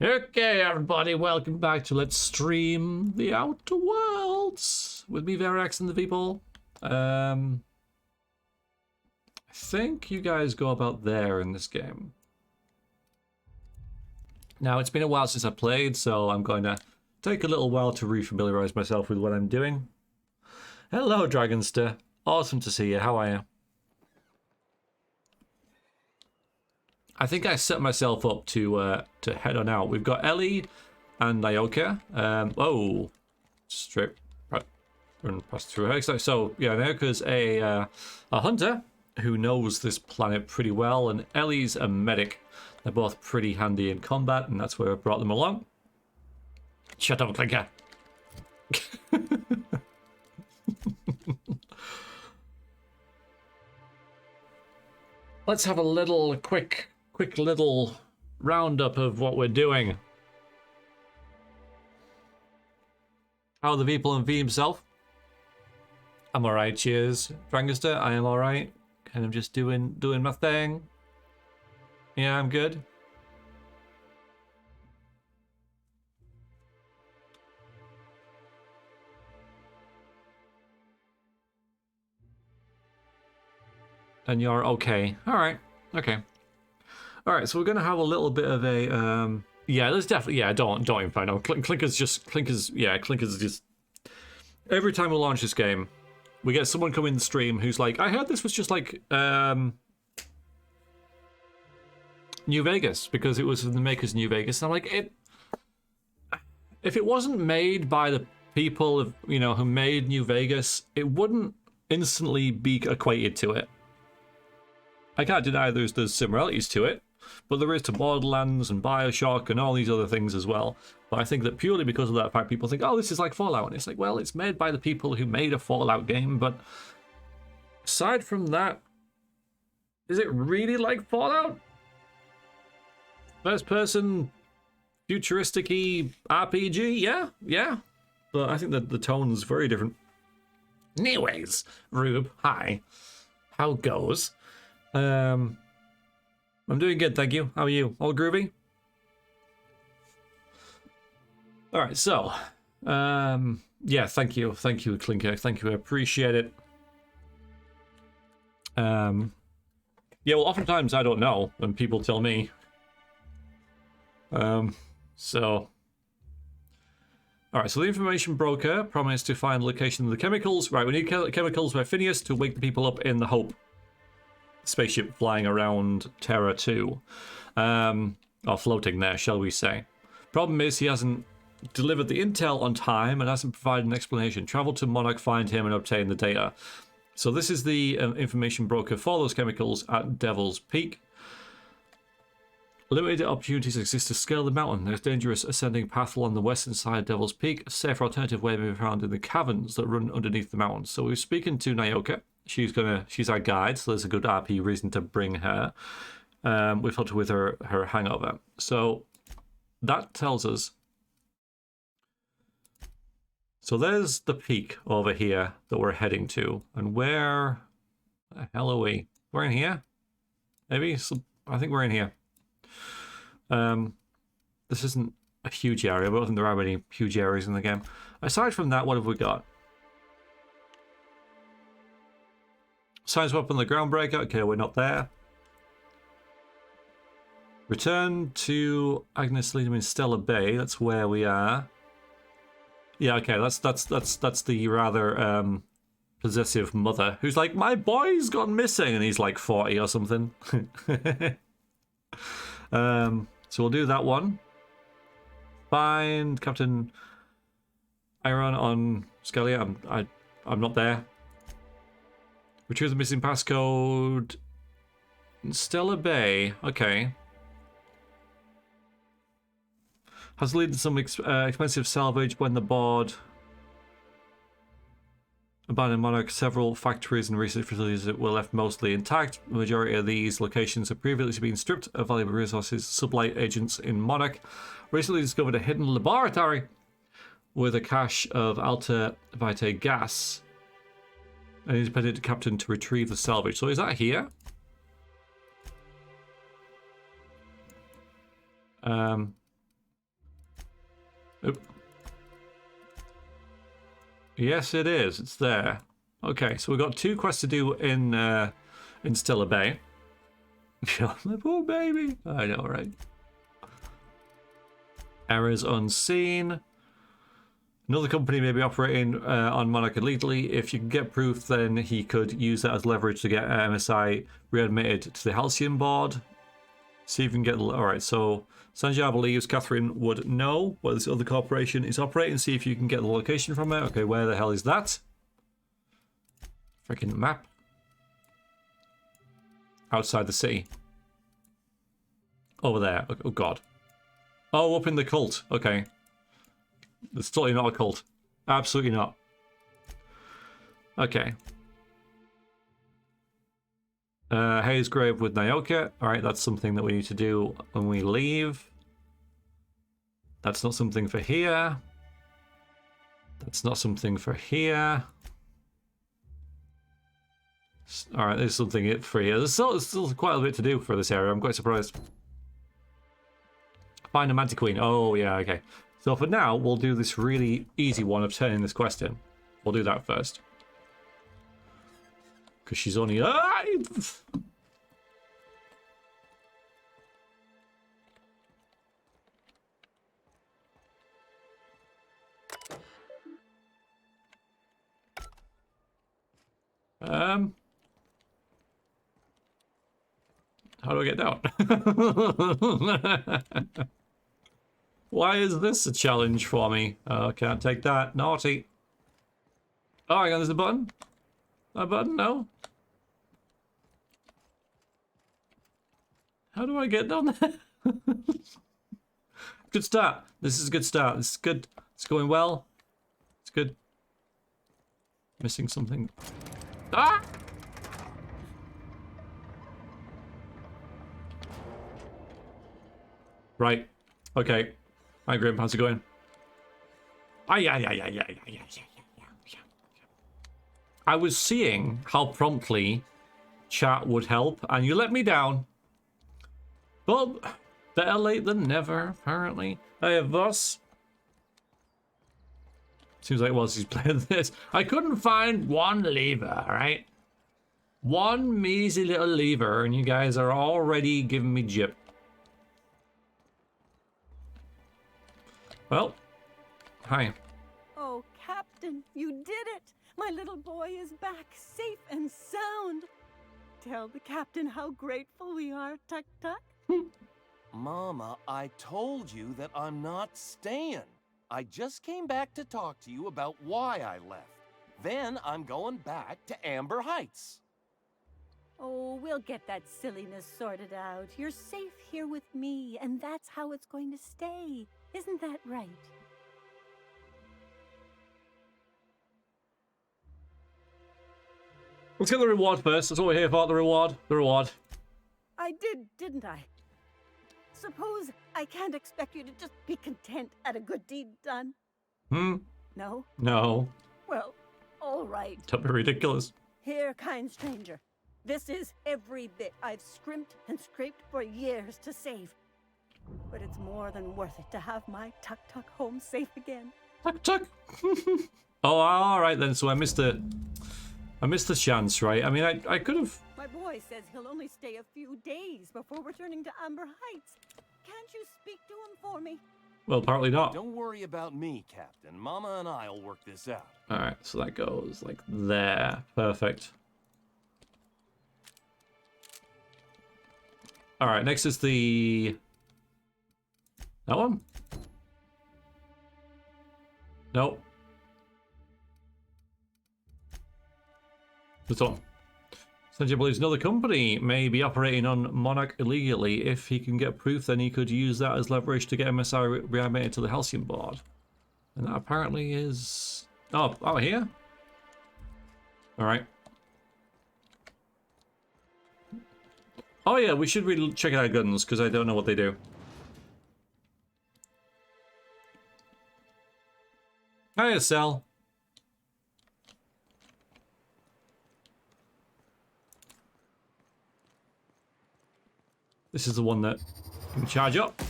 Okay, everybody, welcome back to Let's Stream the Outer Worlds with me, Verax, and the people. I think you guys go about there in this game. Now, it's been a while since I played, so I'm going to take a little while to refamiliarize myself with what I'm doing. Hello, Dragonster. Awesome to see you. How are you? I think I set myself up to head on out. We've got Ellie and Nyoka. Oh, straight run past through her. So yeah, Nyoka's a hunter who knows this planet pretty well, and Ellie's a medic. They're both pretty handy in combat, and that's where I brought them along. Shut up, Clinker. Let's have a little quick little roundup of what we're doing. How are the people and V himself? I'm alright, cheers. Dragonster, I am alright. Kind of just doing my thing. Yeah, I'm good. And you're okay. Alright, okay. Alright, so we're gonna have a little bit of a yeah, there's definitely don't even find out. Clinker's just every time we launch this game, we get someone come in the stream who's like, I heard this was just like New Vegas, because it was the makers of New Vegas. And I'm like, if it wasn't made by the people of, who made New Vegas, it wouldn't instantly be equated to it. I can't deny there's similarities to it, but there is to Borderlands and Bioshock and all these other things as well. But I think that purely because of that fact, people think, oh, this is like Fallout. And it's like, well, it's made by the people who made a Fallout game, but aside from that, is it really like Fallout? First person, futuristic-y RPG? Yeah. But I think that the tone's very different. Anyways, Rube, hi. How goes? I'm doing good, thank you. How are you? All groovy? Alright, so yeah, thank you, Clinker. Thank you, I appreciate it. Yeah, well, oftentimes I don't know when people tell me. So alright, so the information broker promised to find the location of the chemicals. Right, we need chemicals by Phineas to wake the people up in the Hope spaceship flying around Terra 2. Or floating there, shall we say. Problem is, he hasn't delivered the intel on time and hasn't provided an explanation. Travel to Monarch, find him, and obtain the data. So this is the information broker for those chemicals at Devil's Peak. Limited opportunities exist to scale the mountain. There's dangerous ascending path along the western side of Devil's Peak. A safer alternative way may be found in the caverns that run underneath the mountain. So we're speaking to Nyoka. She's our guide, so there's a good RP reason to bring her. We've helped her with her hangover. So that tells us. So there's the peak over here that we're heading to. And where the hell are we? We're in here? Maybe? I think we're in here. This isn't a huge area, but I don't think there are any huge areas in the game. Aside from that, what have we got? Science weapon, the groundbreaker. Okay, we're not there. Return to Agnes Leadham in Stellar Bay. That's where we are. Yeah, okay, that's the rather possessive mother who's like, my boy's gone missing, and he's like 40 or something. So we'll do that one. Find Captain Iron on Scalia. I'm not there. Retrieve the missing passcode. Stellar Bay. Okay. Has leaded to some expensive salvage when the board abandoned Monarch. Several factories and research facilities that were left mostly intact. The majority of these locations have previously been stripped of valuable resources. Sublight agents in Monarch recently discovered a hidden laboratory with a cache of Alta Vitae gas. An independent captain to retrieve the salvage. So is that here? Oop. Yes, it is. It's there. Okay, so we've got 2 quests to do in Stella Bay. My poor baby. I know, right? Errors unseen. Another company may be operating on Monarch illegally. If you can get proof, then he could use that as leverage to get MSI readmitted to the Halcyon board. See if you can get... Alright, so Sanjar believes Catherine would know where this other corporation is operating. See if you can get the location from it. Okay, where the hell is that? Freaking map. Outside the city. Over there. Oh, God. Oh, up in the cult. Okay. It's totally not a cult. Absolutely not. Okay. Hayes Grave with Nyoka. Alright, that's something that we need to do when we leave. That's not something for here. That's not something for here. Alright, there's something for here. There's still quite a bit to do for this area. I'm quite surprised. Find a Mantiqueen. Oh, yeah, okay. So for now, we'll do this really easy one of turning this quest in. We'll do that first. Because she's only... How do I get down? Why is this a challenge for me? Oh, can't take that. Naughty. Oh, hang on, there's a button. A button? No. How do I get down there? Good start. This is a good start. This is good. It's going well. It's good. Missing something. Ah! Right. Okay. Hi, Grim. How's it going? I was seeing how promptly chat would help, and you let me down. But better late than never, apparently. Hey, Voss. Seems like whilst he's playing this, I couldn't find one lever, right? One measly little lever, and you guys are already giving me jip. Well, hi. Oh, Captain, you did it! My little boy is back, safe and sound. Tell the captain how grateful we are, Tuk Tuk. Mama, I told you that I'm not staying. I just came back to talk to you about why I left. Then I'm going back to Amber Heights. Oh, we'll get that silliness sorted out. You're safe here with me, and that's how it's going to stay. Isn't that right? Let's get the reward first. That's what we're here for, the reward. The reward. I did, didn't I? Suppose I can't expect you to just be content at a good deed done. No? No. Well, all right. Don't be ridiculous. Here, kind stranger. This is every bit I've scrimped and scraped for years to save. But it's more than worth it to have my Tuk Tuk home safe again. Tuk Tuk. Oh, all right then. So I missed the chance, right? I mean, I could have. My boy says he'll only stay a few days before returning to Amber Heights. Can't you speak to him for me? Well, apparently not. Don't worry about me, Captain. Mama and I'll work this out. All right, so that goes like there. Perfect. All right, next is the... That one? Nope. This one. Sanjay believes another company may be operating on Monarch illegally. If he can get proof, then he could use that as leverage to get MSI reanimated to the Halcyon board. And that apparently is... Oh, out here? Alright. Oh yeah, we should really check out our guns, because I don't know what they do. Hiya, Cell. This is the one that can charge up.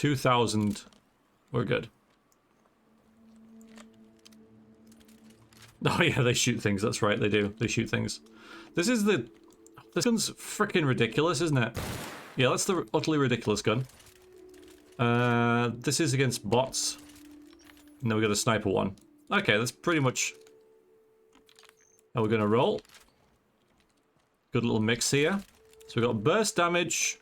2,000. We're good. Oh yeah, they shoot things. That's right, they do. They shoot things. This gun's freaking ridiculous, isn't it? Yeah, that's the utterly ridiculous gun. This is against bots. And then we got a sniper one. Okay, that's pretty much how we're gonna roll. Good little mix here. So we got burst damage,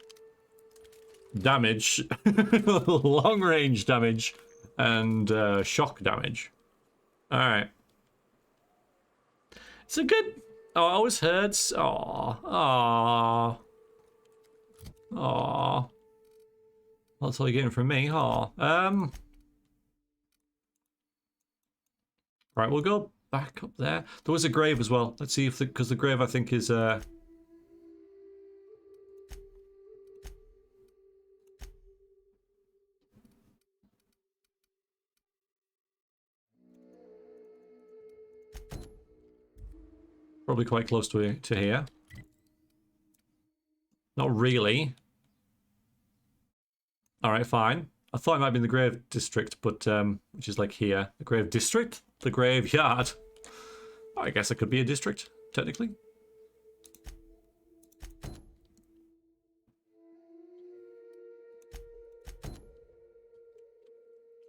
long range damage, and shock damage. All right. It's a good. Oh, it always hurts. Aww. That's all you're getting from me. Aw. Right, we'll go back up there. There was a grave as well. Let's see if because the grave I think is probably quite close to here. Not really. All right, fine. I thought it might be in the grave district, but which is like here. The grave district? The graveyard. I guess it could be a district, technically.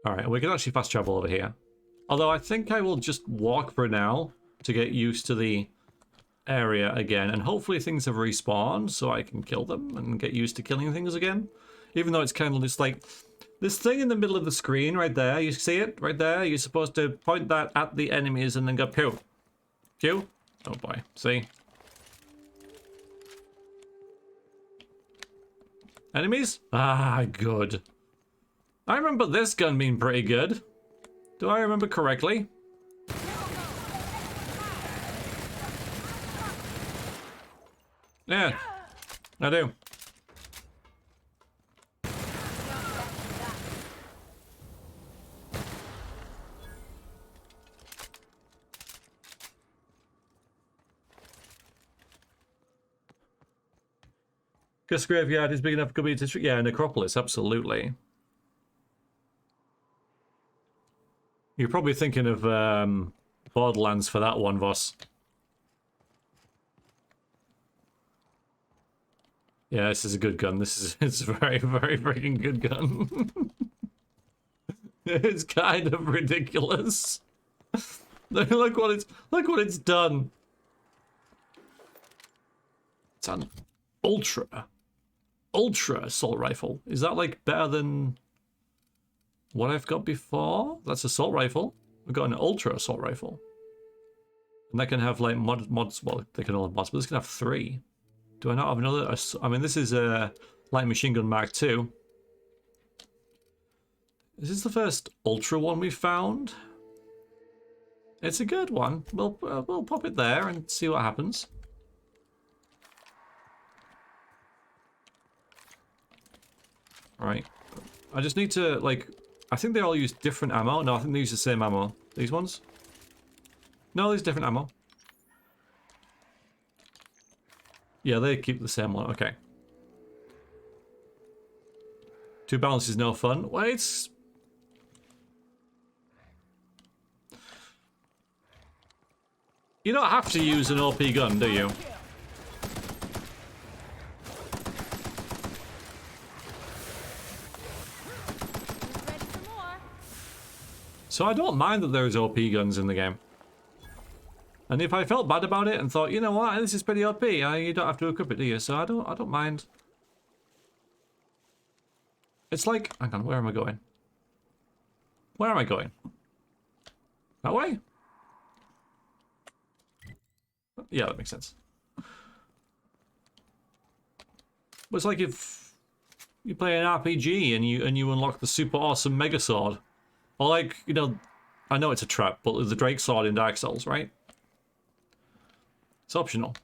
All right, we can actually fast travel over here. Although I think I will just walk for now to get used to the area again, and hopefully things have respawned so I can kill them and get used to killing things again. Even though it's kind of just like this thing in the middle of the screen right there. You see it right there? You're supposed to point that at the enemies and then go pew. Pew. Oh boy. See? Enemies? Ah, good. I remember this gun being pretty good. Do I remember correctly? Yeah, I do. Guess graveyard is big enough to be a district. Yeah, necropolis, absolutely. You're probably thinking of Borderlands for that one, Voss. Yeah, this is a good gun. It's a very, very freaking good gun. It's kind of ridiculous. Look what it's done. It's an ultra assault rifle. Is that like better than what I've got before? That's assault rifle. We've got an ultra assault rifle. And that can have like mods, well, they can all have mods, but this can have 3. Do I not have another? I mean, this is a light machine gun Mark II. Is this the first ultra one we found? It's a good one. We'll pop it there and see what happens. All right. I just need to like. I think they all use different ammo. No, I think they use the same ammo. These ones. No, there's different ammo. Yeah, they keep the same one. Okay. 2 balance is no fun. Wait. You don't have to use an OP gun, do you? So I don't mind that there's OP guns in the game. And if I felt bad about it and thought, you know what, this is pretty OP, you don't have to equip it, do you? So I don't mind. It's like, hang on, where am I going? Where am I going? That way? Yeah, that makes sense. But it's like if you play an RPG and you unlock the super awesome Mega Sword. Or like, you know, I know it's a trap, but the Drake Sword in Dark Souls, right? It's optional.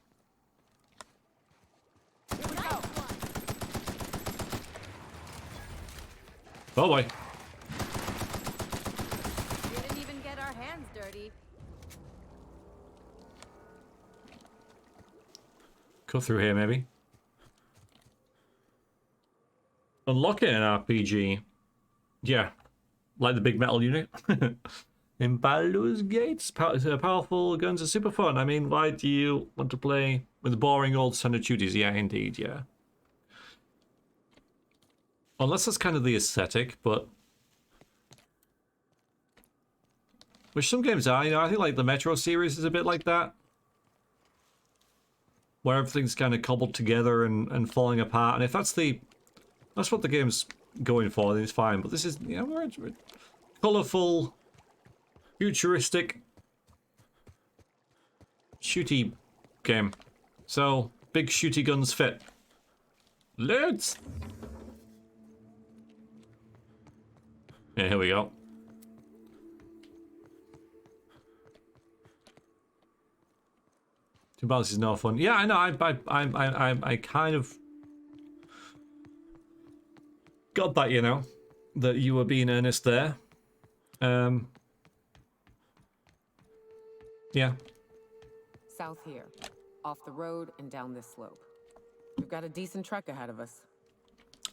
Oh boy. We didn't even get our hands dirty. Go through here, maybe. Unlocking an RPG. Yeah, like the big metal unit. In Baldur's Gate, powerful guns are super fun. I mean, why do you want to play with boring old standard shooters? Yeah, indeed, yeah. Unless that's kind of the aesthetic, but... Which some games are, you know, I think like the Metro series is a bit like that. Where everything's kind of cobbled together and falling apart. And if that's what the game's going for, then it's fine. But this is, you know, we're colourful, futuristic, shooty game. So, big shooty guns fit. Let's... Yeah, here we go. Two balance is no fun. Yeah, I know. I kind of got that, you know, that you were being earnest there. Yeah. South here, off the road and down this slope. We've got a decent trek ahead of us.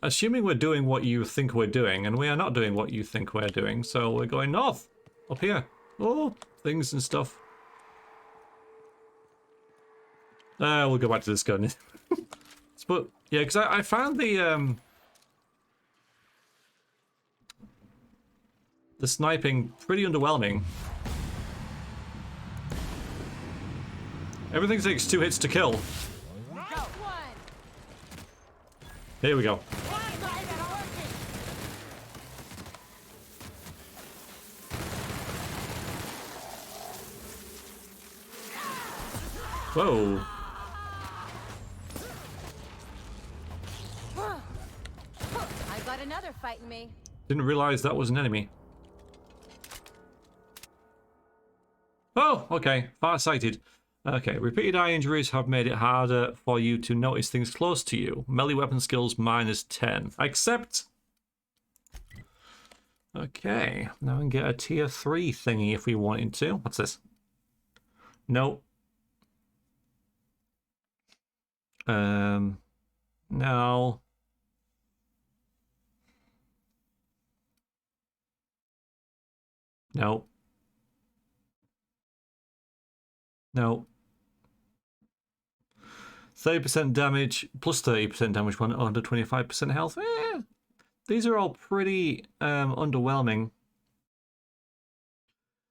Assuming we're doing what you think we're doing, and we are not doing what you think we're doing, so we're going north, up here. Oh, things and stuff. We'll go back to this gun. But yeah, because I found the sniping pretty underwhelming. Everything takes 2 hits to kill. Here we go. Whoa. I got another fighting me. Didn't realize that was an enemy. Oh, okay. Far-sighted. Okay, repeated eye injuries have made it harder for you to notice things close to you. Melee weapon skills -10. Accept. Okay, now we can get a tier 3 thingy if we wanted to. What's this? No. No. No. No. 30% damage, plus 30% damage when under 25% health. These are all pretty underwhelming.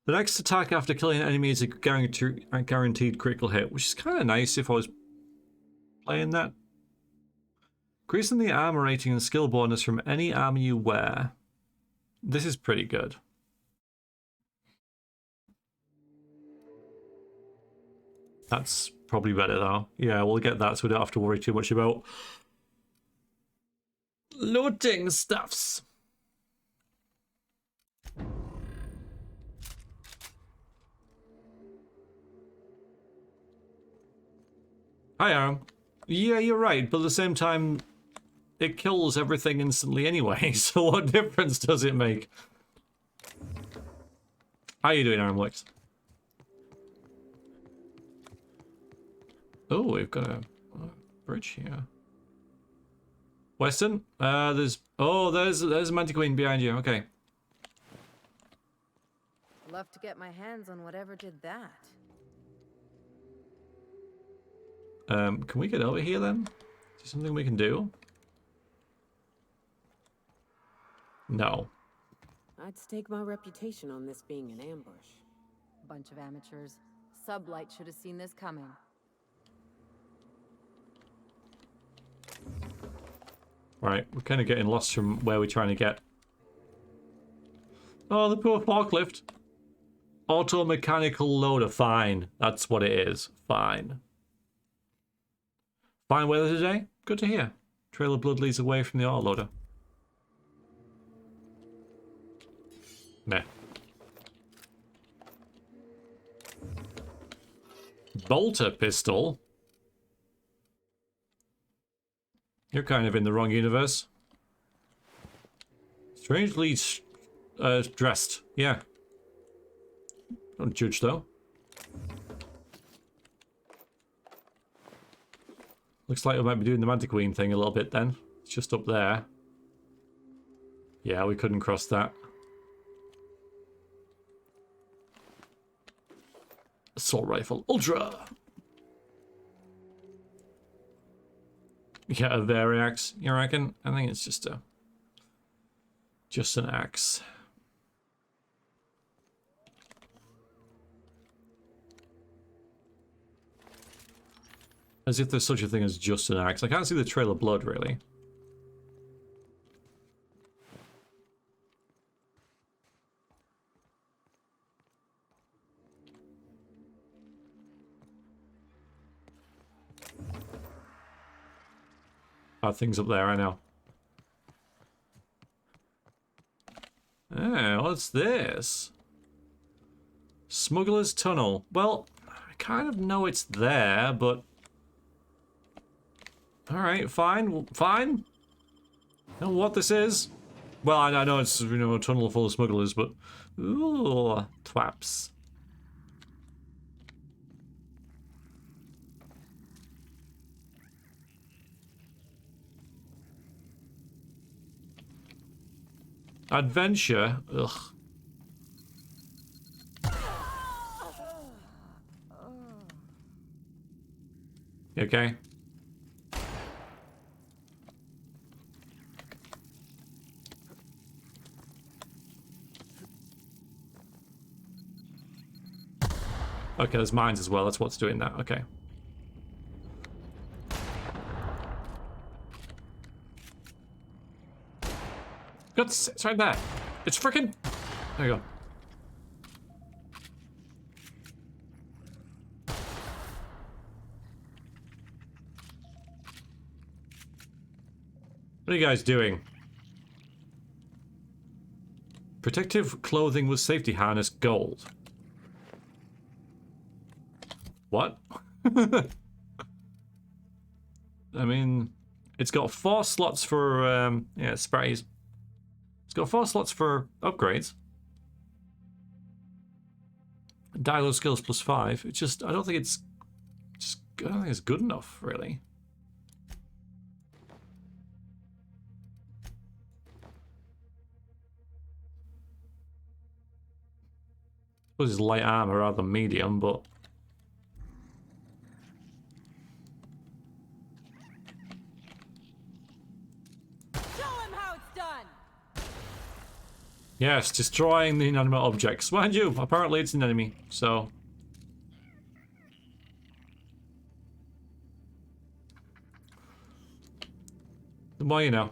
The next attack after killing an enemy is a guaranteed critical hit, which is kind of nice if I was playing that. Increasing the armor rating and skill bonus from any armor you wear. This is pretty good. That's probably better though. Yeah, we'll get that so we don't have to worry too much about looting stuffs. Hi, Aaron. Yeah, you're right, but at the same time, it kills everything instantly anyway, so what difference does it make? How you doing, Aaron Wicks? Oh, we've got a bridge here. Weston? There's a Mantiqueen behind you. Okay. Love to get my hands on whatever did that. Can we get over here then? Is there something we can do? No. I'd stake my reputation on this being an ambush. Bunch of amateurs. Sublight should have seen this coming. Right, we're kind of getting lost from where we're trying to get. Oh, the poor forklift. Auto mechanical loader, fine. That's what it is. Fine. Fine weather today? Good to hear. Trail of blood leads away from the autoloader. Meh. Bolter pistol? You're kind of in the wrong universe. Strangely dressed. Yeah. Don't judge though. Looks like we might be doing the Mantiqueen thing a little bit then. It's just up there. Yeah, we couldn't cross that. Assault rifle, ultra. Yeah, a variax, you reckon? I think it's just an axe. As if there's such a thing as just an axe. I can't see the trail of blood, really. Things up there, I know. Oh, what's this? Smuggler's Tunnel. Well, I kind of know it's there, but... Alright, fine, fine. I know what this is. Well, I know it's, you know, a tunnel full of smugglers, but... Ooh, twaps. Adventure? Ugh. You okay? Okay, there's mines as well. That's what's doing that. Okay. It's right there. It's freaking. There you go. What are you guys doing? Protective clothing with safety harness gold. What? I mean, it's got 4 slots for, yeah, sprays. It's got 4 slots for upgrades. Dialogue skills +5. It's just, I don't think it's good enough, really. I suppose it's light armor rather than medium, but... Yes, destroying the inanimate objects. Mind you, apparently it's an enemy, so... The more you know.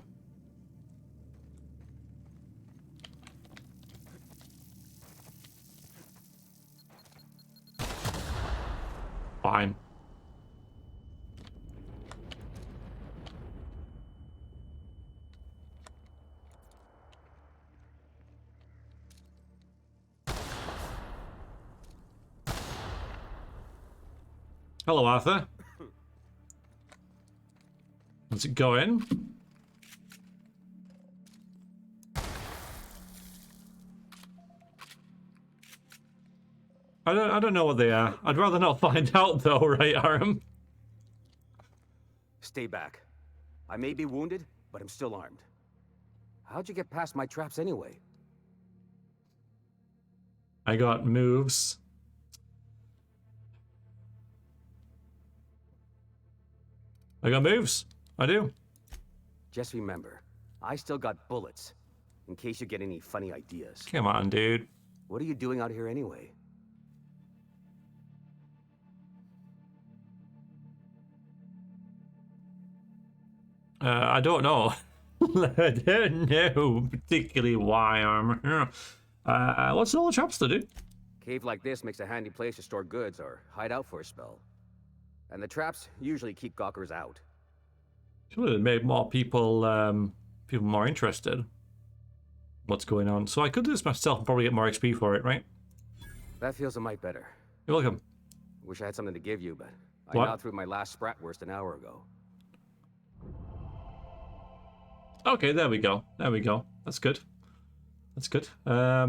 Fine. Hello, Arthur. How's it going? I don't know what they are. I'd rather not find out though, right, Aram? Stay back. I may be wounded, but I'm still armed. How'd you get past my traps anyway? I got moves. I got moves. I do. Just remember, I still got bullets, in case you get any funny ideas. Come on, dude. What are you doing out here anyway? I don't know. I don't know particularly why I'm here. What's all the traps to do? Cave like this makes a handy place to store goods or hide out for a spell. And the traps usually keep gawkers out. Should have made more people more interested. What's going on? So I could do this myself and probably get more XP for it, right? That feels a mite better. You're welcome. Wish I had something to give you, but I What? got through my last Spratwurst an hour ago. Okay, there we go. There we go. That's good. That's good. I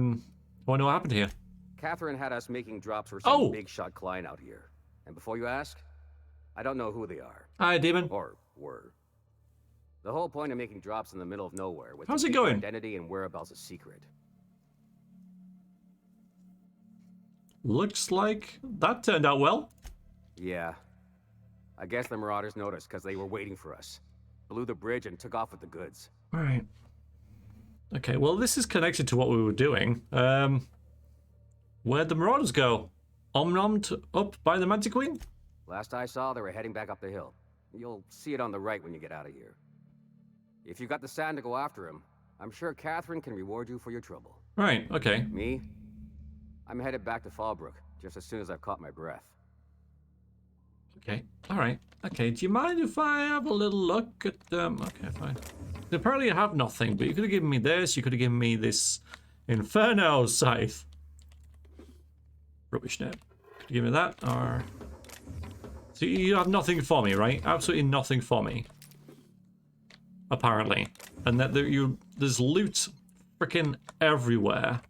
wonder what happened here. Catherine had us making drops for some Oh! big shot client out here. And before you ask, I don't know who they are. Hi, demon. Or were. The whole point of making drops in the middle of nowhere was How's to it keep your going? identity and whereabouts a secret. Looks like that turned out well. Yeah. I guess the Marauders noticed because they were waiting for us. Blew the bridge and took off with the goods. All right. Okay, well, this is connected to what we were doing. Where'd the Marauders go? Omnommed up by the Mantiqueen? Last I saw, they were heading back up the hill. You'll see it on the right when you get out of here. If you got the sand to go after him, I'm sure Catherine can reward you for your trouble. Right, okay. Me? I'm headed back to Fallbrook just as soon as I've caught my breath. Okay, all right. Okay, do you mind if I have a little look at them? Okay, fine. Apparently I have nothing, but you could have given me this. You could have given me this Inferno Scythe. Rubbish net. Could you give me that, or... So you have nothing for me, right? Absolutely nothing for me. Apparently. And that there's loot freaking everywhere.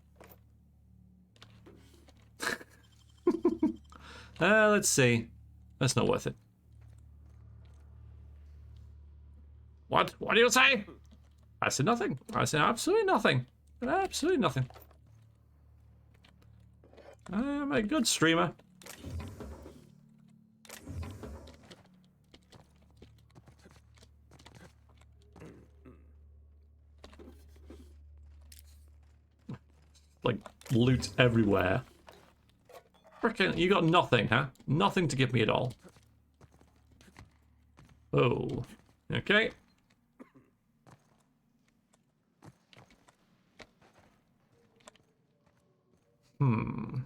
Let's see. That's not worth it. What? What do you say? I said nothing. I said absolutely nothing. Absolutely nothing. I'm a good streamer. Like, loot everywhere. Frickin', you got nothing, huh? Nothing to give me at all. Oh. Okay. Hmm.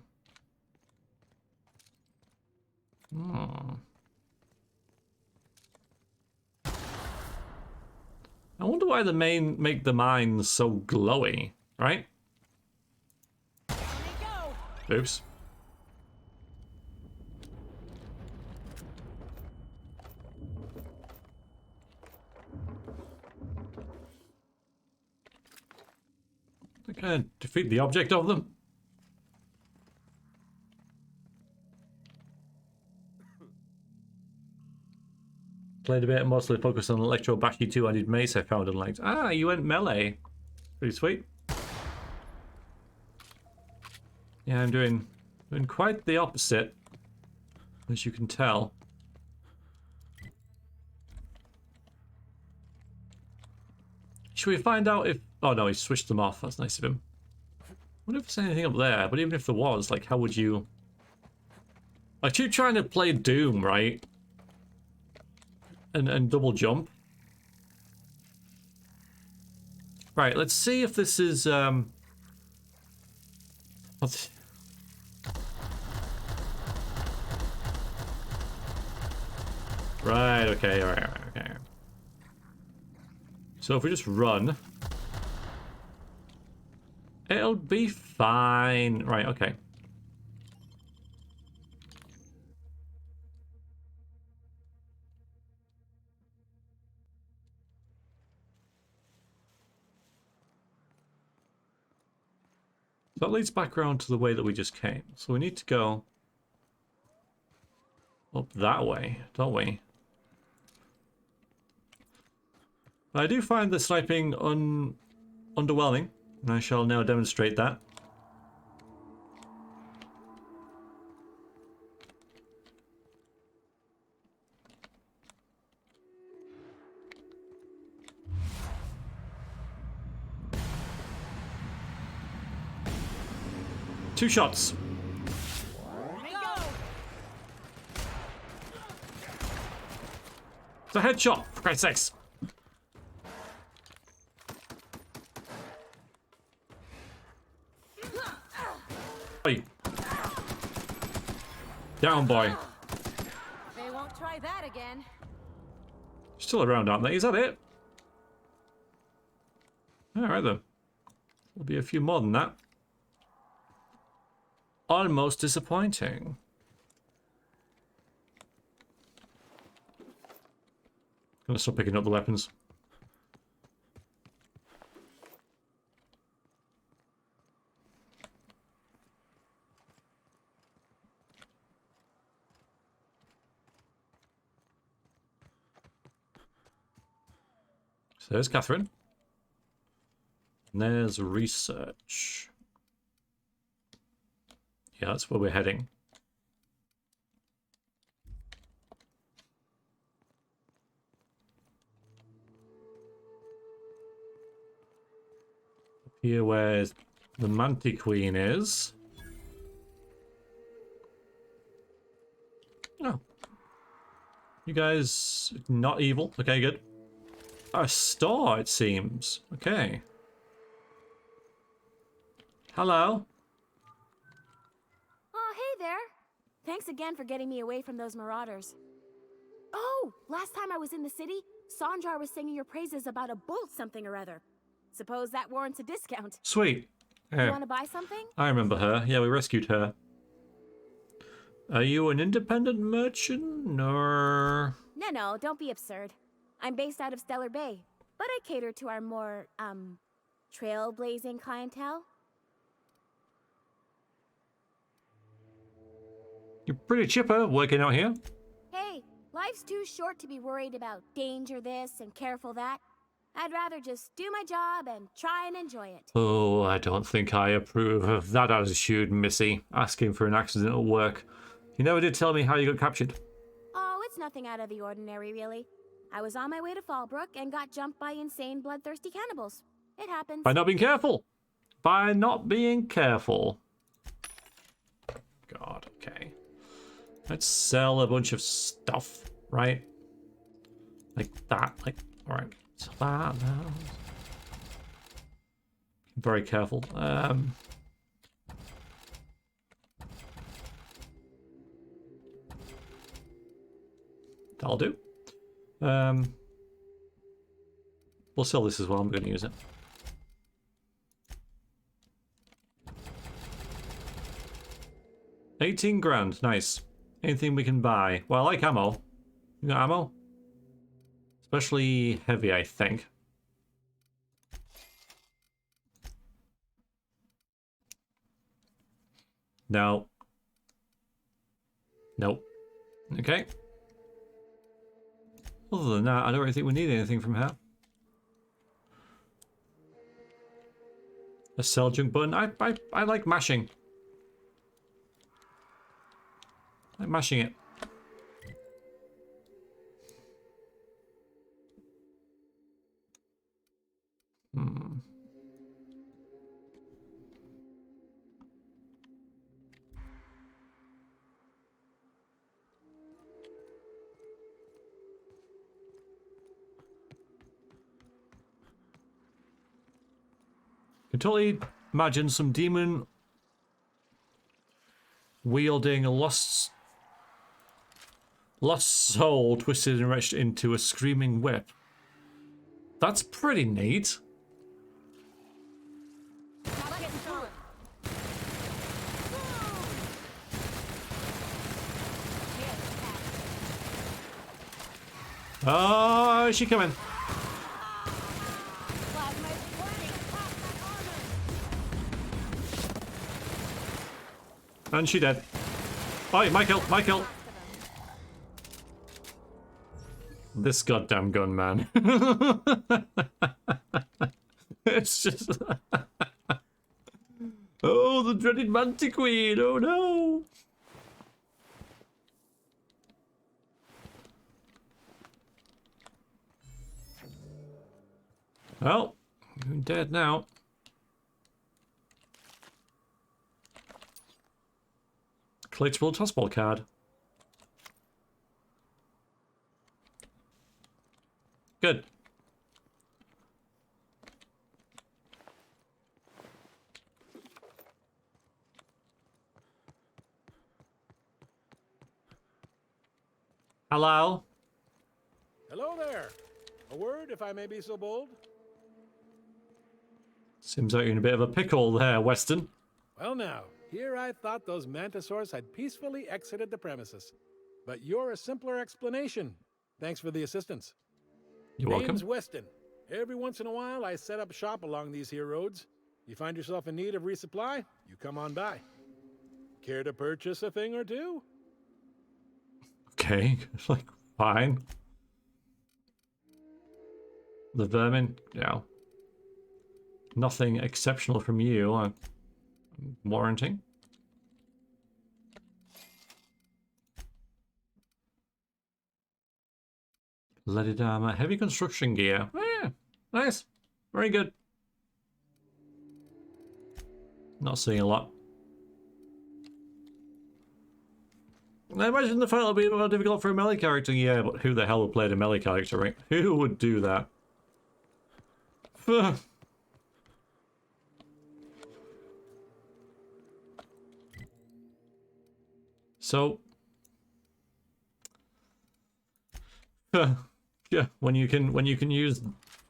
I wonder why make the mines so glowy, right? Oops. I kind of defeat the object of them. Played a bit, mostly focused on Electro Bashi 2-handed mace I found and liked. Ah, you went melee. Pretty sweet. Yeah, I'm doing quite the opposite, as you can tell. Should we find out if... Oh no, he switched them off. That's nice of him. I wonder if there's anything up there, but even if there was, like, how would you... I keep trying to play Doom, right? And double jump. Right, let's see if this is, what's... Right, okay, alright, okay. So if we just run... It'll be fine. Right, okay. So that leads back around to the way that we just came. So we need to go up that way, don't we? I do find the sniping underwhelming, and I shall now demonstrate that. Two shots. It's a headshot, for Christ's sakes. Oi. Down, boy. They won't try that again. Still around, aren't they? Is that it? Alright then. There'll be a few more than that. Almost disappointing. Gonna stop picking up the weapons. So there's Catherine. And there's research. Yeah, that's where we're heading. Here where the Mantiqueen is. Oh. You guys not evil. Okay, good. A store, it seems. Okay. Hello. Oh, hey there. Thanks again for getting me away from those marauders. Oh, last time I was in the city, Sandra was singing your praises about a bolt something or other. Suppose that warrants a discount. Sweet. You want to buy something? I remember her. Yeah, we rescued her. Are you an independent merchant, or...? No, don't be absurd. I'm based out of Stellar Bay, but I cater to our more, trailblazing clientele. You're pretty chipper working out here. Hey, life's too short to be worried about danger this and careful that. I'd rather just do my job and try and enjoy it. Oh, I don't think I approve of that attitude, Missy. Asking for an accident at work. You never did tell me how you got captured. Oh, it's nothing out of the ordinary, really. I was on my way to Fallbrook and got jumped by insane, bloodthirsty cannibals. It happens. By not being careful. By not being careful. God, okay. Let's sell a bunch of stuff, right? Like that, like, alright. So that. Very careful. That'll do. We'll sell this as well. I'm going to use it. $18 grand. Nice. Anything we can buy? Well, I like ammo. You got ammo? Especially heavy, I think. No. Nope. Okay. Other than that, I don't really think we need anything from her. A sell junk button. I like mashing. I like mashing it. Can totally imagine some demon wielding a lost soul twisted and wretched into a screaming whip. That's pretty neat. Oh, is she coming? And she dead. Oh, Michael. This goddamn gun, man. It's just... Oh, the dreaded Mantiqueen. Oh, no. Well, you're dead now. Collectible tossball card. Good. Hello? Hello there. A word, if I may be so bold? Seems like you're in a bit of a pickle there, Weston. Well now, here I thought those mantisaurs had peacefully exited the premises. But you're a simpler explanation. Thanks for the assistance. You're welcome. Name's Weston. Every once in a while, I set up shop along these here roads. You find yourself in need of resupply, you come on by. Care to purchase a thing or two? Okay, like, fine. The vermin, yeah. Nothing exceptional from you, I'm warranting. Leaded armor, heavy construction gear. Yeah, nice. Very good. Not seeing a lot. I imagine the fight will be more difficult for a melee character. Yeah, but who the hell would play a melee character, right? Who would do that? So, yeah, when you can use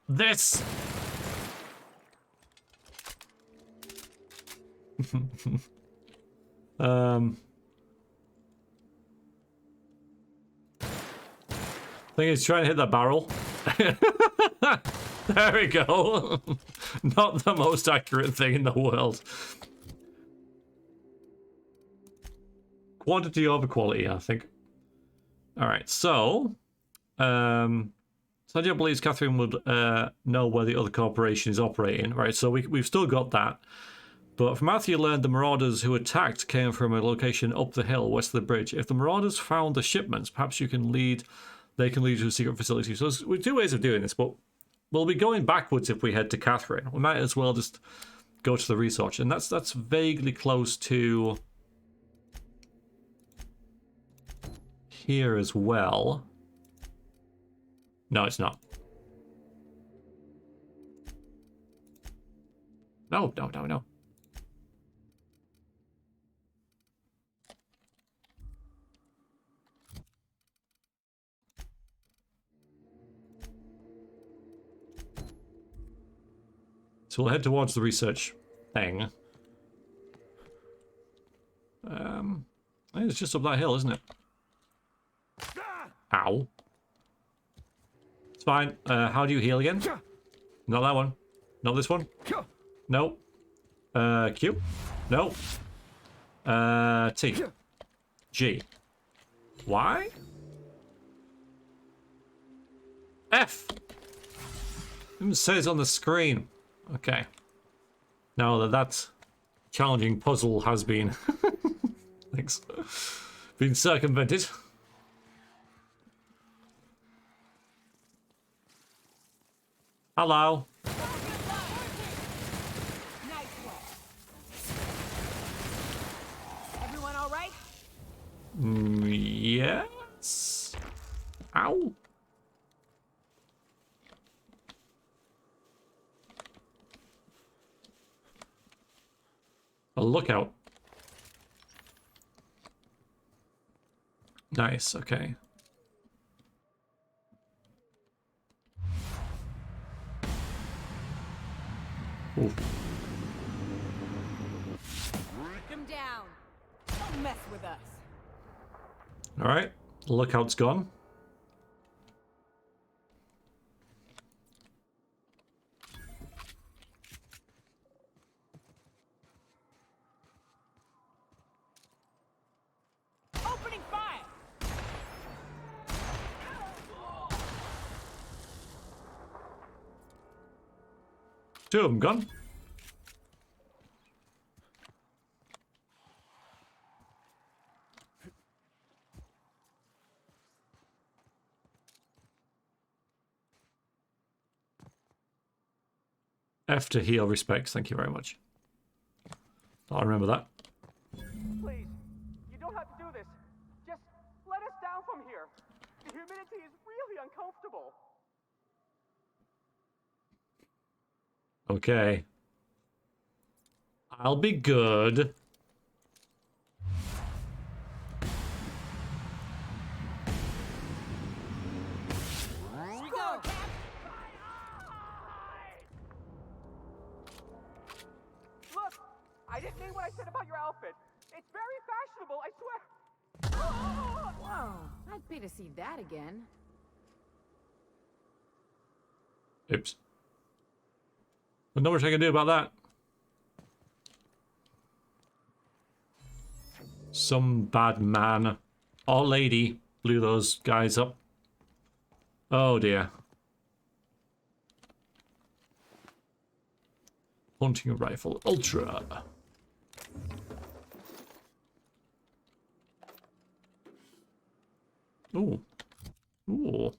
this. I think he's trying to hit the barrel. There we go. Not the most accurate thing in the world. Quantity over quality, I think. All right, so Sanjay believes Catherine would know where the other corporation is operating. Right, so we've still got that. But Matthew learned the marauders who attacked came from a location up the hill west of the bridge. If the marauders found the shipments, perhaps they can lead you to a secret facility. So there's two ways of doing this, but we'll be going backwards if we head to Catherine. We might as well just go to the research, and that's vaguely close to here as well. No, it's not. No. So we'll head towards the research thing. I think it's just up that hill, isn't it? Ow. It's fine. How do you heal again? Not that one. Not this one. No. Q. No. T. G. Y. F. It says on the screen. Okay. Now that challenging puzzle has been thanks. Been circumvented. Hello. Everyone all right? Yes. Ow. A lookout. Nice, okay. Ooh. Break him down. Don't mess with us. Alright, the lookout's gone. Opening fire! Two of them gone. F to heal respects, thank you very much. I'll remember that. Please, you don't have to do this. Just let us down from here. The humidity is really uncomfortable. Okay. I'll be good. Look, I didn't mean what I said about your outfit. It's very fashionable, I swear. Whoa, I'd pay to see that again. Oops. There's not much I can do about that. Some bad man or lady blew those guys up. Oh dear. Hunting rifle ultra. Ooh. Ooh.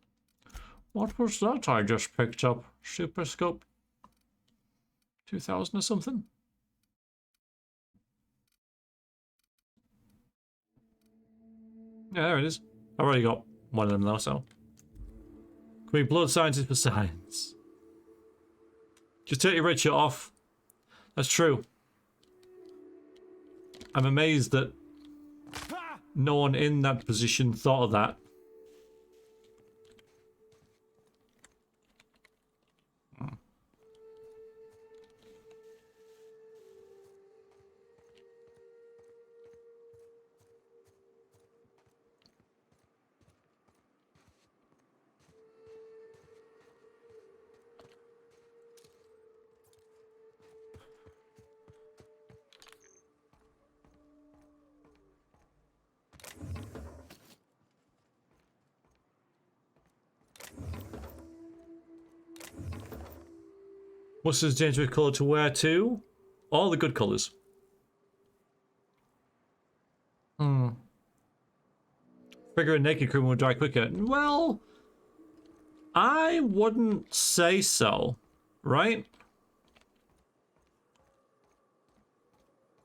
What was that I just picked up? Super scope 2000 or something? Yeah, there it is. I've already got one of them though, so. Can be blood scientist for science. Just take your red shirt off. That's true. I'm amazed that no one in that position thought of that. Mustard's dangerous colour to wear too. All the good colours. Figure a naked criminal would die quicker. Well, I wouldn't say so, right?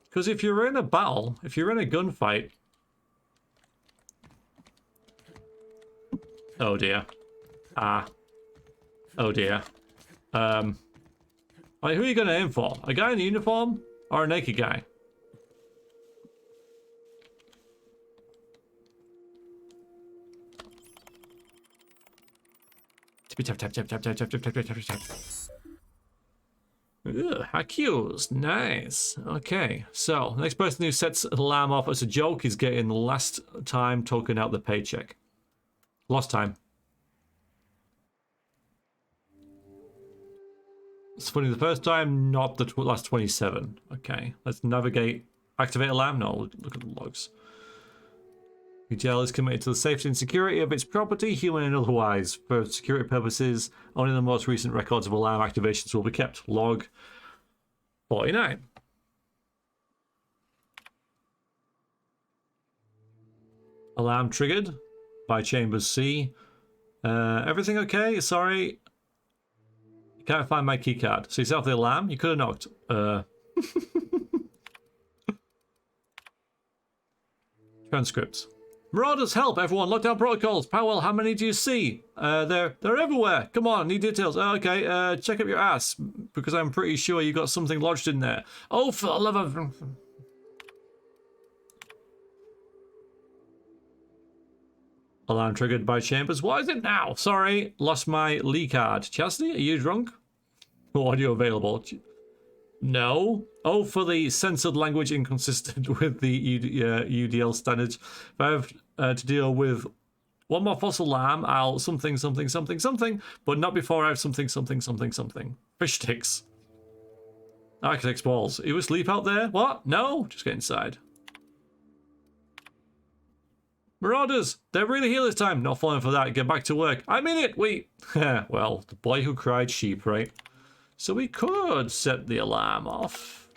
Because if you're in a battle, if you're in a gunfight... Oh dear. Ah. Oh dear. Like, who are you going to aim for? A guy in a uniform or a naked guy? Tap, tap, tap, tap, tap, tap, tap, tap, tap, tap, tap. Ugh, accused. Nice. Okay, so the next person who sets a lamb off as a joke is getting the last time token out the paycheck. Lost time. It's funny, the first time, not the last 27. Okay, let's navigate. Activate alarm? No, look at the logs. UTL is committed to the safety and security of its property, human and otherwise. For security purposes, only the most recent records of alarm activations will be kept. Log 49. Alarm triggered by Chambers C. Everything okay? Sorry. Can't find my keycard. So you set off the alarm? You could have knocked. Transcripts. Marauders, help! Everyone, lockdown protocols. Powell, how many do you see? They're everywhere. Come on, need details. Okay, check up your ass, because I'm pretty sure you got something lodged in there. Oh, for the love of... Alarm triggered by Chambers. What is it now? Sorry, lost my Lee card. Chastity, are you drunk? Audio available. No. Oh, for the censored language inconsistent with the UDL standards. If I have to deal with one more fossil lamb, I'll something, something, something, something, but not before I have something, something, something, something. Fish sticks. Architect's balls. You asleep out there? What? No? Just get inside. Marauders! They're really here this time. Not falling for that. Get back to work. I'm in it! Wait. Well, the boy who cried sheep, right? So we could set the alarm off.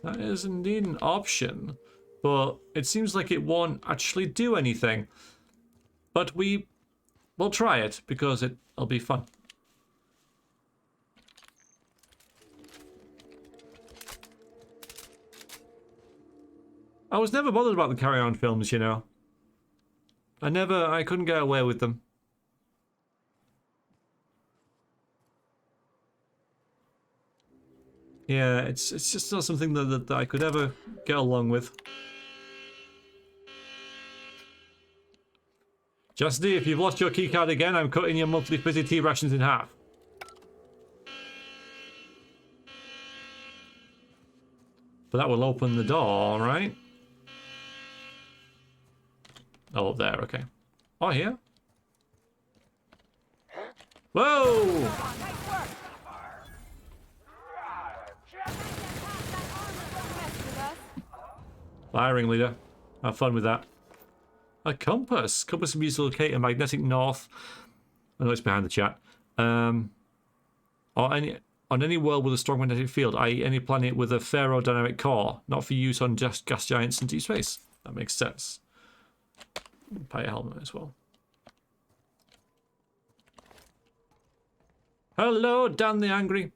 That is indeed an option. But it seems like it won't actually do anything. But we'll try it, because it'll be fun. I was never bothered about the Carry On films, you know. I couldn't get away with them. Yeah, it's just not something that I could ever get along with. Chastity, if you've lost your keycard again, I'm cutting your monthly fizzy tea rations in half. But that will open the door, right? Oh, up there, okay. Oh, here? Whoa! Firing leader. Have fun with that. A compass. Compass can be used to locate a magnetic north. I know it's behind the chat. Or on any world with a strong magnetic field, i.e. any planet with a ferrodynamic core, not for use on just gas giants in deep space. That makes sense. Buy a helmet as well. Hello, Dan the Angry.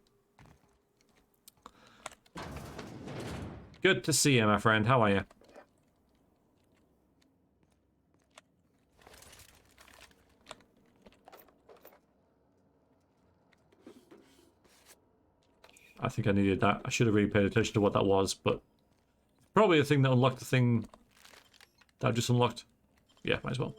Good to see you, my friend. How are you? I think I needed that. I should have really paid attention to what that was, but probably the thing that unlocked the thing that I've just unlocked. Yeah, might as well.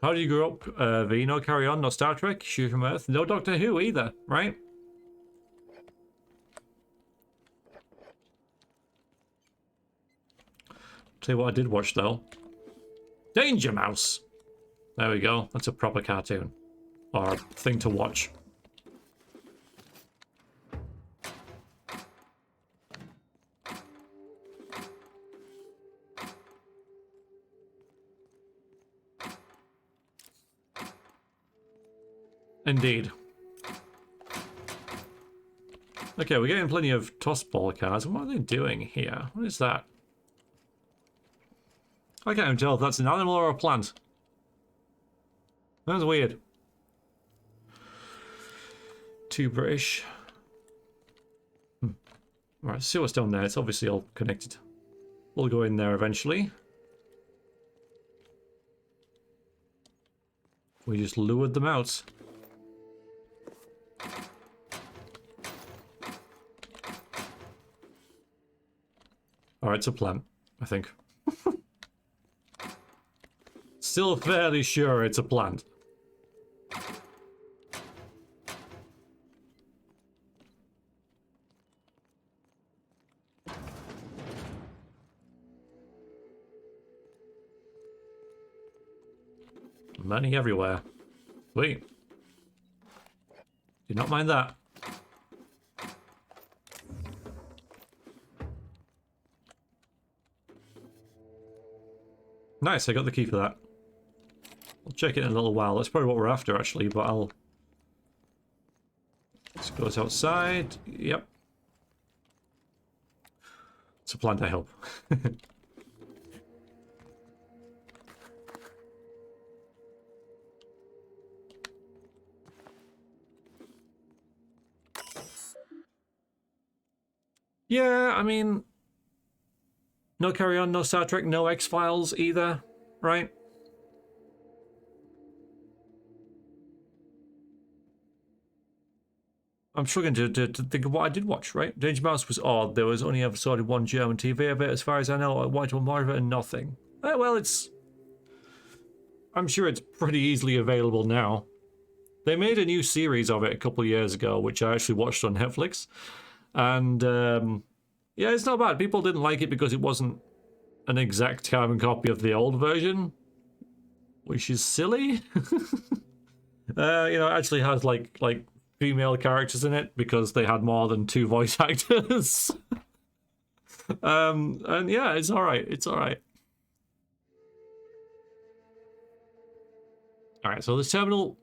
How do you grow up, V? No Carry On, no Star Trek, Shoot from Earth, no Doctor Who either, right? Tell you what I did watch though. Danger Mouse! There we go, that's a proper cartoon. Or thing to watch. Indeed. Okay, we're getting plenty of toss ball cards. What are they doing here? What is that? I can't even tell if that's an animal or a plant. That's weird. Too British. Alright, see what's down there. It's obviously all connected. We'll go in there eventually. We just lured them out. Alright, it's a plant, I think. Still fairly sure it's a plant. Money everywhere. Sweet. Do not mind that. Nice, I got the key for that. I'll check it in a little while. That's probably what we're after, actually, but I'll... Let's go outside. Yep. It's a plant, I hope. Yeah, I mean... No Carry On, no Star Trek, no X-Files either, right? I'm struggling to think of what I did watch, right? Danger Mouse was odd. There was only ever sort of one German TV of it, as far as I know. I watched one more of it and nothing. Well, it's... I'm sure it's pretty easily available now. They made a new series of it a couple of years ago, which I actually watched on Netflix. And, yeah, it's not bad. People didn't like it because it wasn't an exact carbon copy of the old version, which is silly. You know, it actually has, like female characters in it because they had more than 2 voice actors. And yeah, it's alright. It's alright. Alright, so this terminal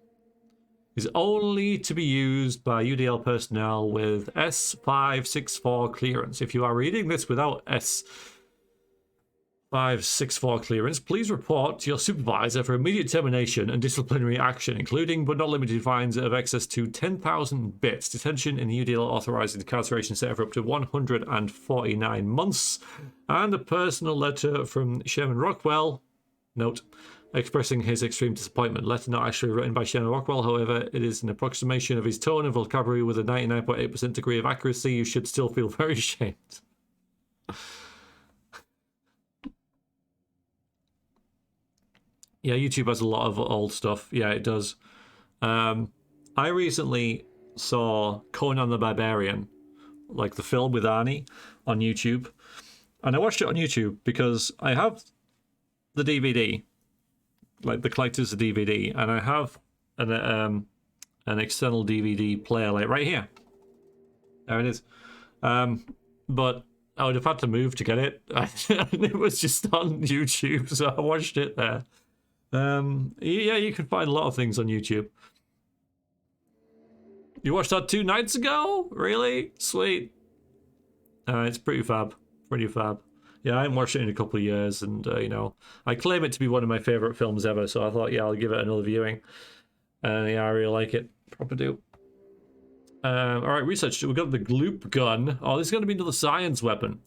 is only to be used by UDL personnel with S564 clearance. If you are reading this without S564 clearance, please report to your supervisor for immediate termination and disciplinary action, including but not limited to fines of excess to 10,000 bits, detention in the UDL authorized incarceration center for up to 149 months, and a personal letter from Sherman Rockwell, note, expressing his extreme disappointment. Letter not actually written by Sherman Rockwell, however, it is an approximation of his tone and vocabulary with a 99.8% degree of accuracy. You should still feel very ashamed. Yeah, YouTube has a lot of old stuff. Yeah, it does. I recently saw Conan the Barbarian, like the film with Arnie, on YouTube. And I watched it on YouTube because I have the DVD, like the collector's DVD, and I have an external DVD player, like right here. There it is. But I would have had to move to get it. It was just on YouTube, so I watched it there. Yeah, you can find a lot of things on YouTube. You watched that 2 nights ago? Really? Sweet. It's pretty fab. Pretty fab. Yeah, I haven't watched it in a couple of years, and, you know, I claim it to be one of my favourite films ever, so I thought, yeah, I'll give it another viewing. And yeah, I really like it. Proper do. Alright, research. We've got the Gloop Gun. Oh, this is going to be another science weapon.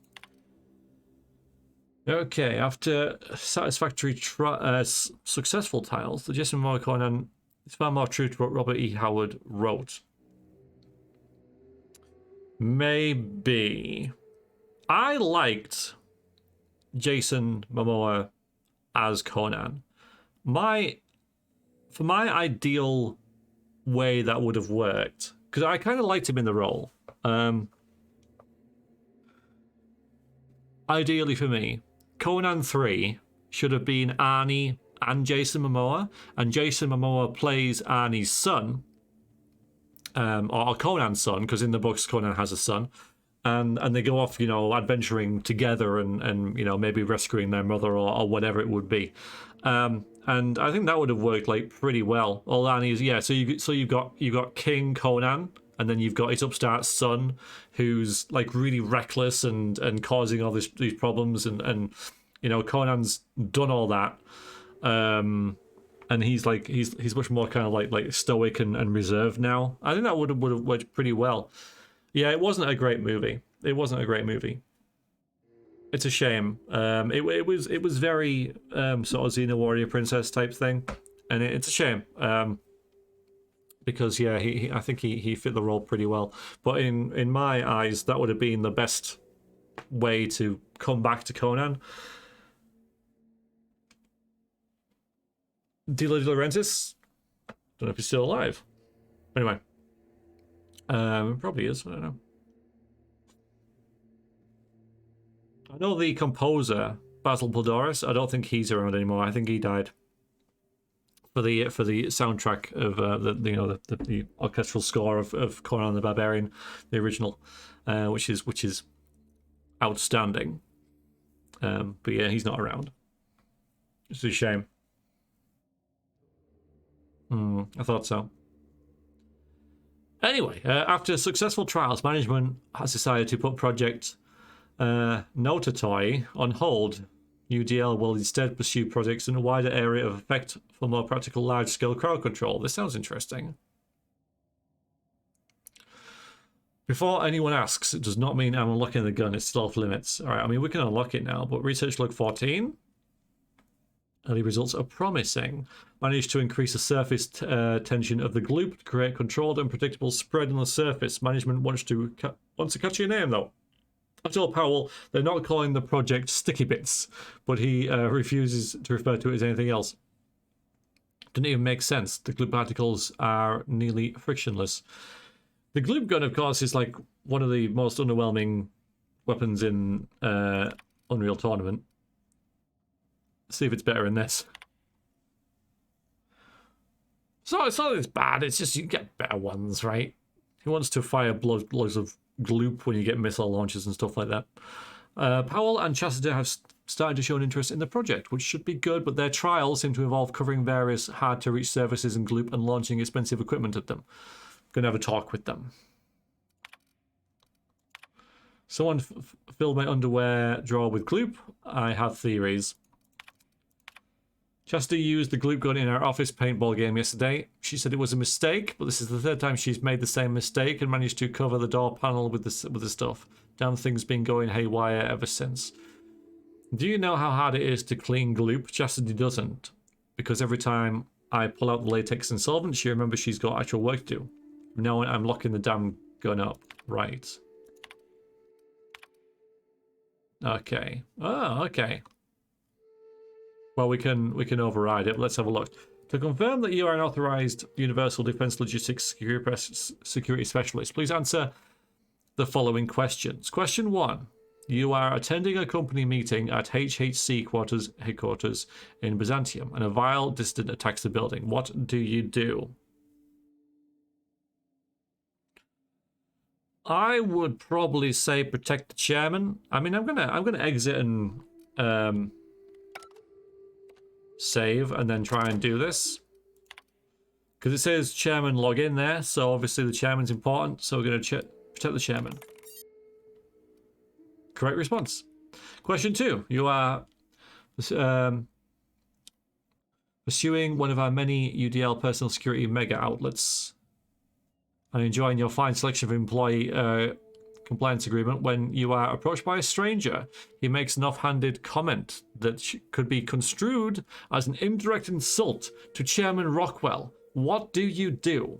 Okay, after satisfactory successful trials, the Jason Moore Conan is far more true to what Robert E. Howard wrote. Maybe. I liked Jason Momoa as Conan. For my ideal way that would have worked, because I kind of liked him in the role. Ideally for me, Conan 3 should have been Arnie and Jason Momoa, and Jason Momoa plays Arnie's son, or Conan's son, because in the books Conan has a son, and they go off, you know, adventuring together and you know, maybe rescuing their mother or whatever it would be. And I think that would have worked like pretty well. All Arnie's, yeah. So you've got King Conan, and then you've got his upstart son, who's like really reckless and causing all these problems, and you know, Conan's done all that, and he's much more kind of like stoic and reserved now. I think that would have worked pretty well. Yeah, it wasn't a great movie. It wasn't a great movie. It's a shame. It was very sort of Xena Warrior Princess type thing, and it's a shame. Because yeah, I think he fit the role pretty well. But in my eyes, that would have been the best way to come back to Conan. De Laurentiis? Don't know if he's still alive. Anyway. Probably is, I don't know. I know the composer, Basil Poledouris, I don't think he's around anymore. I think he died. For the soundtrack of the orchestral score of Conan the Barbarian, the original, which is outstanding. But yeah, he's not around. It's a shame. I thought so. Anyway, after successful trials, management has decided to put Project Notatoi on hold. UDL will instead pursue projects in a wider area of effect for more practical large-scale crowd control. This sounds interesting. Before anyone asks, it does not mean I'm unlocking the gun. It's still off limits. All right, I mean, we can unlock it now, but research log 14. Early results are promising. Managed to increase the surface tension of the gloop to create controlled and predictable spread on the surface. Management wants to catch your name, though. I told Powell they're not calling the project Cystipigs, but he refuses to refer to it as anything else. Didn't even make sense. The gloop particles are nearly frictionless. The Gloop Gun, of course, is like one of the most underwhelming weapons in Unreal Tournament. Let's see if it's better in this. So it's not as bad, it's just you get better ones, right? Who wants to fire loads of gloop when you get missile launches and stuff like that? Powell and Chastity have started to show an interest in the project, which should be good, but their trials seem to involve covering various hard-to-reach surfaces in gloop and launching expensive equipment at them. Gonna have a talk with them. Someone filled my underwear drawer with gloop. I have theories. Chastity used the gloop gun in our office paintball game yesterday. She said it was a mistake, but this is the third time she's made the same mistake and managed to cover the door panel with the stuff. Damn thing's been going haywire ever since. Do you know how hard it is to clean gloop? Chastity doesn't, because every time I pull out the latex and solvent, she remembers she's got actual work to do. No, I'm locking the damn gun up. Right. Okay. Oh, okay. Well, we can override it. Let's have a look. To confirm that you are an authorized Universal Defense Logistics Security Specialist, please answer the following questions. Question 1. You are attending a company meeting at HHC headquarters in Byzantium, and a vile dissident attacks the building. What do you do? I would probably say protect the chairman. I mean, I'm gonna exit and save and then try and do this. Because it says chairman log in there, so obviously the chairman's important, so we're going to protect the chairman. Correct response. Question 2. You are pursuing one of our many UDL personal security mega outlets and enjoying your fine selection of employee compliance agreement when you are approached by a stranger. He makes an offhanded comment that could be construed as an indirect insult to Chairman Rockwell. What do you do?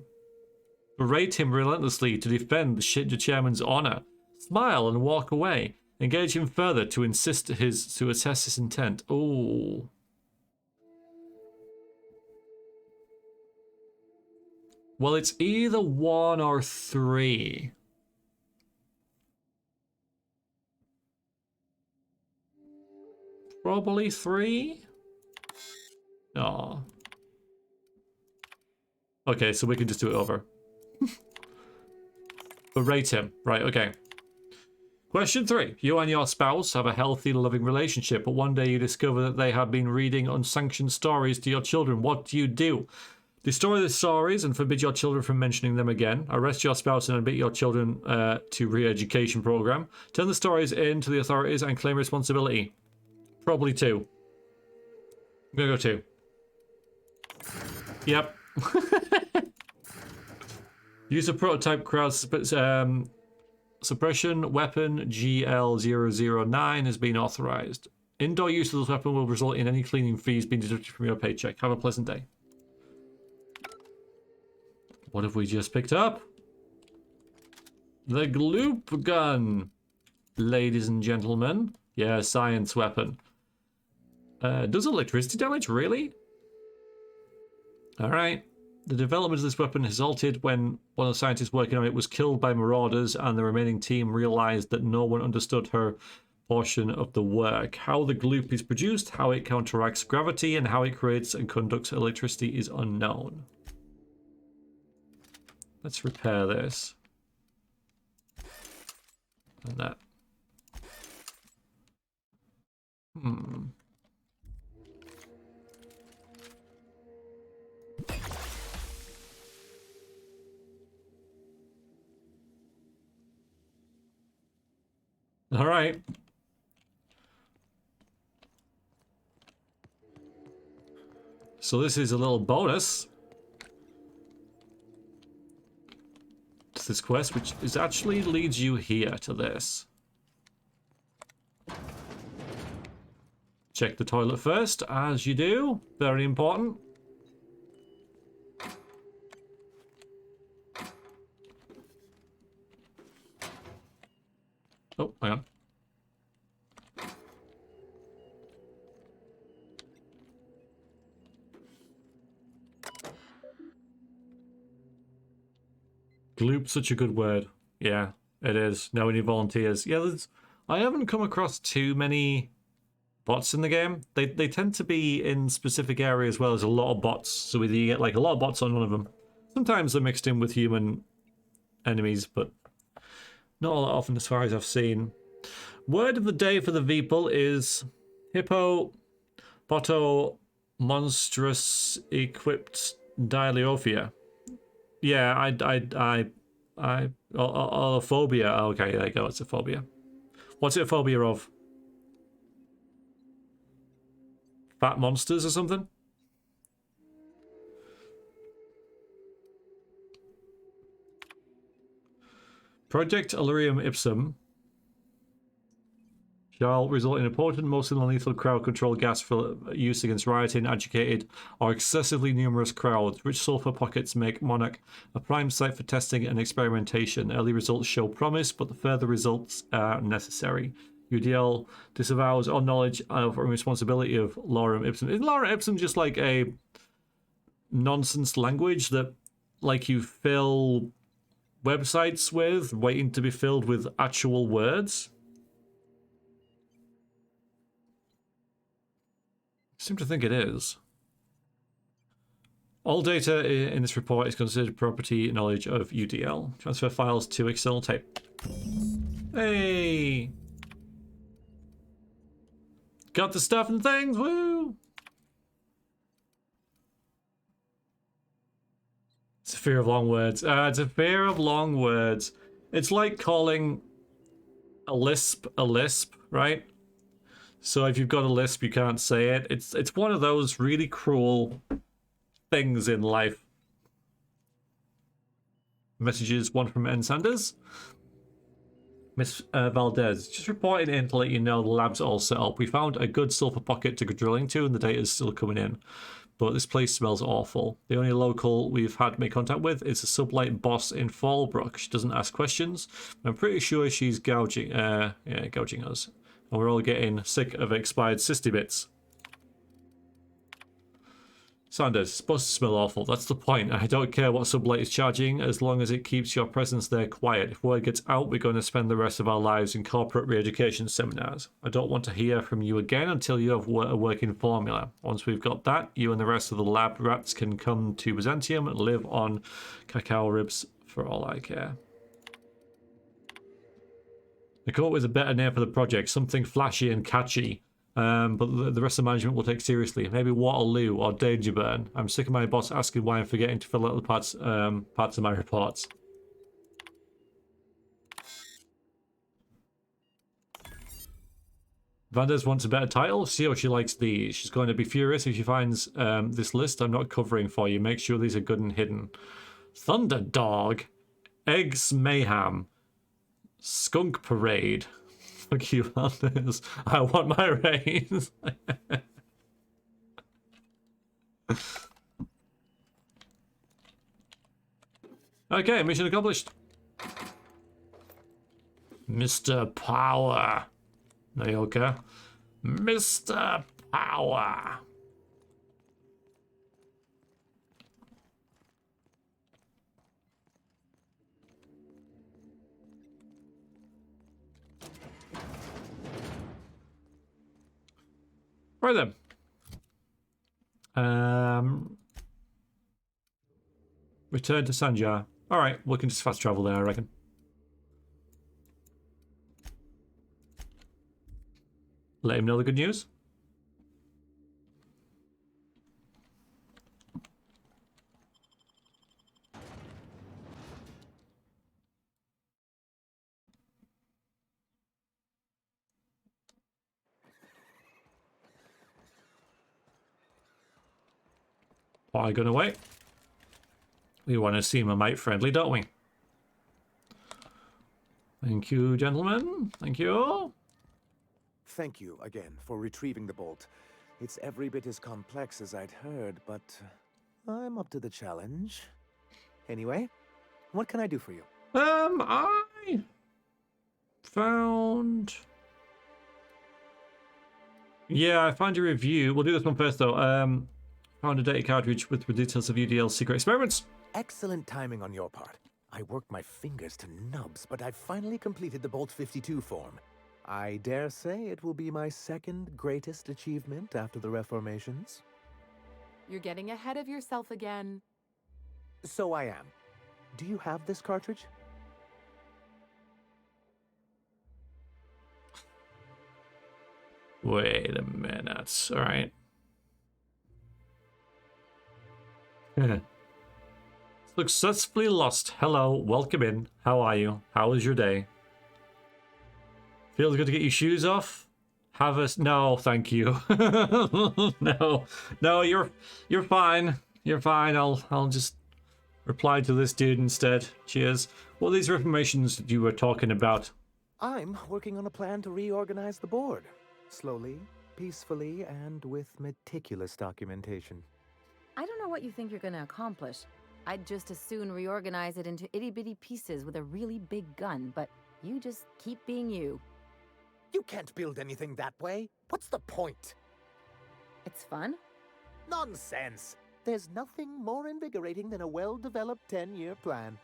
Berate him relentlessly to defend the chairman's honor. Smile and walk away. Engage him further to assess his intent. Ooh. Well, it's either 1 or 3. Probably 3? Oh. Okay, so we can just do it over. Berate him. Right, okay. Question 3. You and your spouse have a healthy, loving relationship, but one day you discover that they have been reading unsanctioned stories to your children. What do you do? Destroy the stories and forbid your children from mentioning them again. Arrest your spouse and admit your children to re-education program. Turn the stories in to the authorities and claim responsibility. Probably 2. I'm gonna go 2. Yep. Use a prototype crowd suppression weapon GL009 has been authorized. Indoor use of this weapon will result in any cleaning fees being deducted from your paycheck. Have a pleasant day. What have we just picked up? The Gloop Gun, ladies and gentlemen. Yeah, science weapon. Does electricity damage, really? Alright. The development of this weapon halted when one of the scientists working on it was killed by marauders and the remaining team realized that no one understood her portion of the work. How the gloop is produced, how it counteracts gravity, and how it creates and conducts electricity is unknown. Let's repair this. And that. All right. So this is a little bonus to this quest, which is actually leads you here to this. Check the toilet first, as you do. Very important. Oh, hang on. Gloop, such a good word. Yeah, it is. Now we need volunteers. Yeah, I haven't come across too many bots in the game. They tend to be in specific areas where there's a lot of bots. So either you get like a lot of bots on one of them. Sometimes they're mixed in with human enemies, but not all that often as far as I've seen. Word of the day for the Veeple is Hippo Boto Monstrous Equipped Dileophia. Yeah, a phobia. Okay, there you go, it's a phobia. What's it a phobia of? Fat monsters or something? Project Allurium Ipsum shall result in a potent, mostly non-lethal crowd control gas for use against rioting, agitated, or excessively numerous crowds. Rich sulfur pockets make Monarch a prime site for testing and experimentation. Early results show promise, but the further results are necessary. UDL disavows all knowledge of and responsibility of Lorem Ipsum. Isn't Lorem Ipsum just like a nonsense language that, like, you fill websites with, waiting to be filled with actual words? I seem to think it is. All data in this report is considered property knowledge of UDL. Transfer files to external tape. Hey! Got the stuff and things, woo! It's a fear of long words. It's a fear of long words. It's like calling a lisp, right? So if you've got a lisp, you can't say it. It's one of those really cruel things in life. Messages, one from N. Sanders. Miss Valdez, just reporting in to let you know the lab's all set up. We found a good sulfur pocket to go drilling to, and the data's still coming in. But this place smells awful. The only local we've had make contact with is a sublight boss in Fallbrook. She doesn't ask questions. I'm pretty sure she's gouging us. And we're all getting sick of expired Cystipigs. Sanders, it's supposed to smell awful. That's the point. I don't care what sublight is charging as long as it keeps your presence there quiet. If word gets out, we're going to spend the rest of our lives in corporate re-education seminars. I don't want to hear from you again until you have a working formula. Once we've got that, you and the rest of the lab rats can come to Byzantium and live on cacao ribs for all I care. I come up with a better name for the project, something flashy and catchy. But the rest of management will take seriously. Maybe Waterloo or Dangerburn. I'm sick of my boss asking why I'm forgetting to fill out the parts of my reports. Vanders wants a better title. See how she likes these. She's going to be furious if she finds this list I'm not covering for you. Make sure these are good and hidden. Thunderdog. Eggs Mayhem. Skunk Parade. Fuck you, Anders. I want my raise. Okay, mission accomplished. Mr. Power. Nayoka. Mr. Power. Right then. Return to Sanjar. Alright, we can just fast travel there, I reckon. Let him know the good news. Why gonna wait? We want to seem a mite friendly, don't we? Thank you, gentlemen. Thank you. Thank you again for retrieving the bolt. It's every bit as complex as I'd heard, but I'm up to the challenge. Anyway, what can I do for you? I found... Yeah, I found a review. We'll do this one first, though. Found a data cartridge with the details of UDL's secret experiments. Excellent timing on your part. I worked my fingers to nubs, but I finally completed the Bolt 52 form. I dare say it will be my second greatest achievement after the reformations. You're getting ahead of yourself again. So I am. Do you have this cartridge? Wait a minute. All right. Successfully lost. Hello, welcome in. How are you? How was your day? Feels good to get your shoes off. Have a no, thank you. no, you're fine. You're fine. I'll just reply to this dude instead. Cheers. What are these reformations that you were talking about? I'm working on a plan to reorganize the board. Slowly, peacefully, and with meticulous documentation. I don't know what you think you're gonna accomplish. I'd just as soon reorganize it into itty-bitty pieces with a really big gun, but you just keep being you. You can't build anything that way. What's the point? It's fun. Nonsense! There's nothing more invigorating than a well-developed 10-year plan.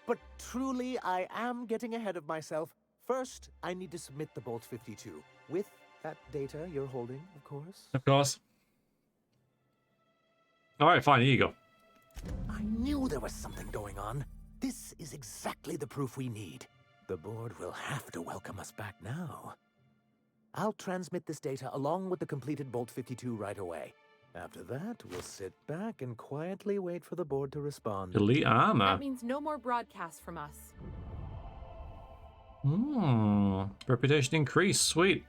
But truly, I am getting ahead of myself. First, I need to submit the Bolt 52. With that data you're holding, of course. Of course. Alright, fine, here you go. I knew there was something going on. This is exactly the proof we need. The board will have to welcome us back now. I'll transmit this data along with the completed Bolt 52 right away. After that, we'll sit back and quietly wait for the board to respond. Elite armor. That means no more broadcasts from us. Reputation increase. Sweet.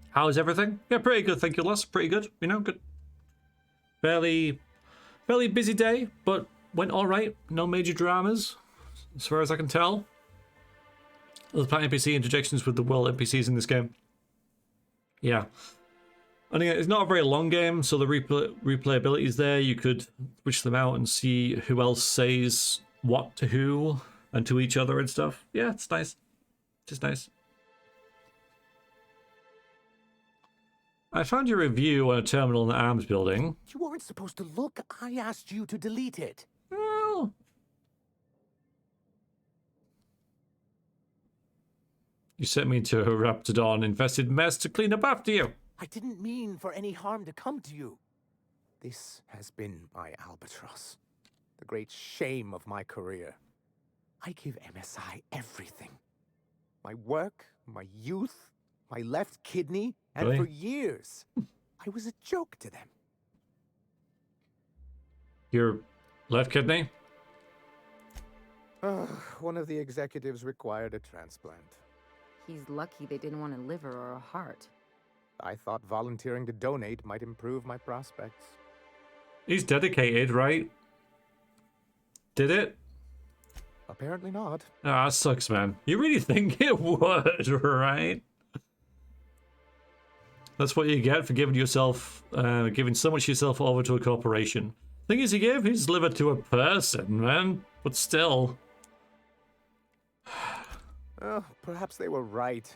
How's everything? Yeah, pretty good, thank you, Les. Pretty good. You know, good. Fairly busy day, but went all right. No major dramas, as far as I can tell. There's plenty of NPC interjections with the world NPCs in this game. Yeah. And again, it's not a very long game, so the replayability is there. You could switch them out and see who else says what to who and to each other and stuff. Yeah, it's nice. Just nice. I found your review on a terminal in the arms building. You weren't supposed to look. I asked you to delete it. Well, you sent me to a Raptidon-infested mess to clean up after you. I didn't mean for any harm to come to you. This has been my albatross. The great shame of my career. I give MSI everything. My work, my youth, my left kidney, and Really? for years, I was a joke to them. Your left kidney? One of the executives required a transplant. He's lucky they didn't want a liver or a heart. I thought volunteering to donate might improve my prospects. He's dedicated, right? Did it? Apparently not. Ah, that sucks, man. You really think it would, right? That's what you get for giving yourself, giving so much of yourself over to a corporation. Thing is, he gave his liver to a person, man. But still. Oh, perhaps they were right.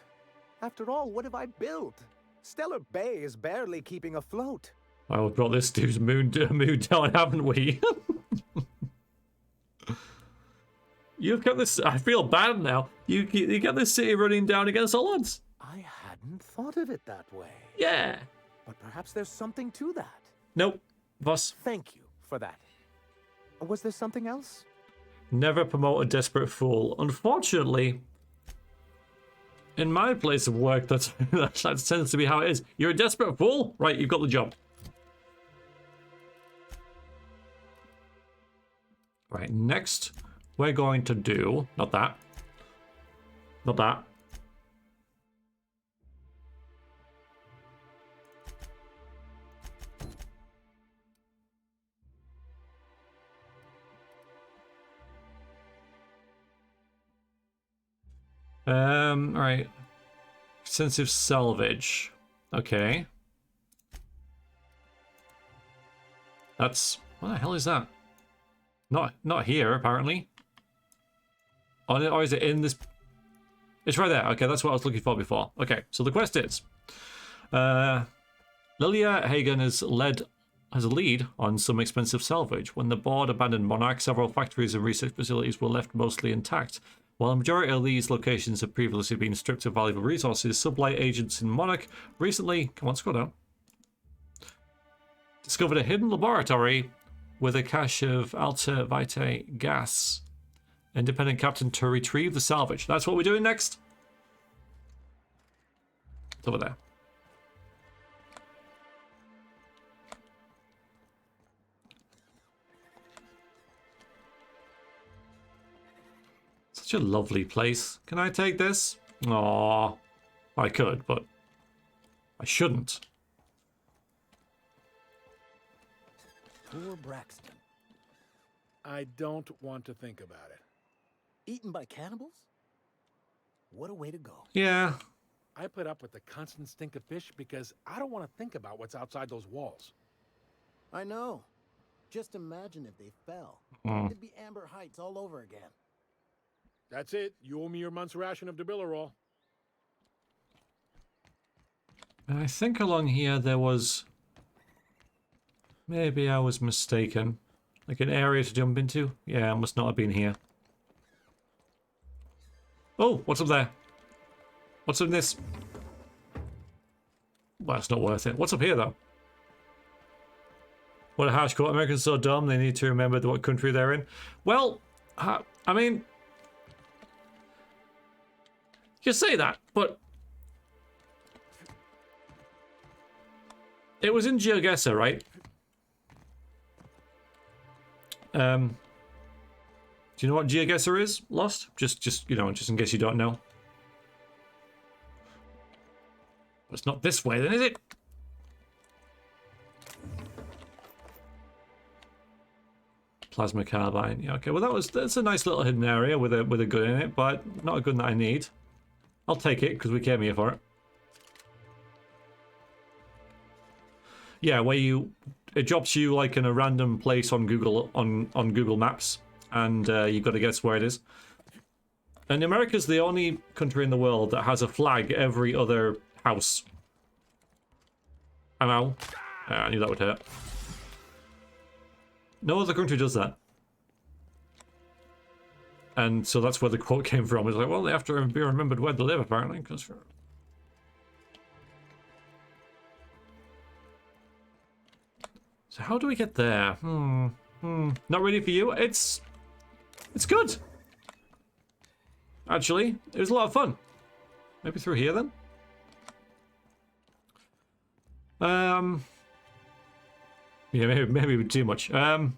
After all, what have I built? Stellar Bay is barely keeping afloat. Well, we've brought this dude's mood down, haven't we? You've kept this. I feel bad now. You got this city running down against all odds. I hadn't thought of it that way. Yeah. But perhaps there's something to that. Nope. Boss. Thank you for that. Was there something else? Never promote a desperate fool. Unfortunately, in my place of work, that tends to be how it is. You're a desperate fool? Right, you've got the job. Right, next, we're going to do... Not that. Not that. Alright. Extensive salvage. Okay. That's... What the hell is that? Not here, apparently. Oh, or is it in this... It's right there. Okay, that's what I was looking for before. Okay, so the quest is... Lilia Hagen has a lead on some expensive salvage. When the board abandoned Monarch, several factories and research facilities were left mostly intact. While a majority of these locations have previously been stripped of valuable resources, sublight agents in Monarch recently, come on, scroll down, discovered a hidden laboratory with a cache of Alta Vitae gas. Independent captain to retrieve the salvage. That's what we're doing next. It's over there. Such a lovely place. Can I take this? Aww. I could, but I shouldn't. Poor Braxton. I don't want to think about it. Eaten by cannibals? What a way to go. Yeah. I put up with the constant stink of fish because I don't want to think about what's outside those walls. I know. Just imagine if they fell. It'd be Amber Heights all over again. That's it. You owe me your month's ration of Debillerol. I think along here there was... Maybe I was mistaken. Like an area to jump into? Yeah, I must not have been here. Oh, what's up there? What's in this? Well, it's not worth it. What's up here, though? What a harsh quote. Americans are so dumb, they need to remember what country they're in. Well, I mean, you say that, but it was in GeoGuessr, right? Do you know what GeoGuessr is, Lost? Just you know, just in case you don't know. It's not this way, then, is it? Plasma carbine. Yeah, okay. Well, that's a nice little hidden area with a gun in it, but not a gun that I need. I'll take it because we came here for it. Yeah, where it drops you like in a random place on Google Google Maps, and you've got to guess where it is. And America's the only country in the world that has a flag every other house. Ow. I knew that would hurt. No other country does that. And so that's where the quote came from. It's like, well, they have to be remembered where they live, apparently. Because so how do we get there? Not ready for you? It's good. Actually, it was a lot of fun. Maybe through here, then? Yeah, maybe too much. Why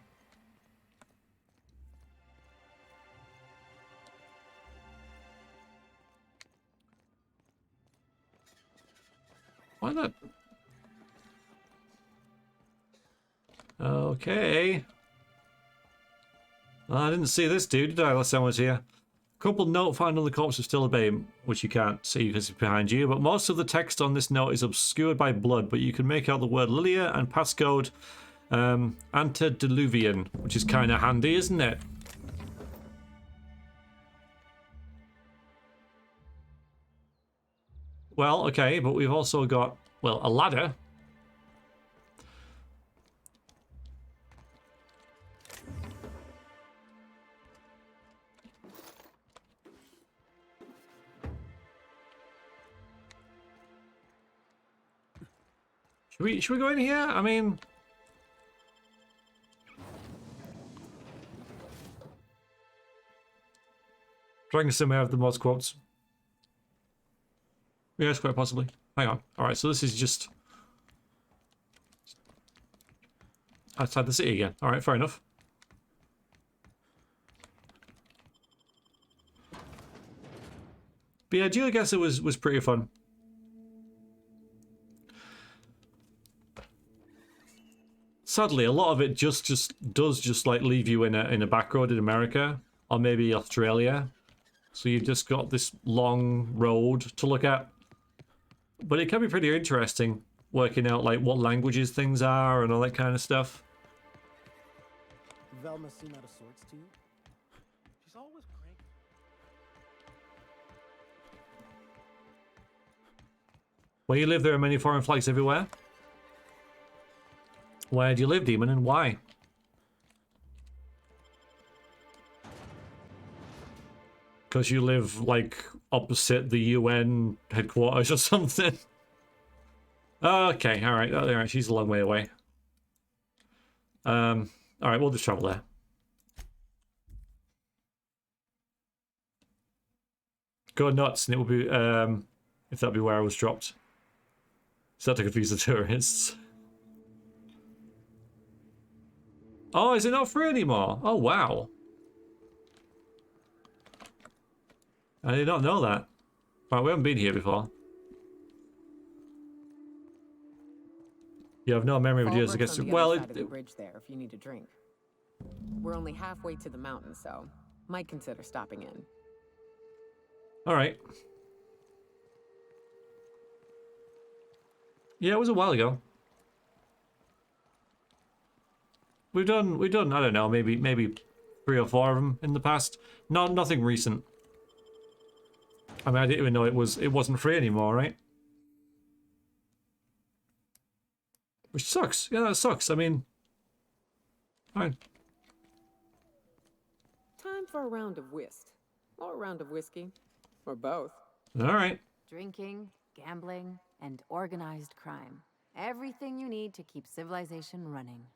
not? Okay. Well, I didn't see this dude, did I, last time I was here? Couple note found on the corpse of still a babe, which you can't see because it's behind you, but most of the text on this note is obscured by blood, but you can make out the word Lilia and passcode antediluvian, which is kind of handy, isn't it? Well, okay, but we've also got, well, a ladder. Should we go in here? I mean, Dragonster may have the most quotes. Yes, quite possibly. Hang on. Alright, so this is just outside the city again. Alright, fair enough. But yeah, GeoGuessr was pretty fun. Sadly, a lot of it does like leave you in a back road in America or maybe Australia. So you've just got this long road to look at. But it can be pretty interesting working out like what languages things are and all that kind of stuff. Velma seem out of sorts to you? She's always cranky. Where you live, there are many foreign flags everywhere. Where do you live, Demon, and why? Because you live, like, opposite the UN headquarters or something. Okay, alright, she's a long way away. Alright, we'll just travel there. Go nuts, and it will be, if that'd be where I was dropped. Is that to confuse the tourists? Oh, is it not free anymore? Oh, wow. I did not know that. Right, we haven't been here before. You have no memory of years against it. Well, the bridge there if you need a drink. We're only halfway to the mountain, so might consider stopping in. All right. Yeah, it was a while ago. We've done. I don't know, maybe 3 or 4 of them in the past. Nothing recent. I mean, I didn't even know it wasn't free anymore, right? Which sucks. Yeah, that sucks. I mean, fine. Time for a round of whist, or a round of whiskey, or both. All right. Drinking, gambling, and organized crime. Everything you need to keep civilization running.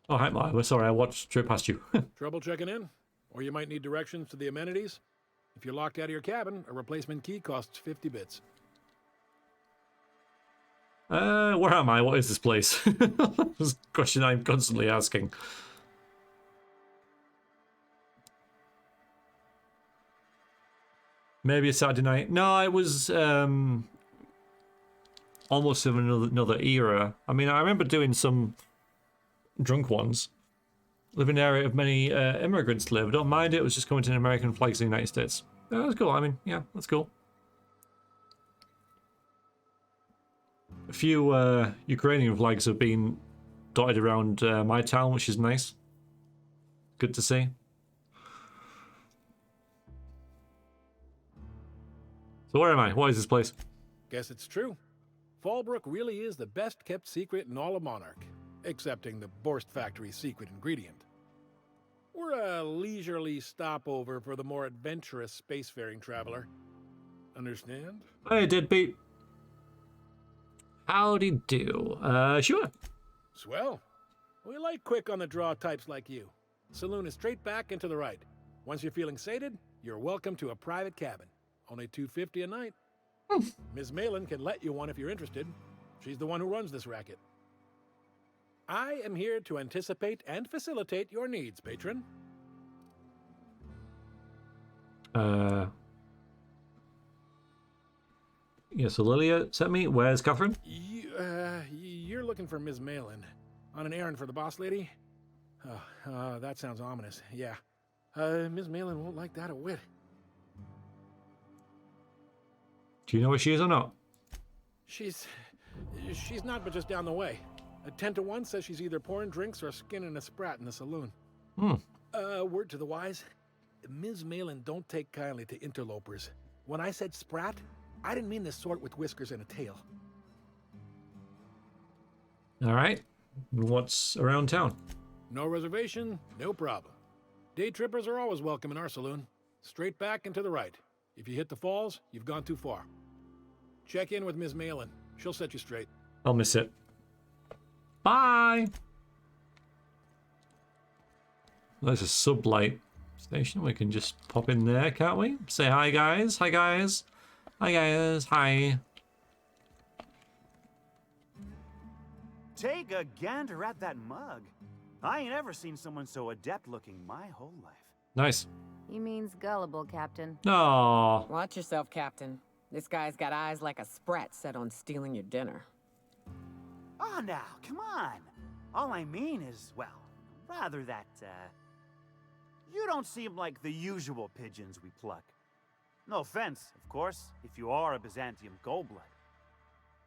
Oh, hi, Maya. Sorry, I watched straight past you. Trouble checking in? Or you might need directions to the amenities? If you're locked out of your cabin, a replacement key costs 50 bits. Where am I? What is this place? This is a question I'm constantly asking. Maybe a Saturday night. No, it was almost of another era. I mean, I remember doing some drunk ones. Live in an area of many immigrants live. Don't mind it. It was just coming to an American flags in the United States. That's cool. I mean, yeah, that's cool. A few Ukrainian flags have been dotted around my town, which is nice. Good to see. So where am I? What is this place? Guess it's true. Fallbrook really is the best kept secret in all of Monarch, excepting the Borst Factory's secret ingredient. We're a leisurely stopover for the more adventurous spacefaring traveler. Understand? Hey, Deadbeat. Howdy do. Sure. Swell. We like quick on the draw types like you. Saloon is straight back and to the right. Once you're feeling sated, you're welcome to a private cabin. Only $250 a night. Ms. Malin can let you one if you're interested. She's the one who runs this racket. I am here to anticipate and facilitate your needs, patron. Yeah, so Lilia sent me. Where's Catherine? You're looking for Ms. Malin. On an errand for the boss lady? That sounds ominous. Yeah. Ms. Malin won't like that a whit. Do you know where she is or not? She's not, but just down the way. A 10 to 1 says she's either pouring drinks or skinning a sprat in the saloon. Word to the wise. Ms. Malin don't take kindly to interlopers. When I said sprat, I didn't mean the sort with whiskers and a tail. All right. What's around town? No reservation, no problem. Day trippers are always welcome in our saloon. Straight back and to the right. If you hit the falls, you've gone too far. Check in with Ms. Malin. She'll set you straight. I'll miss it. Bye! There's a sublight station. We can just pop in there, can't we? Say hi, guys. Hi, guys. Hi, guys. Hi. Take a gander at that mug. I ain't ever seen someone so adept looking my whole life. Nice. He means gullible, Captain. Aww. Watch yourself, Captain. This guy's got eyes like a sprat set on stealing your dinner. Oh, now, come on. All I mean is, well, rather that, you don't seem like the usual pigeons we pluck. No offense, of course, if you are a Byzantium goldblood.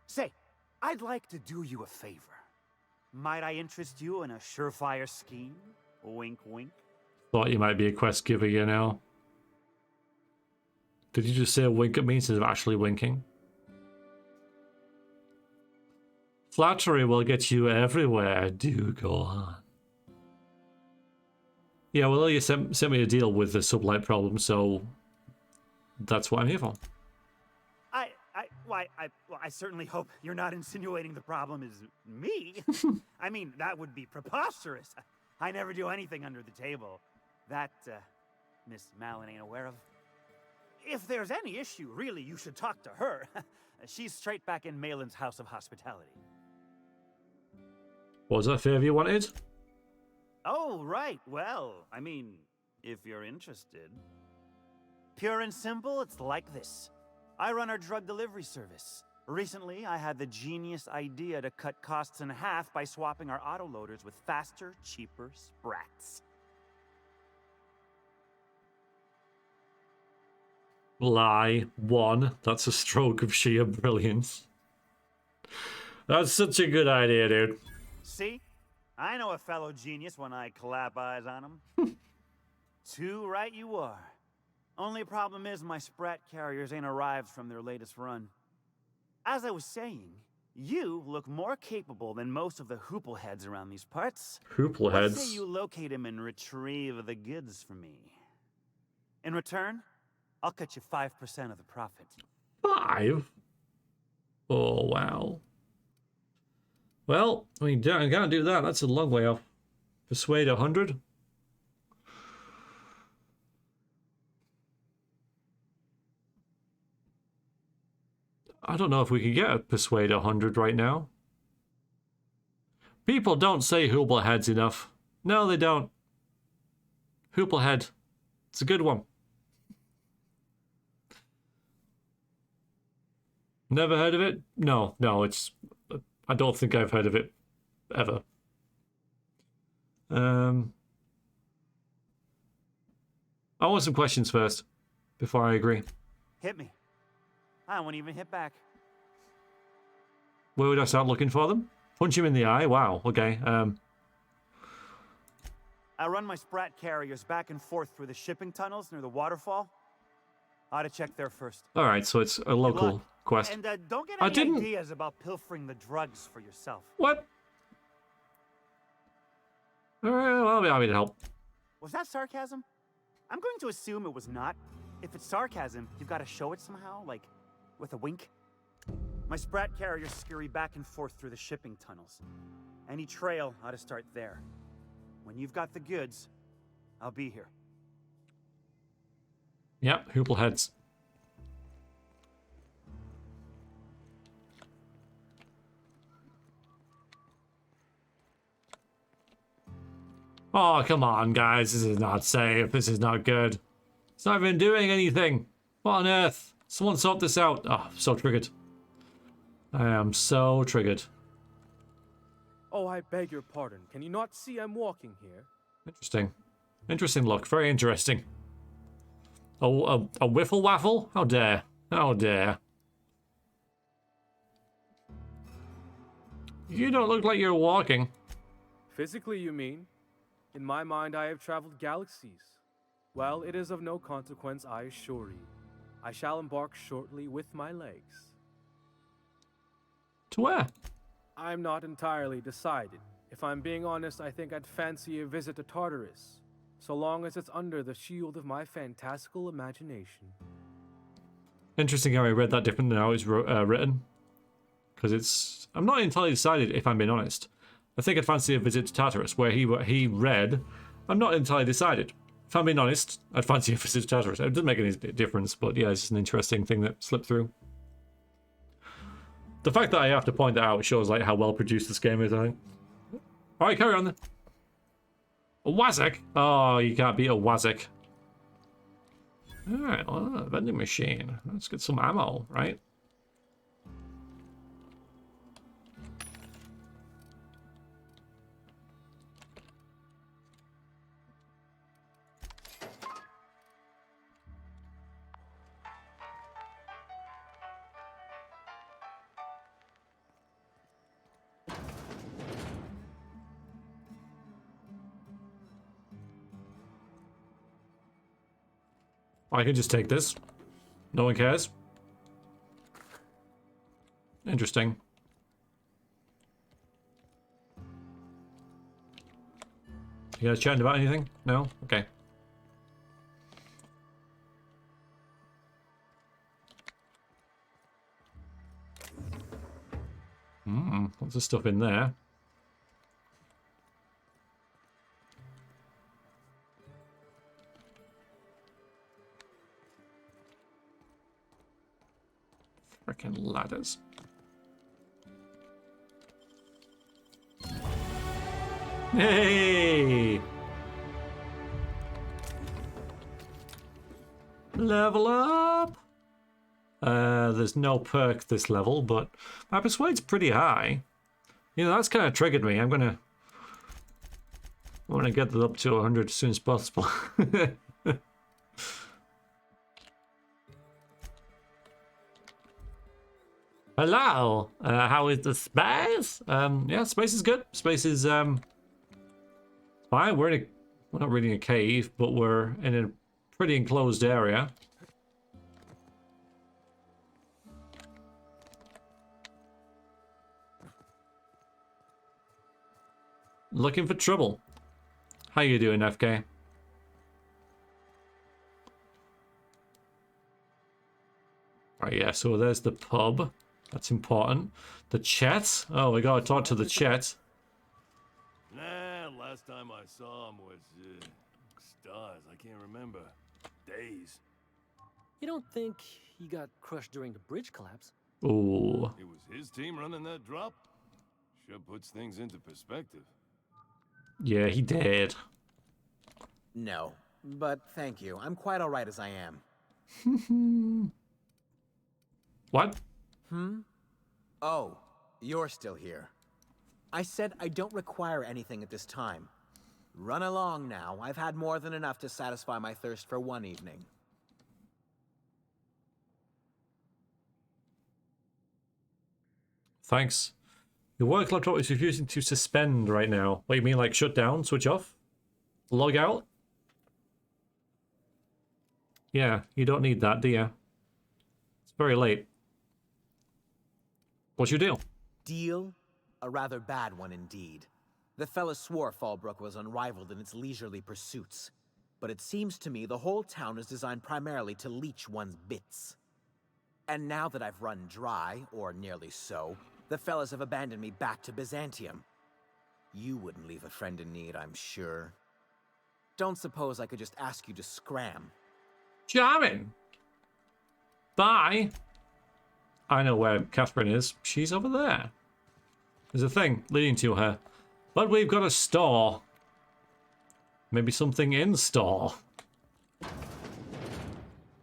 Say, I'd like to do you a favor. Might I interest you in a surefire scheme? Wink, wink. Thought you might be a quest giver, you know. Did you just say wink at me instead of actually winking? Flattery will get you everywhere. Do go on. Yeah, well, you sent me a deal with the sublight problem, so that's what I'm here for. I certainly hope you're not insinuating the problem is me. I mean, that would be preposterous. I never do anything under the table. That, Miss Malin ain't aware of. If there's any issue, really, you should talk to her. She's straight back in Malin's House of Hospitality. What was that favor you wanted? Oh, right. Well, I mean, if you're interested. Pure and simple, it's like this. I run our drug delivery service. Recently, I had the genius idea to cut costs in half by swapping our autoloaders with faster, cheaper sprats. Lie. 1. That's a stroke of sheer brilliance. That's such a good idea, dude. See? I know a fellow genius when I clap eyes on him. Too right you are. Only problem is my sprat carriers ain't arrived from their latest run. As I was saying, you look more capable than most of the hoople heads around these parts. Hoople Let's heads? say you locate him and retrieve the goods for me. In return, I'll cut you 5% of the profit. 5? Oh, wow. Well, I mean, I can't do that. That's a long way off. Persuade 100. I don't know if we can get a Persuade 100 right now. People don't say Hoopleheads enough. No, they don't. Hooplehead. It's a good one. Never heard of it? No, it's... I don't think I've heard of it ever. I want some questions first, before I agree. Hit me. I won't even hit back. Where would I start looking for them? Punch him in the eye? Wow, okay. I run my Sprat carriers back and forth through the shipping tunnels near the waterfall. I ought to check there first. Alright, so it's a local quest. And don't get any ideas about pilfering the drugs for yourself. What? Alright, well, I'll be happy to help. Was that sarcasm? I'm going to assume it was not. If it's sarcasm, you've got to show it somehow, like with a wink. My Sprat carriers scurry back and forth through the shipping tunnels. Any trail ought to start there. When you've got the goods, I'll be here. Yep, Hoopleheads. Oh, come on, guys. This is not safe. This is not good. It's not even doing anything. What on earth? Someone sort this out. Oh, I'm so triggered. I am so triggered. Oh, I beg your pardon. Can you not see I'm walking here? Interesting. Interesting look. Very interesting. Oh, a wiffle waffle? How dare. How dare. You don't look like you're walking. Physically, you mean? In my mind, I have traveled galaxies. Well, it is of no consequence, I assure you. I shall embark shortly with my legs. To where? I'm not entirely decided. If I'm being honest, I think I'd fancy a visit to Tartarus, so long as it's under the shield of my fantastical imagination. Interesting how I read that different than how it's written. Because it's... I'm not entirely decided, if I'm being honest. I think I'd fancy a visit to Tartarus, where he read, I'm not entirely decided. If I'm being honest, I'd fancy a visit to Tartarus. It doesn't make any difference, but yeah, it's just an interesting thing that slipped through. The fact that I have to point that out shows like how well produced this game is, I think. Alright, carry on then. A Wazak? Oh, you can't beat a Wazak. Alright, well, a vending machine. Let's get some ammo, right? I can just take this. No one cares. Interesting. You guys chatting about anything? No? Okay. Lots of stuff in there. Frickin' ladders. Hey! Level up! There's no perk this level, but my persuade's pretty high. You know, that's kind of triggered me. I want to get that up to 100 as soon as possible. Hello! How is the space? Yeah, space is good. Space is, fine. We're not really in a cave, but we're in a pretty enclosed area. Looking for trouble. How you doing, FK? Right, yeah, so there's the pub. That's important. The chat. Oh, we gotta talk to the chat. Nah, last time I saw him was, stars, I can't remember. Days. You don't think he got crushed during the bridge collapse? Ooh. It was his team running that drop? Sure puts things into perspective. Yeah, he did. No, but thank you. I'm quite all right as I am. What? Oh, you're still here. I said I don't require anything at this time. Run along now. I've had more than enough to satisfy my thirst for one evening. Thanks. Your work laptop is refusing to suspend right now. What, you mean like shut down, switch off? Log out? Yeah, you don't need that, do you? It's very late. What's your deal? Deal? A rather bad one indeed. The fella swore Fallbrook was unrivaled in its leisurely pursuits. But it seems to me the whole town is designed primarily to leech one's bits. And now that I've run dry, or nearly so, the fellas have abandoned me back to Byzantium. You wouldn't leave a friend in need, I'm sure. Don't suppose I could just ask you to scram. Charming. Bye. I know where Catherine is. She's over there. There's a thing leading to her. But we've got a store. Maybe something in store.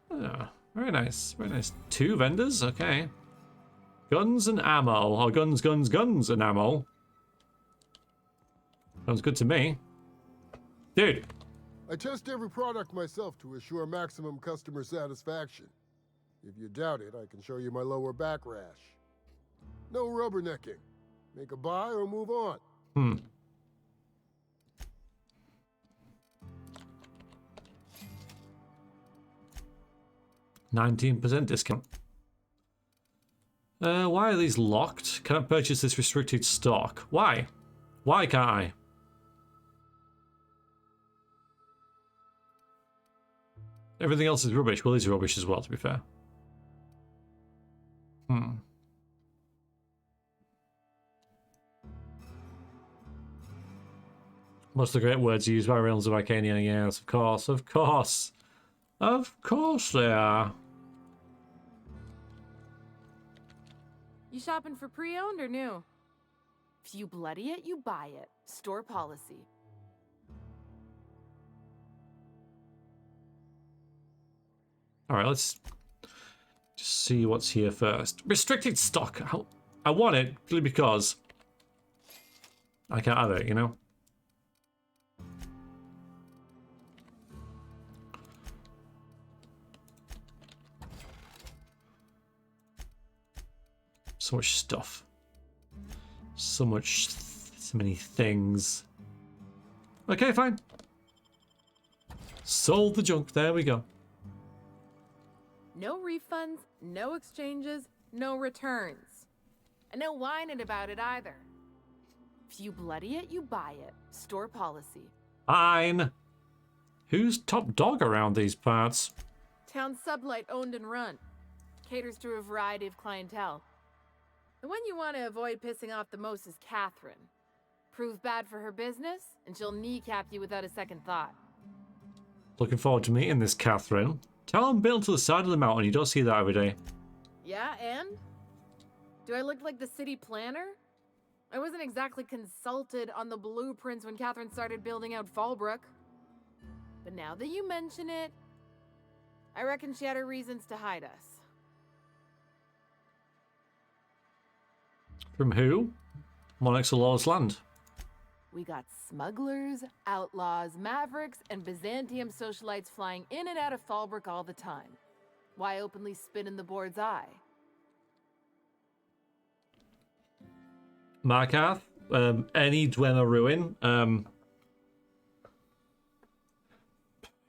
Oh, very nice. Very nice. 2 vendors? Okay. Guns and ammo. Or guns and ammo. Sounds good to me. Dude. I test every product myself to assure maximum customer satisfaction. If you doubt it, I can show you my lower back rash. No rubbernecking. Make a buy or move on. 19% discount. Why are these locked? Can't purchase this restricted stock. Why? Why can't I? Everything else is rubbish. Well, these are rubbish as well, to be fair. Most of the great words used by realms of Arcania. Yes, of course, of course. Of course they are. You shopping for pre-owned or new? If you bloody it, you buy it. Store policy. All right, let's just see what's here first. Restricted stock. I want it purely because I can't have it, you know? So much stuff. So many things. Okay, fine. Sold the junk. There we go. No refunds, no exchanges, no returns. And no whining about it either. If you bloody it, you buy it. Store policy. Fine. Who's top dog around these parts? Town Sublight owned and run. Caters to a variety of clientele. The one you want to avoid pissing off the most is Catherine. Prove bad for her business, and she'll kneecap you without a second thought. Looking forward to meeting this Catherine. Tell I'm built to the side of the mountain. You don't see that every day. Yeah, and? Do I look like the city planner? I wasn't exactly consulted on the blueprints when Catherine started building out Fallbrook. But now that you mention it, I reckon she had her reasons to hide us. From who? Monarchs of Lawless Land. We got smugglers, outlaws, mavericks, and Byzantium socialites flying in and out of Fallbrook all the time. Why openly spit in the board's eye? Markarth, any Dwemer ruin,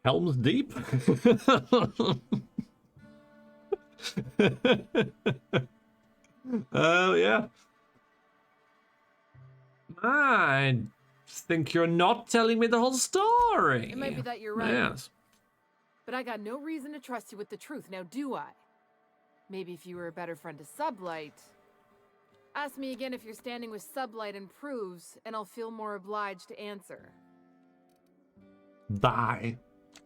Helm's Deep. Oh yeah. I think you're not telling me the whole story. It might be that you're right. Yes. But I got no reason to trust you with the truth, now do I? Maybe if you were a better friend to Sublight, Ask me again if your standing with Sublight improves, and I'll feel more obliged to answer. Bye.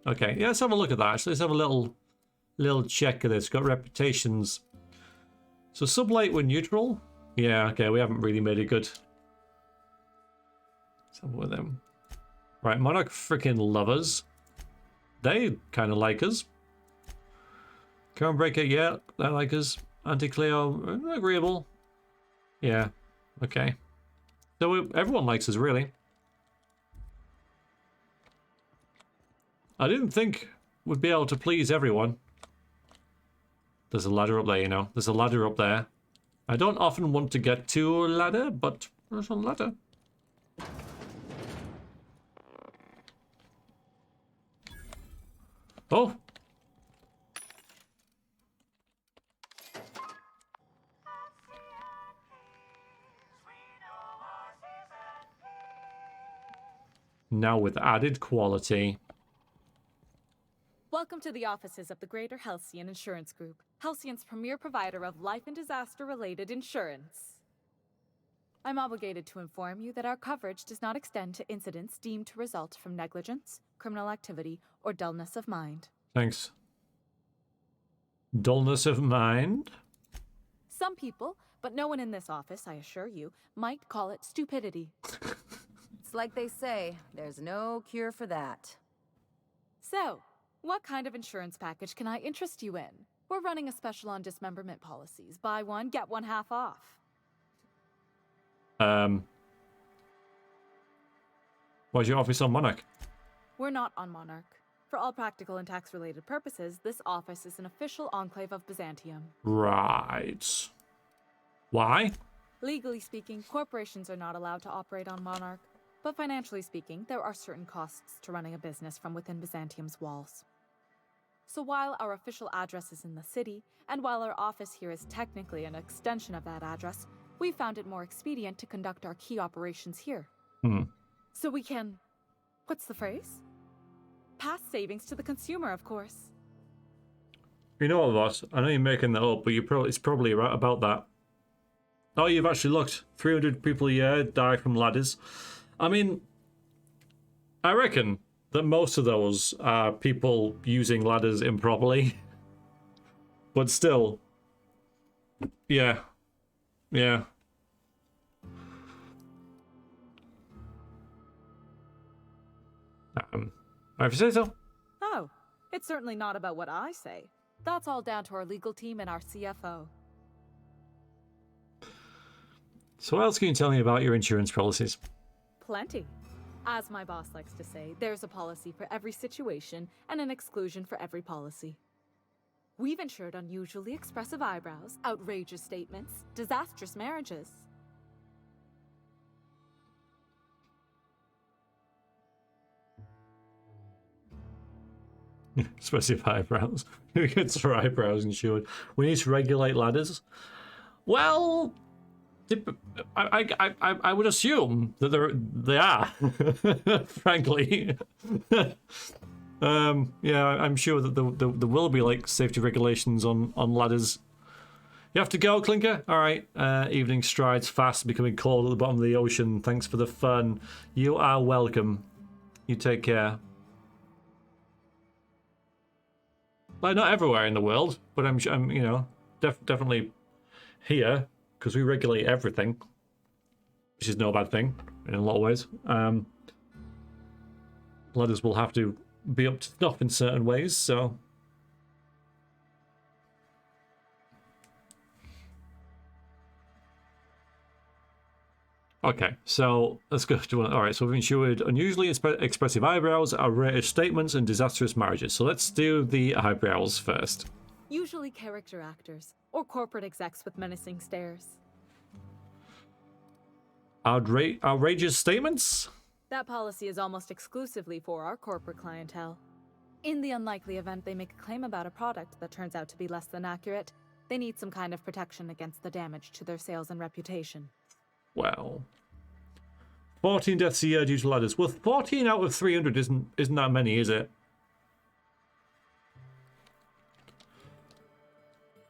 Okay, yeah, let's have a look at that. Actually, let's have a little check of this. Got reputations. So Sublight were neutral. Yeah, okay, we haven't really made it good. Let's have a look at them. Right, Monarch freaking lovers. They kind of like us. Crownbreaker, yeah, they like us. Anti-Cleo, agreeable. Yeah, okay. So everyone likes us, really. I didn't think we'd be able to please everyone. There's a ladder up there, you know. There's a ladder up there. I don't often want to get to a ladder, but there's a ladder. Oh! Now with added quality. Welcome to the offices of the Greater Halcyon Insurance Group, Halcyon's premier provider of life and disaster-related insurance. I'm obligated to inform you that our coverage does not extend to incidents deemed to result from negligence, criminal activity, or dullness of mind. Thanks. Dullness of mind? Some people, but no one in this office, I assure you, might call it stupidity. It's like they say, there's no cure for that. So, what kind of insurance package can I interest you in? We're running a special on dismemberment policies. Buy one, get one half off. Why's your office on Monarch? We're not on Monarch. For all practical and tax-related purposes, this office is an official enclave of Byzantium. Right. Why? Legally speaking, corporations are not allowed to operate on Monarch. But financially speaking, there are certain costs to running a business from within Byzantium's walls. So while our official address is in the city, and while our office here is technically an extension of that address, we found it more expedient to conduct our key operations here. So we can... what's the phrase? Pass savings to the consumer, of course. You know what, boss? I know you're making that up, but it's probably right about that. Oh, you've actually looked. 300 people a year die from ladders. I mean, I reckon that most of those are people using ladders improperly. But still. Yeah. Yeah. If you say so. Oh, it's certainly not about what I say. That's all down to our legal team and our CFO. So what else can you tell me about your insurance policies? Plenty. As my boss likes to say, there's a policy for every situation and an exclusion for every policy. We've insured unusually expressive eyebrows, outrageous statements, disastrous marriages. Expressive eyebrows. Who gets their eyebrows insured? We need to regulate ladders. Well, I would assume that they are. Frankly, yeah, I'm sure that there will be like safety regulations on ladders. You have to go, Clinker. All right. Evening strides fast, becoming cold at the bottom of the ocean. Thanks for the fun. You are welcome. You take care. Like, not everywhere in the world, but I'm you know, definitely here, because we regulate everything, which is no bad thing in a lot of ways. Ladders will have to be up to snuff in certain ways, so... Okay, so let's go to one. All right, so we've insured unusually expressive eyebrows, outrageous statements, and disastrous marriages. So let's do the eyebrows first. Usually character actors, or corporate execs with menacing stares. Outrageous statements? That policy is almost exclusively for our corporate clientele. In the unlikely event they make a claim about a product that turns out to be less than accurate, they need some kind of protection against the damage to their sales and reputation. Well, 14 deaths a year due to ladders. Well, 14 out of 300 isn't that many, is it?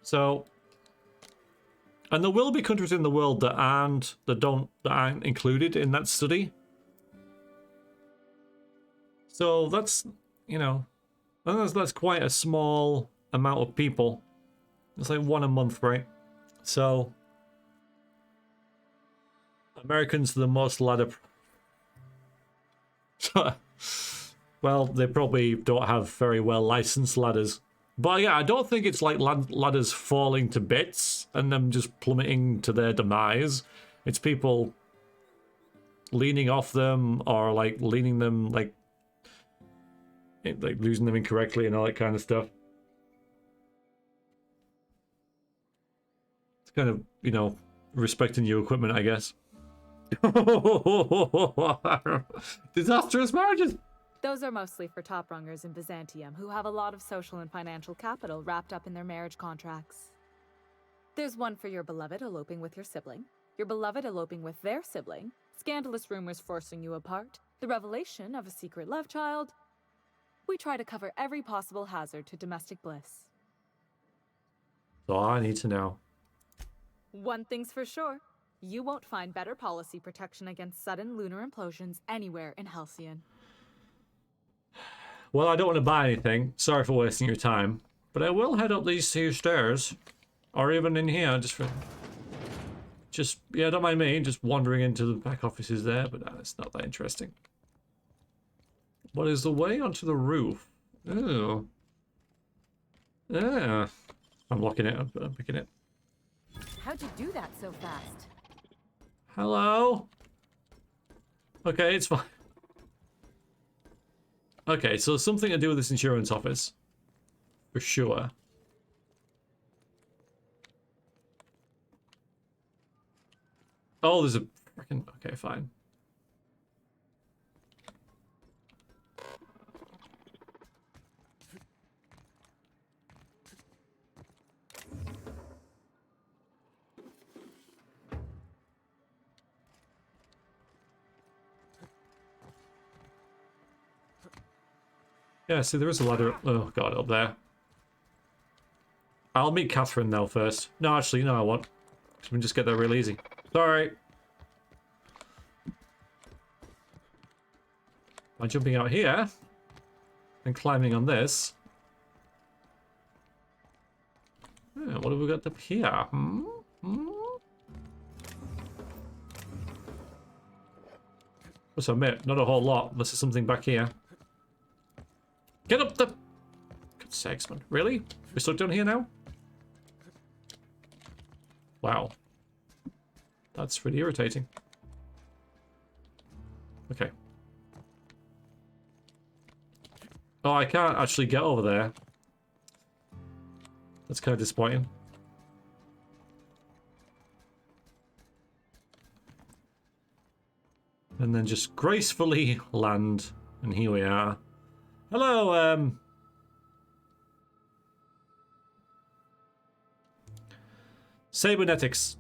So, And there will be countries in the world that aren't included in that study. So that's, you know, that's quite a small amount of people. It's like 1 a month, right? So Americans are the most ladder. Well, they probably don't have very well licensed ladders. But yeah, I don't think it's like ladders falling to bits and them just plummeting to their demise. It's people leaning off them or like leaning them like losing them incorrectly and all that kind of stuff. It's kind of, you know, respecting your equipment, I guess. Disastrous marriages! Those are mostly for top rungers in Byzantium who have a lot of social and financial capital wrapped up in their marriage contracts. There's one for your beloved eloping with your sibling, your beloved eloping with their sibling, scandalous rumors forcing you apart, the revelation of a secret love child. We try to cover every possible hazard to domestic bliss. So I need to know. One thing's for sure, you won't find better policy protection against sudden lunar implosions anywhere in Halcyon. Well, I don't want to buy anything. Sorry for wasting your time. But I will head up these 2 stairs. Or even in here, yeah, don't mind me, just wandering into the back offices there, but it's not that interesting. What is the way onto the roof? Oh. Yeah. I'm locking it, I'm picking it. How'd you do that so fast? Hello? Okay, it's fine. Okay, so something to do with this insurance office. For sure. Oh, there's a freaking... Okay, fine. Yeah, see, there is a ladder. Oh, God, up there. I'll meet Catherine, though, first. No, actually, no, I won't. We can just get there real easy. Sorry. By jumping out here and climbing on this. Yeah, what have we got up here? Must admit, not a whole lot, unless there's something back here. Get up the... Good sakes, man. Really? We're stuck down here now? Wow. That's really irritating. Okay. Oh, I can't actually get over there. That's kind of disappointing. And then just gracefully land. And here we are. Hello, Cybernetics.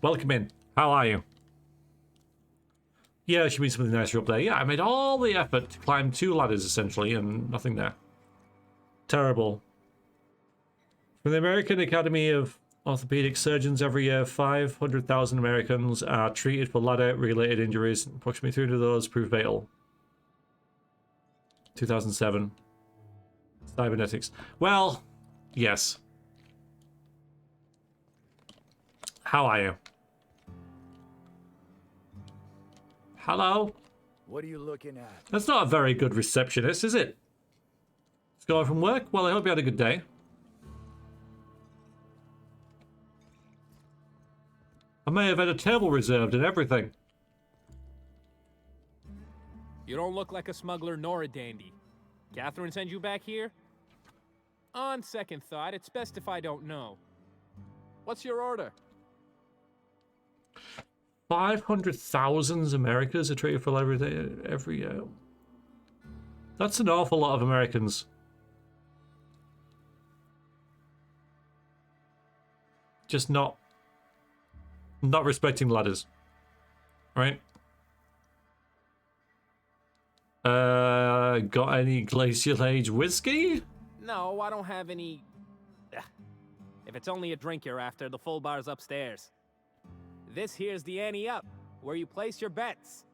Welcome in. How are you? Yeah, there should be something nicer up there. Yeah, I made all the effort to climb 2 ladders, essentially, and nothing there. Terrible. From the American Academy of Orthopedic Surgeons, every year, 500,000 Americans are treated for ladder-related injuries. Approximately 300 of those prove fatal. 2007. Cybernetics. Well, yes. How are you? Hello? What are you looking at? That's not a very good receptionist, is it? Just going from work? Well, I hope you had a good day. I may have had a table reserved and everything. You don't look like a smuggler nor a dandy. Catherine sent you back here? On second thought, it's best if I don't know. What's your order? 500,000 Americans are treated for every year. That's an awful lot of Americans. Just not respecting ladders. Right? Got any glacial age whiskey? No, I don't have any... If it's only a drink you're after, the full bar's upstairs. This here's the ante up, where you place your bets.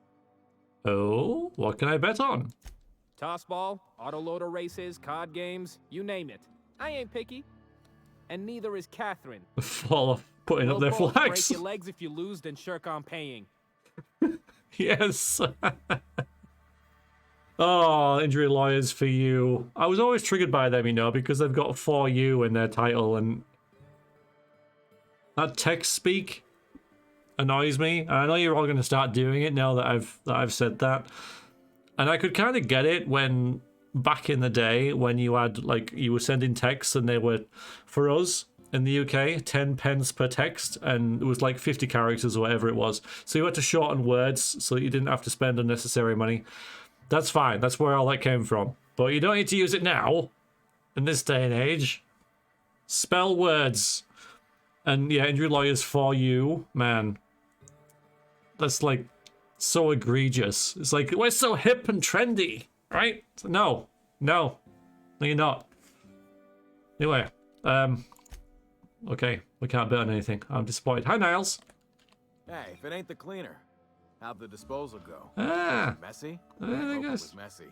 Oh, what can I bet on? Toss ball, autoloader races, card games, you name it. I ain't picky. And neither is Catherine. Fall off putting up We'll their both flags. break your legs if you lose, then shirk on paying. Yes. Oh, injury lawyers for you. I was always triggered by them, you know, because they've got for you in their title, and that text speak annoys me. And I know you're all going to start doing it now that I've said that. And I could kind of get it when back in the day when you had like you were sending texts and they were for us in the UK 10 pence per text, and it was like 50 characters or whatever it was. So you had to shorten words so that you didn't have to spend unnecessary money. That's fine. That's where all that came from. But you don't need to use it now, in this day and age. Spell words. And yeah, injury lawyers for you. Man. That's like so egregious. It's like, we're so hip and trendy, right? No. No. No, you're not. Anyway. Okay. We can't bet on anything. I'm disappointed. Hi, Niles. Hey, if it ain't the cleaner, how'd the disposal go? Ah. Messy? I hope it guess. was messy.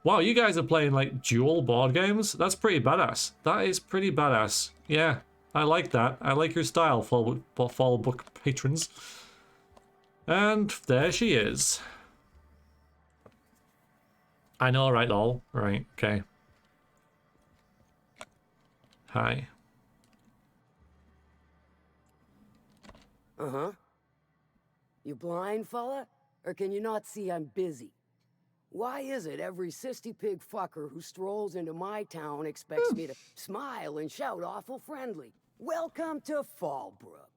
Wow, you guys are playing like dual board games? That's pretty badass. That is pretty badass. Yeah, I like that. I like your style, follow book patrons. And there she is. I know, right, lol. Right, okay. Hi. Uh-huh. You blind, fella? Or can you not see I'm busy? Why is it every Cystipig fucker who strolls into my town expects me to smile and shout awful friendly? Welcome to Fallbrook.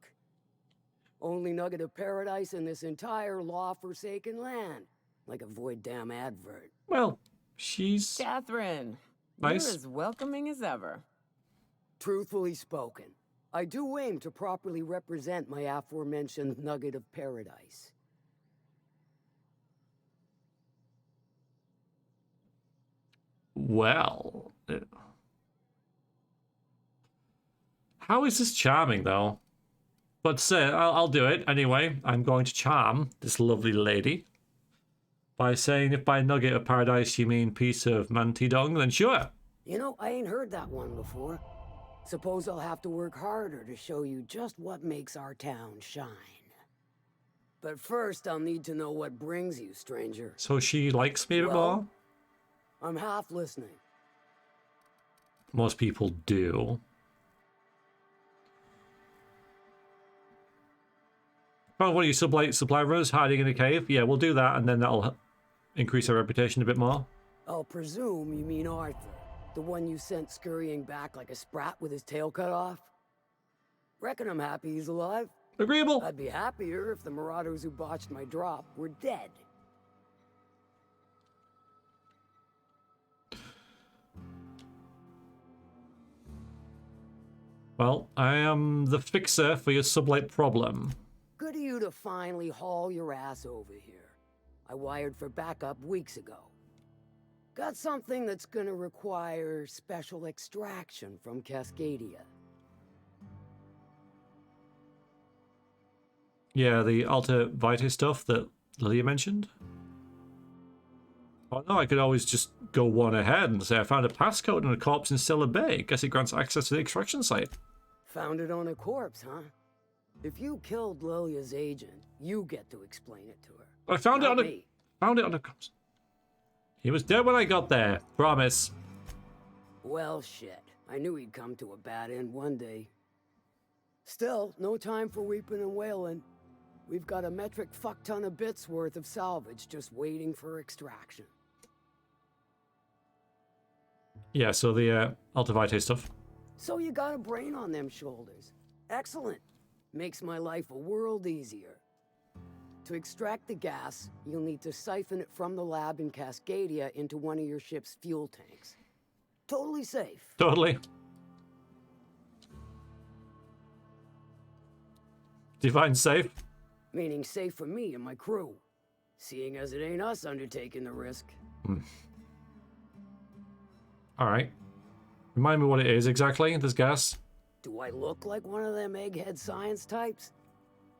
Only nugget of paradise in this entire law-forsaken land. Like a void damn advert. Well, she's... Catherine, nice. you're as welcoming as ever. Truthfully spoken, I do aim to properly represent my aforementioned nugget of paradise. Well... How is this charming, though? But say, I'll do it anyway. I'm going to charm this lovely lady by saying if by nugget of paradise you mean piece of manti dong, then sure. You know, I ain't heard that one before. Suppose I'll have to work harder to show you just what makes our town shine. But first, I'll need to know what brings you, stranger. So she likes me a bit more? I'm half listening. Most people do. Oh, what are you, supply runners hiding in a cave? Yeah, we'll do that, and then that'll increase our reputation a bit more. I'll presume you mean Arthur, the one you sent scurrying back like a sprat with his tail cut off? Reckon I'm happy he's alive. Agreeable. I'd be happier if the marauders who botched my drop were dead. Well, I am the fixer for your sublight problem. Good of you to finally haul your ass over here. I wired for backup weeks ago. Got something that's gonna require special extraction from Cascadia. Yeah, the Alta Vitae stuff that Lilia mentioned. Oh no, I could always just go one ahead and say I found a passcode on a corpse in Stellar Bay. Guess it grants access to the extraction site. Found it on a corpse, huh? If you killed Lilia's agent, you get to explain it to her. I found Not it on me. found it on a corpse. He was dead when I got there. Promise. Well, shit. I knew he'd come to a bad end one day. Still, no time for weeping and wailing. We've got a metric fuck ton of bits worth of salvage just waiting for extraction. Yeah, so the Alta Vitae stuff. So you got a brain on them shoulders. Excellent. Makes my life a world easier. To extract the gas, you'll need to siphon it from the lab in Cascadia into one of your ship's fuel tanks. Totally safe. Totally. Define safe. Meaning safe for me and my crew. Seeing as it ain't us undertaking the risk. Alright. Remind me what it is exactly, this gas. Do I look like one of them egghead science types?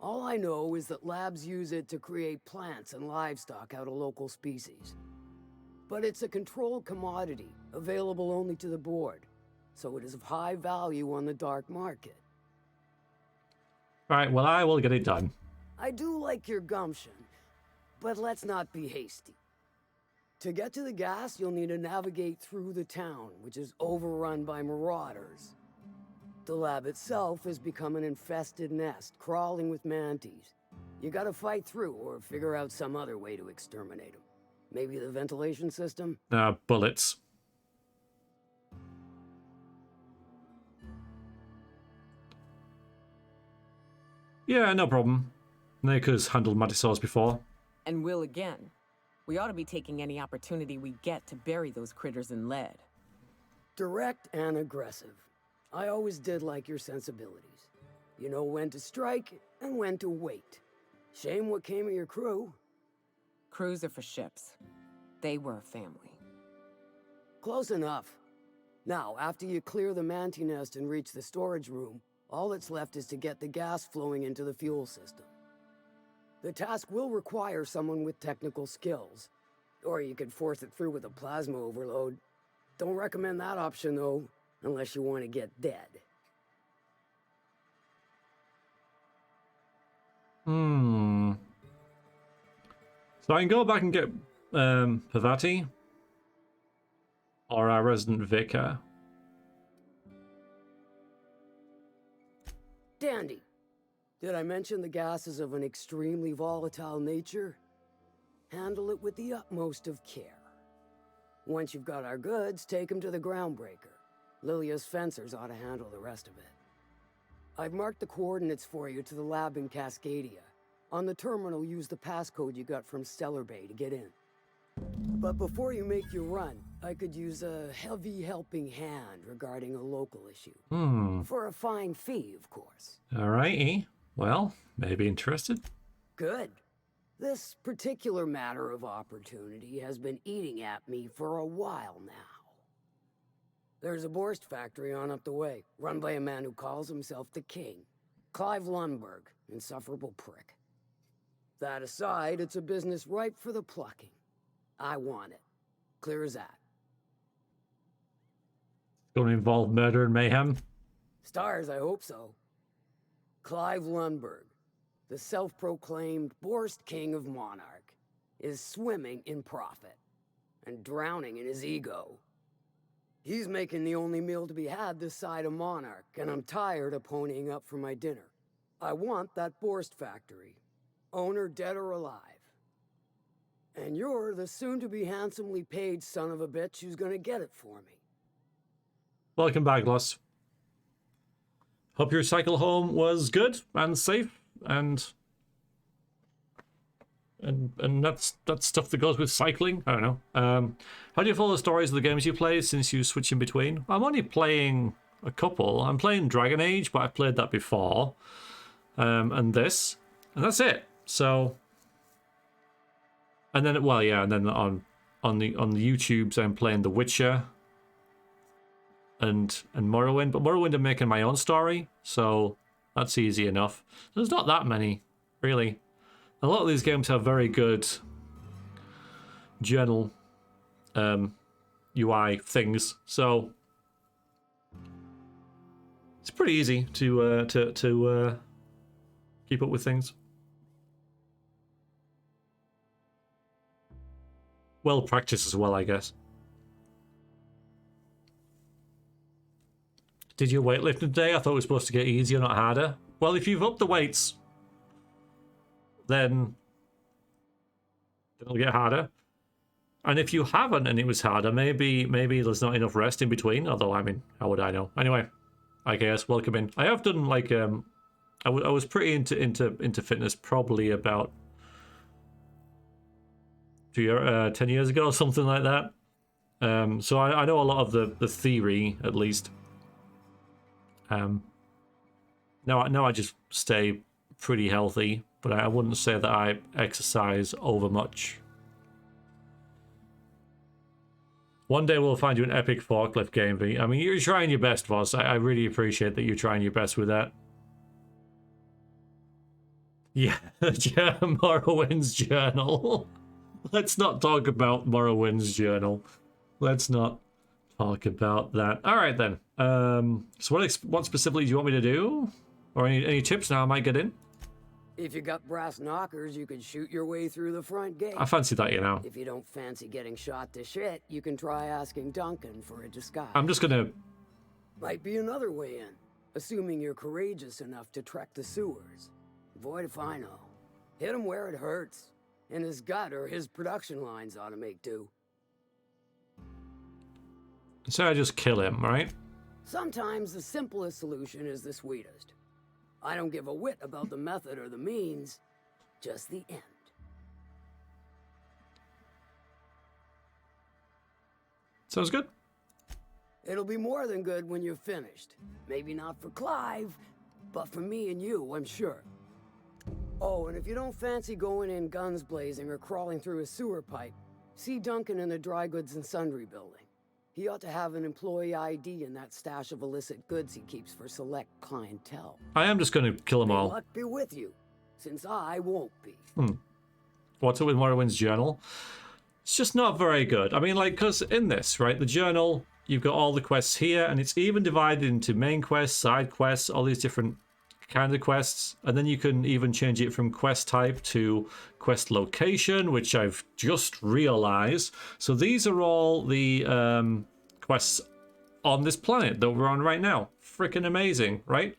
All I know is that labs use it to create plants and livestock out of local species. But it's a controlled commodity, available only to the board, so it is of high value on the dark market. Right, well, I will get it done. I do like your gumption, but let's not be hasty. To get to the gas, you'll need to navigate through the town, which is overrun by marauders. The lab itself has become an infested nest, crawling with mantis. You gotta fight through or figure out some other way to exterminate them. Maybe the ventilation system? Bullets. Yeah, no problem. Naker's handled Matisaurs before. And will again. We ought to be taking any opportunity we get to bury those critters in lead. Direct and aggressive. I always did like your sensibilities. You know when to strike and when to wait. Shame what came of your crew. Crews are for ships. They were a family. Close enough. Now, after you clear the manti nest and reach the storage room, all that's left is to get the gas flowing into the fuel system. The task will require someone with technical skills. Or you could force it through with a plasma overload. Don't recommend that option, though, unless you want to get dead. So I can go back and get Pavati. Or our resident vicar. Dandy. Did I mention the gas is of an extremely volatile nature? Handle it with the utmost of care. Once you've got our goods, take them to the groundbreaker. Lilia's fencers ought to handle the rest of it. I've marked the coordinates for you to the lab in Cascadia. On the terminal, use the passcode you got from Stellar Bay to get in. But before you make your run, I could use a heavy helping hand regarding a local issue. For a fine fee, of course. Alrighty. Well, maybe interested. Good. This particular matter of opportunity has been eating at me for a while now. There's a Borst factory on up the way, run by a man who calls himself the King. Clive Lundberg, insufferable prick. That aside, it's a business ripe for the plucking. I want it. Clear as that. Going to involve murder and mayhem? Stars, I hope so. Clive Lundberg, the self-proclaimed Borst King of Monarch, is swimming in profit and drowning in his ego. He's making the only meal to be had this side of Monarch, and I'm tired of ponying up for my dinner. I want that Borst factory, owner dead or alive. And you're the soon-to-be handsomely paid son of a bitch who's gonna get it for me. Welcome back, Lost. Hope your cycle home was good and safe, and that's stuff that goes with cycling. I don't know. How do you follow the stories of the games you play since you switch in between? I'm only playing a couple. I'm playing Dragon Age, but I've played that before, and this, and that's it. So, and then and then on the YouTubes, I'm playing The Witcher and Morrowind, but Morrowind I'm making my own story, so that's easy enough. There's not that many, really. A lot of these games have very good journal UI things, so it's pretty easy to keep up with things. Well practiced as well, I guess. Did you weightlifting today? I thought it was supposed to get easier, not harder. Well, if you've upped the weights, then it'll get harder. And if you haven't and it was harder, maybe there's not enough rest in between. Although, I mean, how would I know? Anyway, I guess welcome in. I have done like I was pretty into fitness probably about 10 years ago, something like that. So I know a lot of the theory, at least. Now I just stay pretty healthy, but I wouldn't say that I exercise over much. One day we'll find you an epic forklift game, V. I mean, you're trying your best, boss. I really appreciate that you're trying your best with that. Yeah, Morrowind's journal. Let's not talk about Morrowind's journal. Let's not talk about that. All right, then. So what specifically do you want me to do? Or any tips now I might get in? If you got brass knockers, you can shoot your way through the front gate. I fancy that, you know. If you don't fancy getting shot to shit, you can try asking Duncan for a disguise. I'm just gonna... Might be another way in, assuming you're courageous enough to trek the sewers. Void if I know. Hit him where it hurts. In his gut, or his production lines ought to make do. So I just kill him, right? Sometimes the simplest solution is the sweetest. I don't give a whit about the method or the means, just the end. Sounds good. It'll be more than good when you're finished. Maybe not for Clive, but for me and you, I'm sure. Oh, and if you don't fancy going in guns blazing or crawling through a sewer pipe, see Duncan in the dry goods and sundry building. He ought to have an employee ID in that stash of illicit goods he keeps for select clientele. I am just going to kill them all. May luck be with you, since I won't be. What's it with Morrowind's journal? It's just not very good. I mean, like, because in this, right, the journal, you've got all the quests here, and it's even divided into main quests, side quests, all these different kind of quests, and then you can even change it from quest type to quest location, which I've just realized. So these are all the quests on this planet that we're on right now. Freaking amazing, right?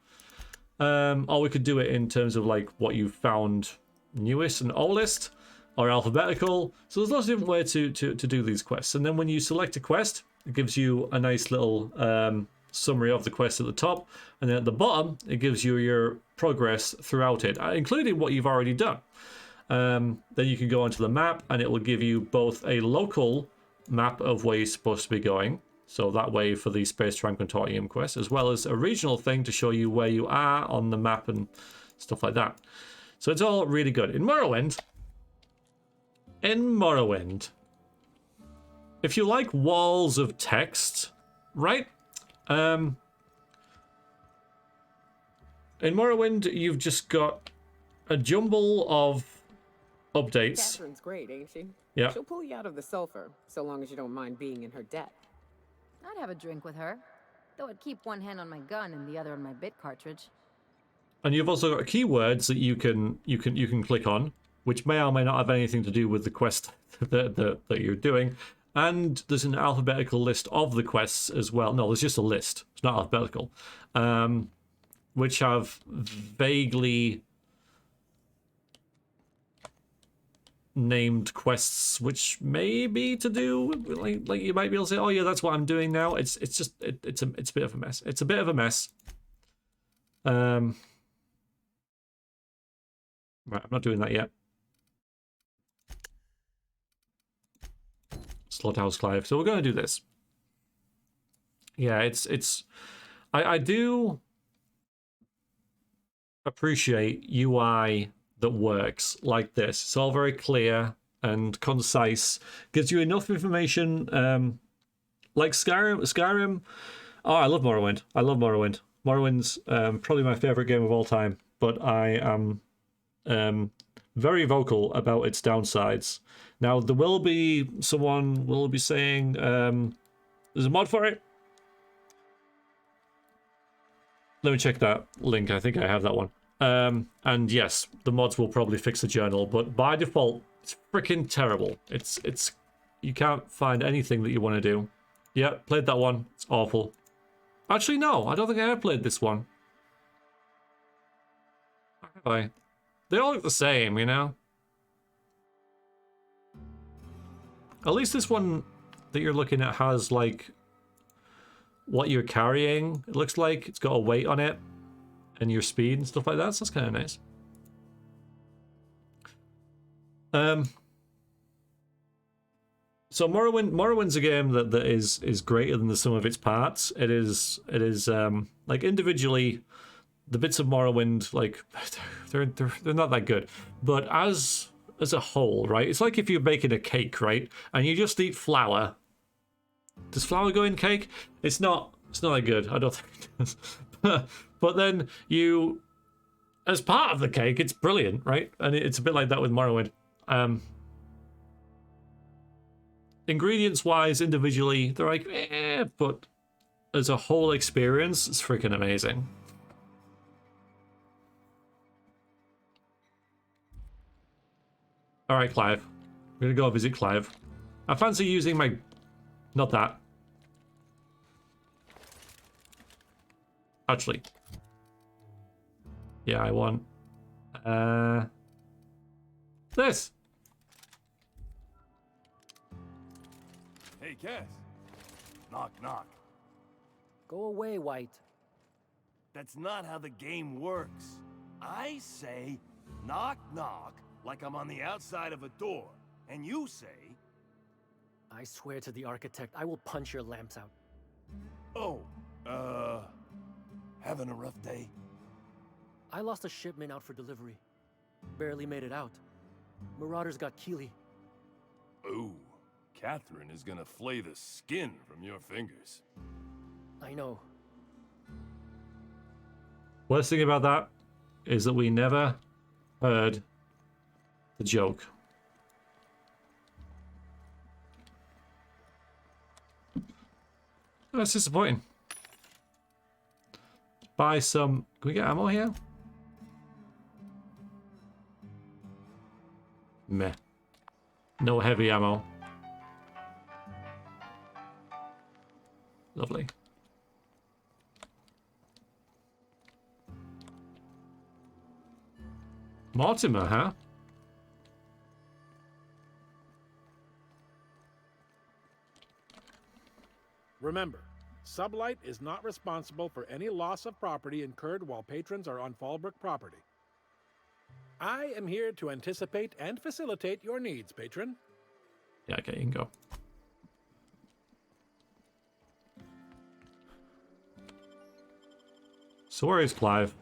Or we could do it in terms of like what you found newest and oldest, or alphabetical. So there's lots of different ways to do these quests. And then when you select a quest, it gives you a nice little summary of the quest at the top, and then at the bottom it gives you your progress throughout it, including what you've already done. Then you can go onto the map, and it will give you both a local map of where you're supposed to be going, so that way for the Space Tram Consortium quest, as well as a regional thing to show you where you are on the map and stuff like that. So it's all really good. In Morrowind, if you like walls of text, right? In Morrowind, you've just got a jumble of updates. Catherine's great, ain't she? Yeah. She'll pull you out of the sulfur, so long as you don't mind being in her debt. I'd have a drink with her, though I'd keep one hand on my gun and the other on my bit cartridge. And you've also got keywords that you can click on, which may or may not have anything to do with the quest that you're doing. And there's an alphabetical list of the quests as well. No, there's just a list. It's not alphabetical. Which have vaguely named quests, which may be to do with, like you might be able to say, oh yeah, that's what I'm doing now. It's a bit of a mess. It's a bit of a mess. Right, I'm not doing that yet. Slaughterhouse Clive. So we're going to do this. Yeah, I do appreciate UI that works like this. It's all very clear and concise. Gives you enough information. Like Skyrim. Oh, I love Morrowind. Morrowind's probably my favorite game of all time. But I am very vocal about its downsides. Now, there will be someone will be saying there's a mod for it. Let me check that link. I think I have that one. And yes, the mods will probably fix the journal, but by default, it's freaking terrible. It's you can't find anything that you want to do. Yeah, played that one. It's awful. Actually, no, I don't think I have played this one. Have I? They all look the same, you know? At least this one that you're looking at has, like, what you're carrying, it looks like. It's got a weight on it, and your speed and stuff like that, so that's kind of nice. So Morrowind's a game that is greater than the sum of its parts. It is like individually, the bits of Morrowind, like they're not that good, but as a whole, right? It's like if you're baking a cake, right, and you just eat flour Does flour go in cake? It's not that good. I don't think it does. But then you, as part of the cake, it's brilliant, right? And it's a bit like that with Morrowind. Ingredients-wise, individually, they're like, but as a whole experience, it's freaking amazing. All right, Clive. We're gonna go visit Clive. I fancy using my... Not that. Actually. Yeah, I want... this! Hey, Cass. Knock, knock. Go away, White. That's not how the game works. I say knock, knock, like I'm on the outside of a door. And you say... I swear to the architect, I will punch your lamps out. Oh, having a rough day? I lost a shipment out for delivery. Barely made it out. Marauders got Keely. Ooh, Catherine is gonna flay the skin from your fingers. I know. Worst thing about that is that we never heard the joke. That's disappointing. Buy some... Can we get ammo here? Meh. No heavy ammo. Lovely. Mortimer, huh? Remember, Sublight is not responsible for any loss of property incurred while patrons are on Fallbrook property. I am here to anticipate and facilitate your needs, patron. Yeah, okay, you can go. So where is Clive?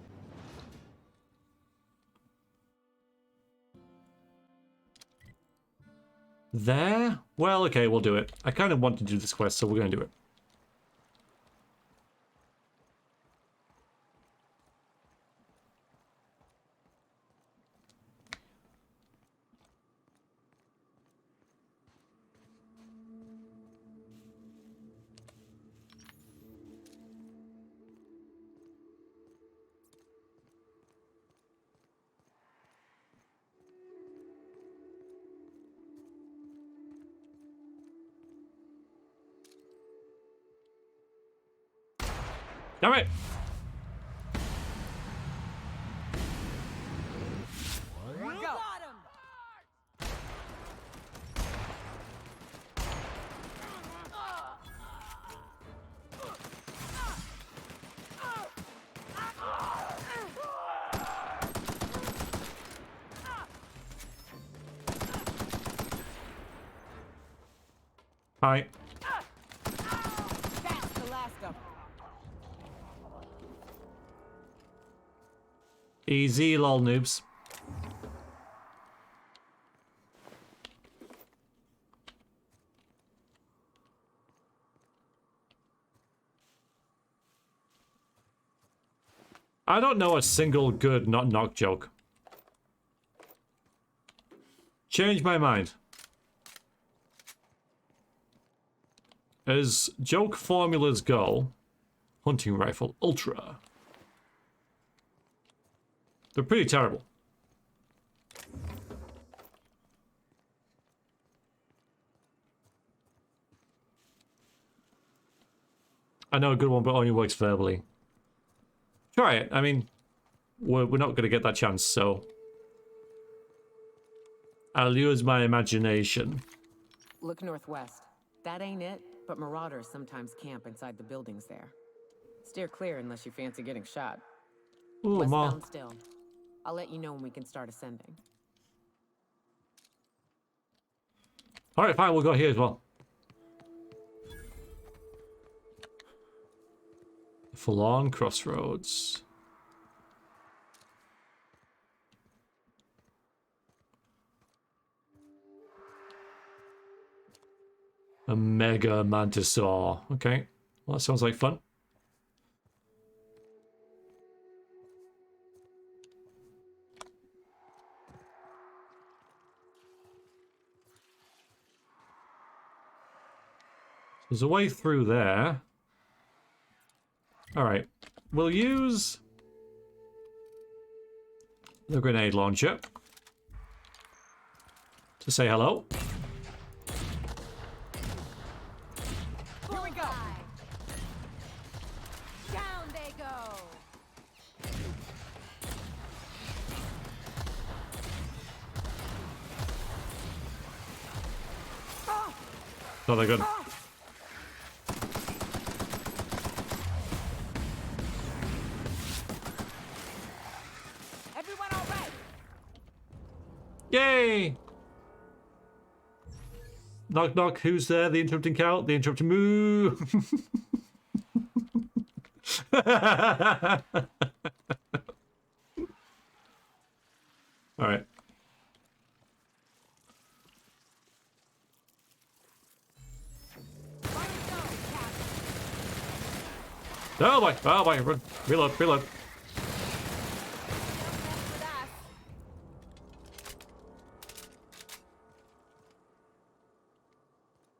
There? Well, okay, we'll do it. I kind of want to do this quest, so we're going to do it. Damn it! Got him! Hi. That's the last of them. Easy, lol noobs. I don't know a single good knock joke. Change my mind. As joke formulas go, hunting rifle ultra. They're pretty terrible. I know a good one, but only works verbally. Try it. I mean, we're not going to get that chance, so... I'll use my imagination. Look northwest. That ain't it, but marauders sometimes camp inside the buildings there. Steer clear unless you fancy getting shot. Ooh, Westbound still. I'll let you know when we can start ascending. Alright, fine, we'll go here as well. Forlorn Crossroads. A mega mantisaur. Okay. Well, that sounds like fun. There's a way through there. Alright. We'll use the grenade launcher to say hello. Here we go. Down they go. Not that good. Everyone all right? Yay! Knock knock, who's there? The interrupting cow? The interrupting moo! Alright. Oh boy, run. Reload, reload.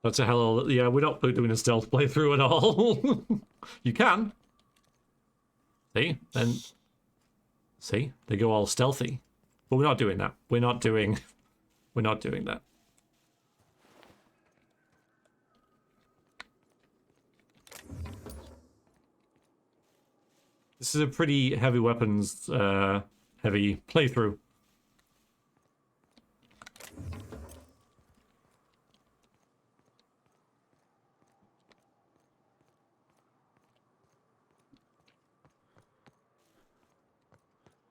That's a hell of... Yeah, we're not doing a stealth playthrough at all. You can. See? Then... See? They go all stealthy. But we're not doing that. We're not doing that. This is a pretty heavy weapons, heavy playthrough.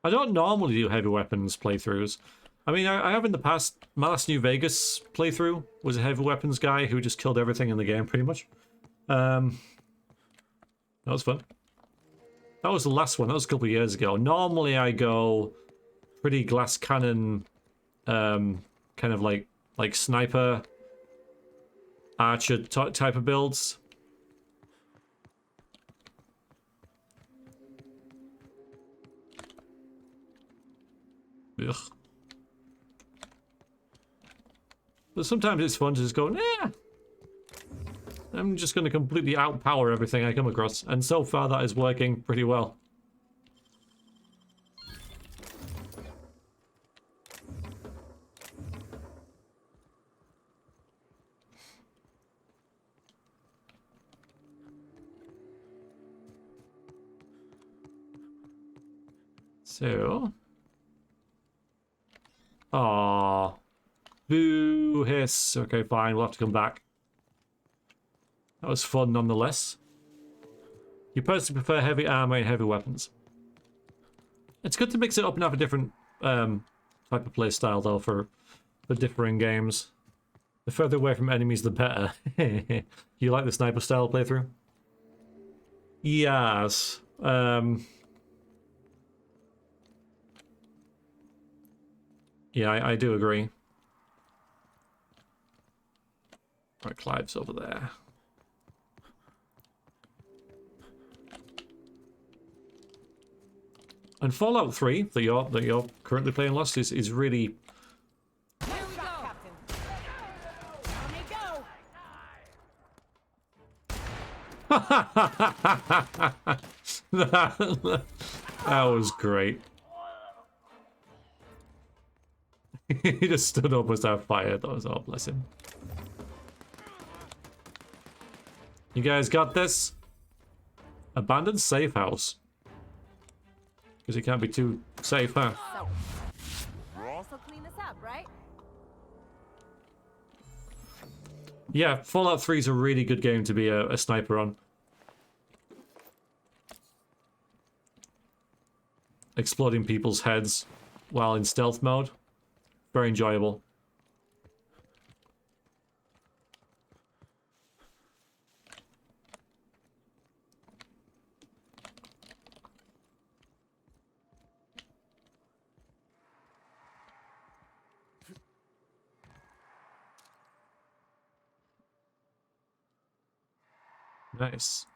I don't normally do heavy weapons playthroughs. I mean, I have in the past. My last New Vegas playthrough was a heavy weapons guy who just killed everything in the game, pretty much. That was fun. That was the last one. That was a couple of years ago. Normally, I go pretty glass cannon, kind of like sniper, archer type of builds. Ugh. But sometimes it's fun to just go, nah. I'm just going to completely outpower everything I come across. And so far that is working pretty well. So... Aww. Boo, hiss. Okay, fine, we'll have to come back. That was fun nonetheless. You personally prefer heavy armor and heavy weapons. It's good to mix it up and have a different type of play style though for differing games. The further away from enemies the better. You like the sniper style playthrough? Yes. Yeah, I do agree. Right, Clive's over there. And Fallout 3 that you're currently playing, Lost, is really... Here we go, Captain. Let me go. that was great. He just stood up and started fired. That was all, bless him. You guys got this? Abandoned safe house. Because it can't be too safe, huh? So clean this up, right? Yeah, Fallout 3 is a really good game to be a sniper on. Exploding people's heads while in stealth mode. Very enjoyable. Nice.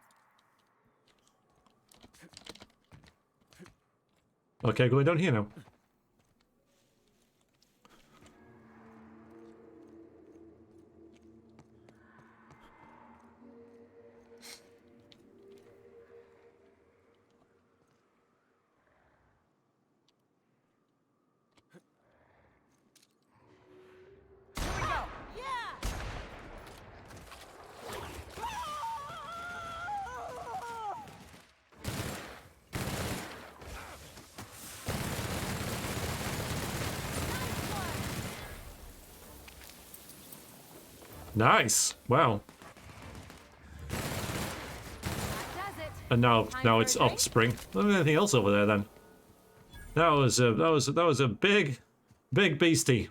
Okay, going down here now. Nice. Wow. And now it's offspring. Not anything else over there then. That was a big beastie.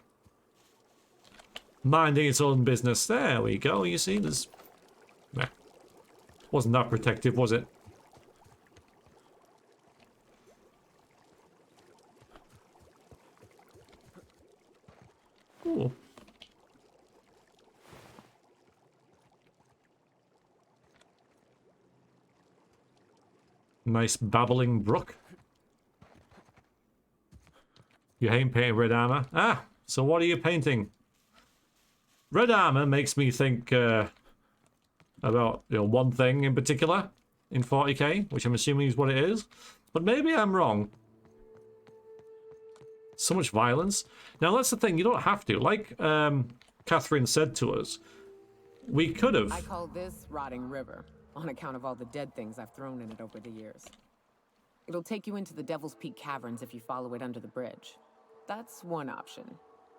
Minding its own business. There we go. You see, there's. Meh. Wasn't that protective, was it? Ooh. Nice babbling brook. You ain't painting red armor? Ah, so what are you painting? Red armor makes me think about one thing in particular in 40k, which I'm assuming is what it is. But maybe I'm wrong. So much violence. Now that's the thing, you don't have to. Like Catherine said to us, we could have. I call this Rotting River, on account of all the dead things I've thrown in it over the years. It'll take you into the Devil's Peak Caverns if you follow it under the bridge. That's one option.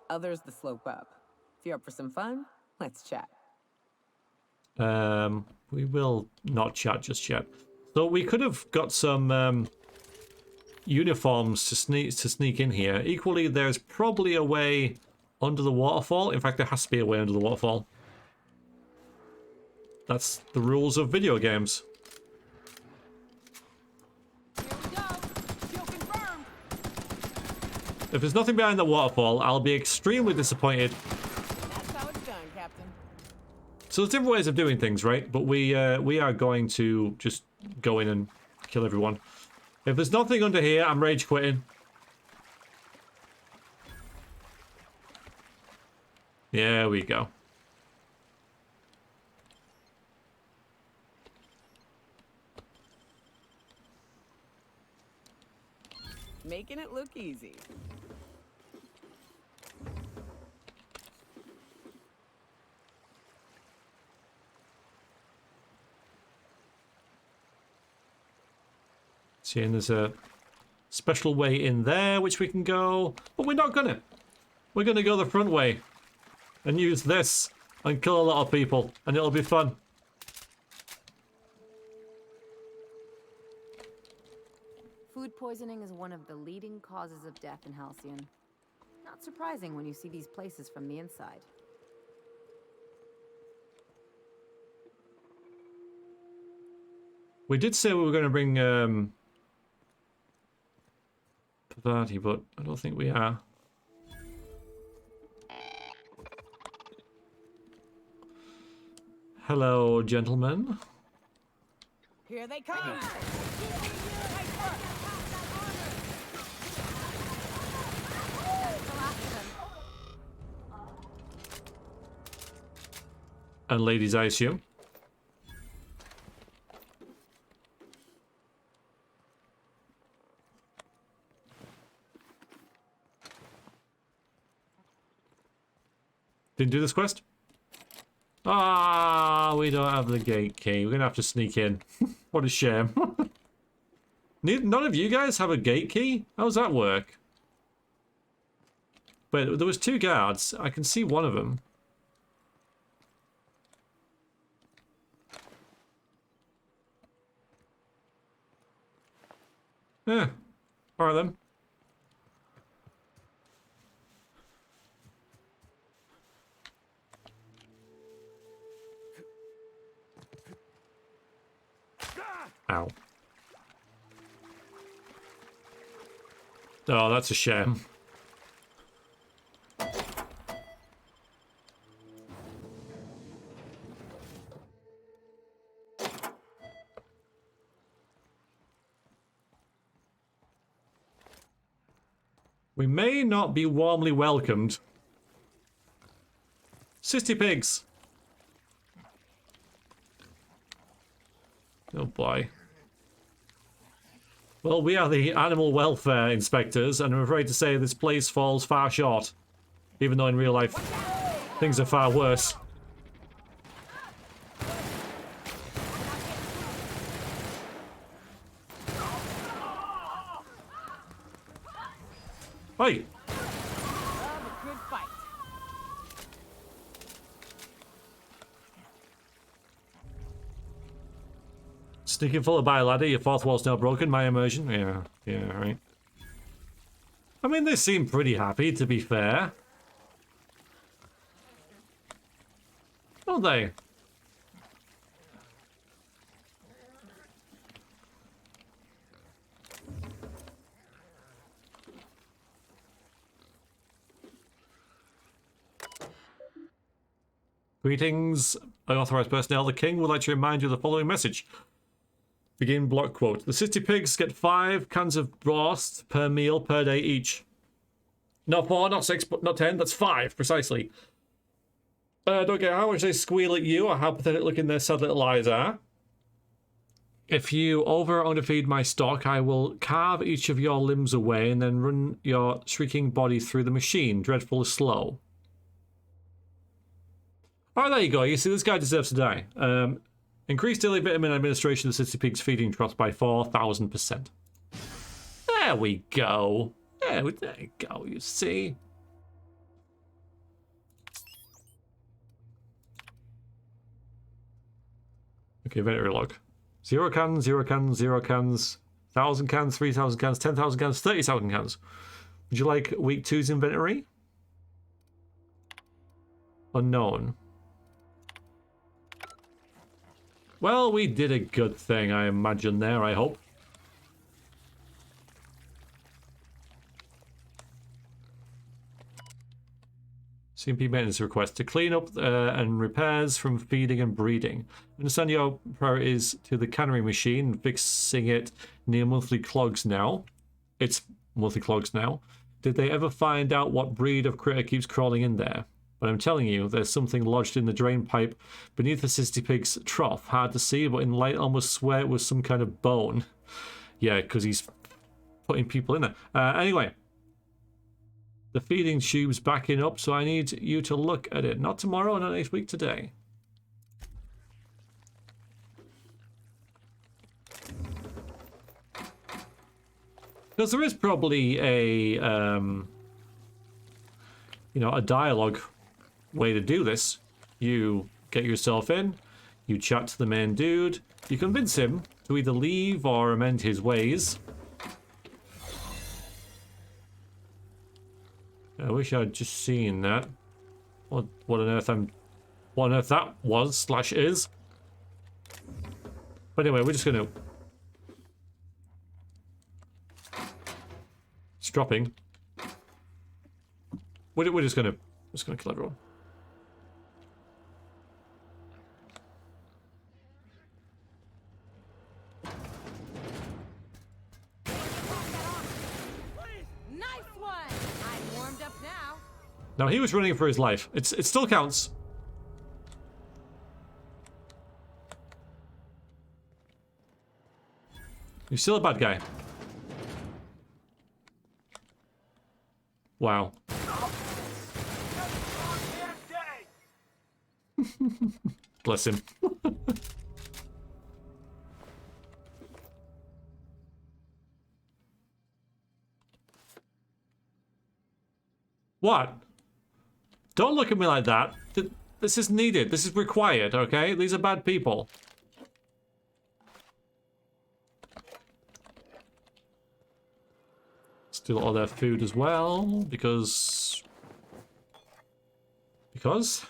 Others the slope up. If you're up for some fun, let's chat. We will not chat just yet. So we could have got some uniforms to sneak in here. Equally, there's probably a way under the waterfall. In fact, there has to be a way under the waterfall. That's the rules of video games. If there's nothing behind the waterfall, I'll be extremely disappointed. That's how it's done, Captain. So there's different ways of doing things, right? But we are going to just go in and kill everyone. If there's nothing under here, I'm rage quitting. There we go. Making it look easy. See, and there's a special way in there which we can go, but we're not gonna. We're gonna go the front way and use this and kill a lot of people, and it'll be fun. Food poisoning is one of the leading causes of death in Halcyon. Not surprising when you see these places from the inside. We did say we were going to bring Pavati, but I don't think we are. Hello, gentlemen. Here they come. And ladies, I assume. Didn't do this quest? Ah, we don't have the gate key. We're gonna have to sneak in. What a shame. None of you guys have a gate key? How does that work? Wait, there was 2 guards. I can see one of them. Yeah. Alright then. Ow. Oh, that's a shame. We may not be warmly welcomed. Cystipigs! Oh boy. Well, we are the animal welfare inspectors, and I'm afraid to say this place falls far short. Even though in real life, things are far worse. Hey! Sneaking full of bile, ladder, your fourth wall's now broken, my immersion. Yeah, right. I mean, they seem pretty happy, to be fair. Don't they? Greetings, unauthorized personnel. The king would like to remind you of the following message. Begin block quote. The Cystipigs get 5 cans of broth per meal per day each. Not 4, not 6, but not 10. That's 5, precisely. Don't care how much they squeal at you or how pathetic looking their sad little eyes are. If you over or underfeed my stock, I will carve each of your limbs away and then run your shrieking body through the machine. Dreadful is slow. Alright, there you go. You see, this guy deserves to die. Increase daily vitamin administration of the Cystipigs feeding trough by 4,000%. There we go. There you go, you see. Okay, inventory log. 0 cans, 0 cans, 0 cans, 1,000 cans, 3,000 cans, 10,000 cans, 30,000 cans. Would you like week 2's inventory? Unknown. Well, we did a good thing, I imagine there, I hope. CMP maintenance request to clean up and repairs from feeding and breeding. Understand your priority is to the cannery machine and fixing it near monthly clogs now. It's monthly clogs now. Did they ever find out what breed of critter keeps crawling in there? But I'm telling you, there's something lodged in the drain pipe beneath the Cystipig's trough. Hard to see, but in light, almost swear it was some kind of bone. Yeah, because he's putting people in there. Anyway. The feeding tube's backing up, so I need you to look at it. Not tomorrow, not next week, today. Because there is probably a, a dialogue way to do this. You get yourself in, you chat to the main dude, you convince him to either leave or amend his ways. I wish I'd just seen that. What on earth that was / is. But anyway, we're just gonna. It's dropping. We're just gonna kill everyone. Now he was running for his life. It still counts. You're still a bad guy. Wow. Bless him. What? Don't look at me like that. This is needed. This is required, okay? These are bad people. Steal all their food as well, because... Because?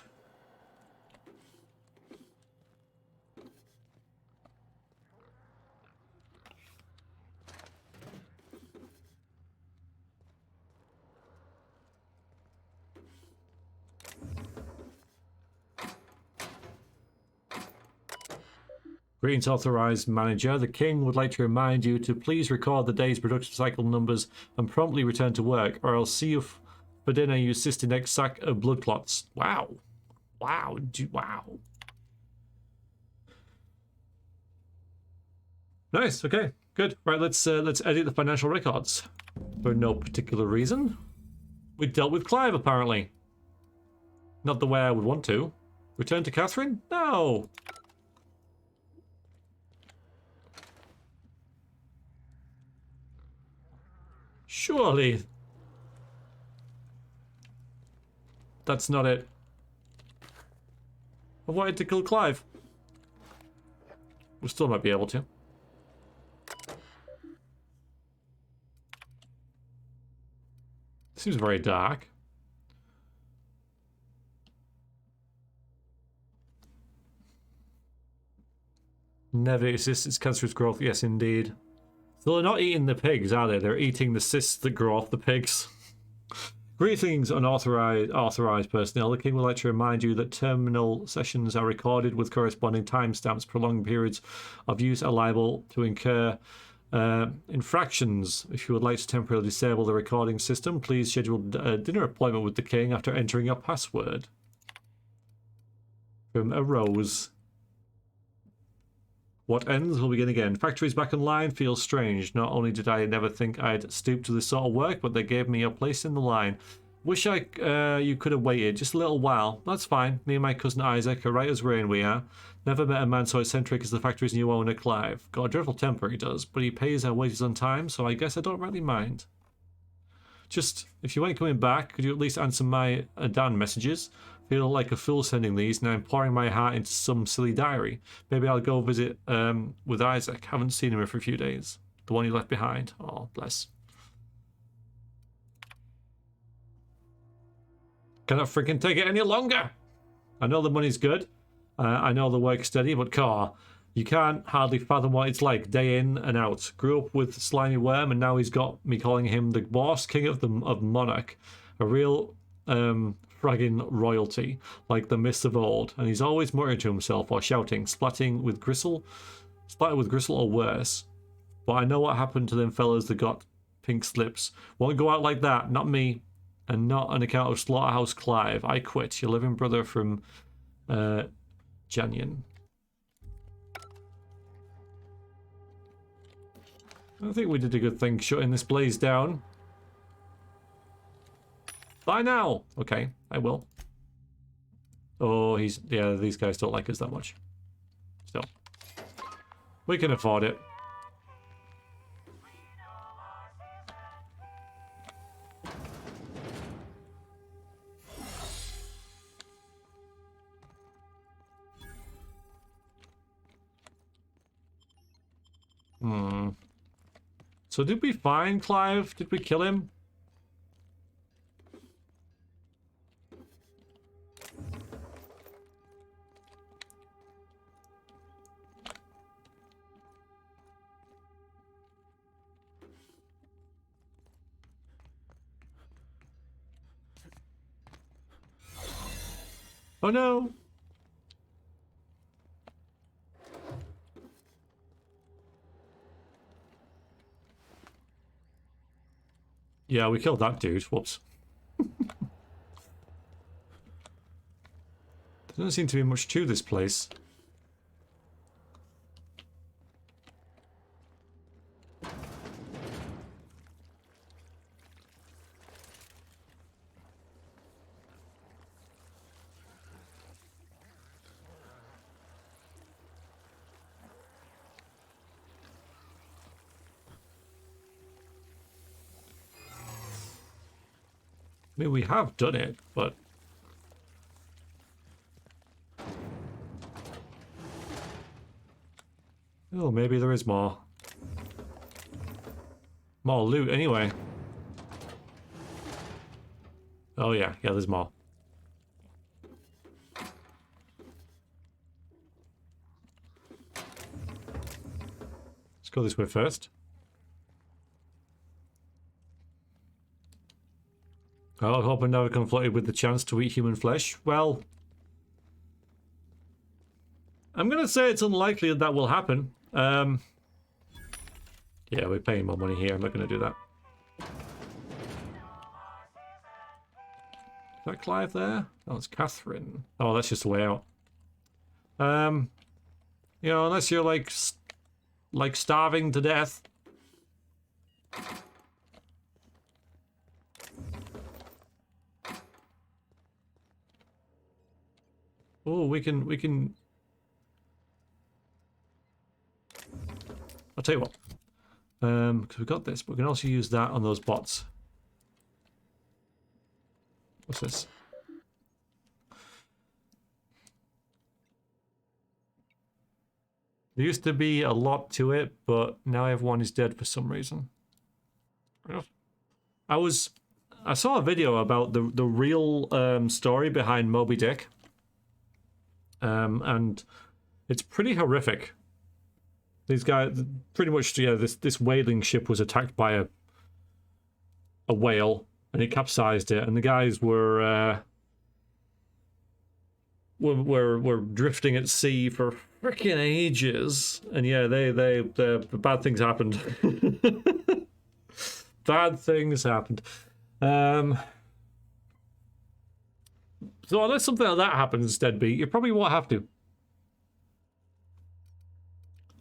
Greetings, authorized manager. The king would like to remind you to please record the day's production cycle numbers and promptly return to work, or I'll see you for dinner, you sister next sack of blood clots. Wow. Wow. Wow. Nice. Okay. Good. Right. Let's edit the financial records for no particular reason. We dealt with Clive apparently. Not the way I would want to. Return to Catherine? No. Surely. That's not it. I wanted to kill Clive. We still might be able to. Seems very dark. Never assists cancerous growth. Yes, indeed. So they're not eating the pigs, are they? They're eating the cysts that grow off the pigs. Greetings, authorized personnel. The king would like to remind you that terminal sessions are recorded with corresponding timestamps. Prolonged periods of use are liable to incur infractions. If you would like to temporarily disable the recording system, please schedule a dinner appointment with the king after entering your password. From a Rose. What ends will begin again. Factories back online feels strange. Not only did I never think I'd stoop to this sort of work, but they gave me a place in the line. Wish you could have waited just a little while. That's fine. Me and my cousin Isaac are right as rain we are. Never met a man so eccentric as the factory's new owner, Clive. Got a dreadful temper, he does, but he pays our wages on time, so I guess I don't really mind. Just, if you ain't coming back, could you at least answer my Dan messages? Feel like a fool sending these, now I'm pouring my heart into some silly diary. Maybe I'll go visit with Isaac. Haven't seen him for a few days. The one you left behind. Oh, bless. Cannot freaking take it any longer. I know the money's good. I know the work's steady, but car, you can't hardly fathom what it's like day in and out. Grew up with Slimy Worm, and now he's got me calling him the boss king of Monarch. A real fragging royalty, like the myths of old. And he's always muttering to himself or shouting, splatting with gristle or worse. But I know what happened to them fellas that got pink slips. Won't go out like that, not me. And not on account of Slaughterhouse Clive. I quit. Your living brother from Janyan. I think we did a good thing shutting this blaze down. Bye now. Okay, I will. Oh, yeah, these guys don't like us that much. Still. We can afford it. So did we find Clive? Did we kill him? Oh no! Yeah, we killed that dude. Whoops. There doesn't seem to be much to this place. I mean, we have done it, but... Oh, maybe there is more. More loot, anyway. Oh, yeah. Yeah, there's more. Let's go this way first. I hope I never confronted with the chance to eat human flesh. Well, I'm gonna say it's unlikely that that will happen. Yeah, we're paying more money here. I'm not gonna do that. Is that Clive there? Oh, it's Catherine. Oh, that's just the way out. You know, unless you're like starving to death. Oh, we can. I'll tell you what. Because we got this, but we can also use that on those bots. What's this? There used to be a lot to it, but now everyone is dead for some reason. I saw a video about the real story behind Moby Dick. And it's pretty horrific. These guys, pretty much, yeah, this whaling ship was attacked by a whale, and it capsized it, and the guys were drifting at sea for freaking ages, and yeah, the bad things happened. Bad things happened. So unless something like that happens, Deadbeat, you probably won't have to.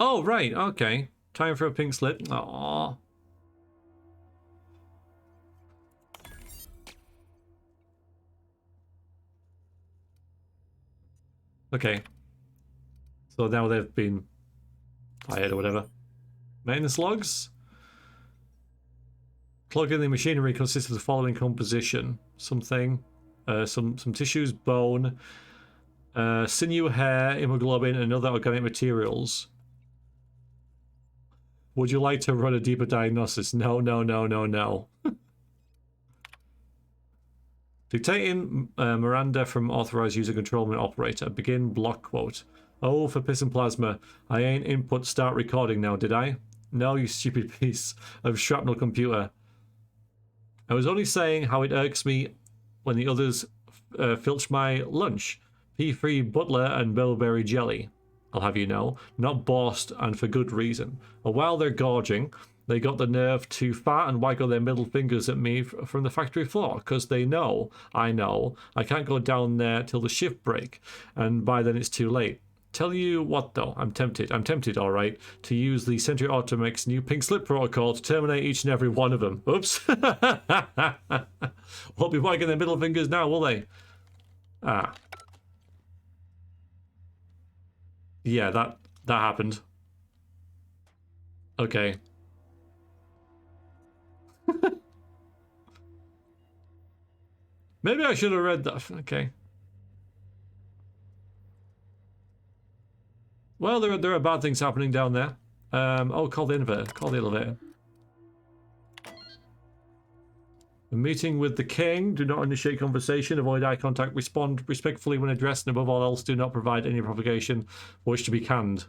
Oh, right, okay. Time for a pink slip. Aww. Okay. So now they've been fired or whatever. Maintenance logs. Clogging the machinery consists of the following composition. Something. Some tissues, bone, sinew, hair, hemoglobin, and other organic materials. Would you like to run a deeper diagnosis? No, no, no, no, no. Dictating Miranda from authorized user control and operator. Begin block quote. Oh, for piss and plasma. I ain't input start recording now, did I? No, you stupid piece of shrapnel computer. I was only saying how it irks me when the others filch my lunch. P3 butler and bilberry jelly. I'll have you know, not borscht, and for good reason. And while they're gorging, they got the nerve to fart and waggle their middle fingers at me from the factory floor, because they know, I can't go down there till the shift break, and by then it's too late. Tell you what though, I'm tempted, alright, to use the Sentry Automech's new pink slip protocol to terminate each and every one of them. Oops. Won't be wagging their middle fingers now, will they? Ah. Yeah, that happened. Okay. Maybe I should have read that. Okay. Well, there are bad things happening down there. Oh, call the elevator. Call the elevator. A meeting with the king. Do not initiate conversation. Avoid eye contact. Respond respectfully when addressed, and above all else, do not provide any provocation for which to be canned.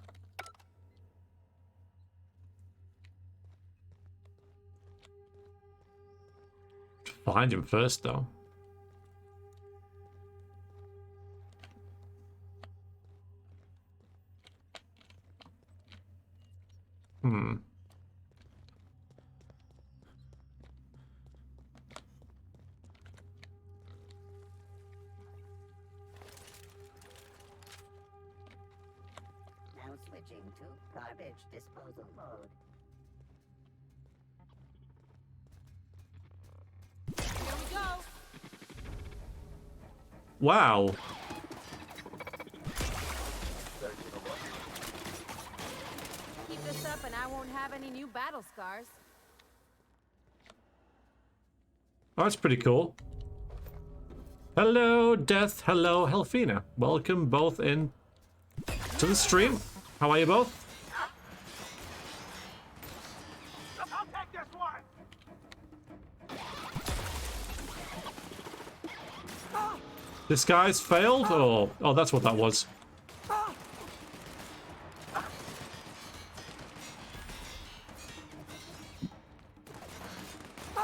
Find him first, though. Hmm. Now switching to garbage disposal mode. Here we go. Wow. Keep this up and I won't have any new battle scars. Oh, that's pretty cool. Hello, Death. Hello, Helfina. Welcome both in to the stream. How are you both? I'll take this one. This guy's failed? Oh, that's what that was.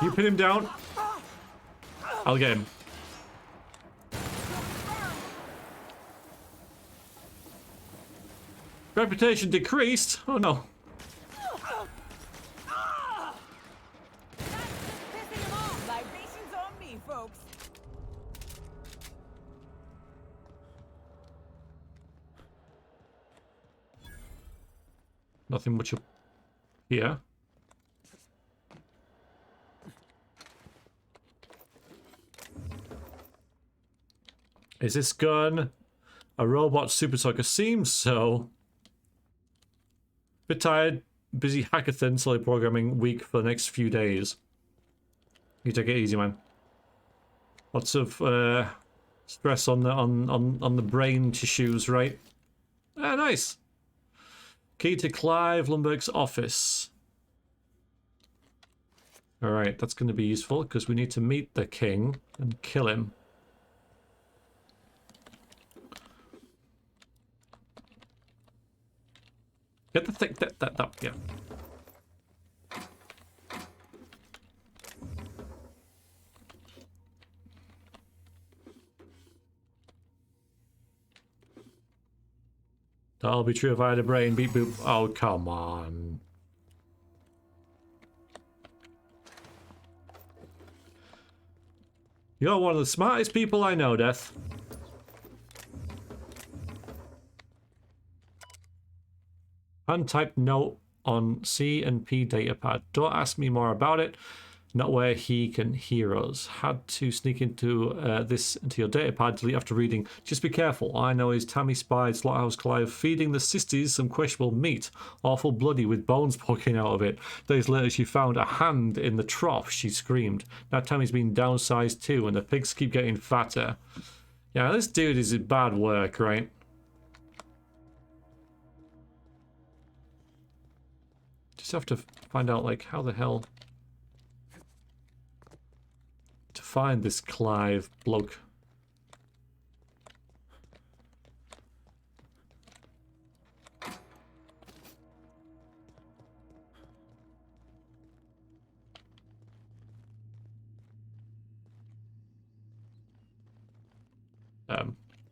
You pin him down. I'll get him. Reputation decreased? Oh no. Pissing him off. Libations on me, folks. Nothing much up here. Is this gun a robot super soaker? Seems so. Bit tired, busy hackathon, slowly programming week for the next few days. You take it easy, man. Lots of stress on the brain tissues, right? Ah, nice. Key to Clive Lundberg's office. All right, that's going to be useful because we need to meet the king and kill him. Get the thing that yeah. That'll be true if I had a brain. Beep boop. Oh, come on. You're one of the smartest people I know, Death. Untyped note on C and P datapad. Don't ask me more about it. Not where he can hear us. Had to sneak into into your datapad, delete after reading. Just be careful. All I know is Tammy spied Slaughterhouse Clive feeding the Cisties some questionable meat. Awful bloody with bones poking out of it. Days later she found a hand in the trough. She screamed. Now Tammy's been downsized too and the pigs keep getting fatter. Yeah, this dude is bad work, right? Just have to find out, like, how the hell to find this Clive bloke.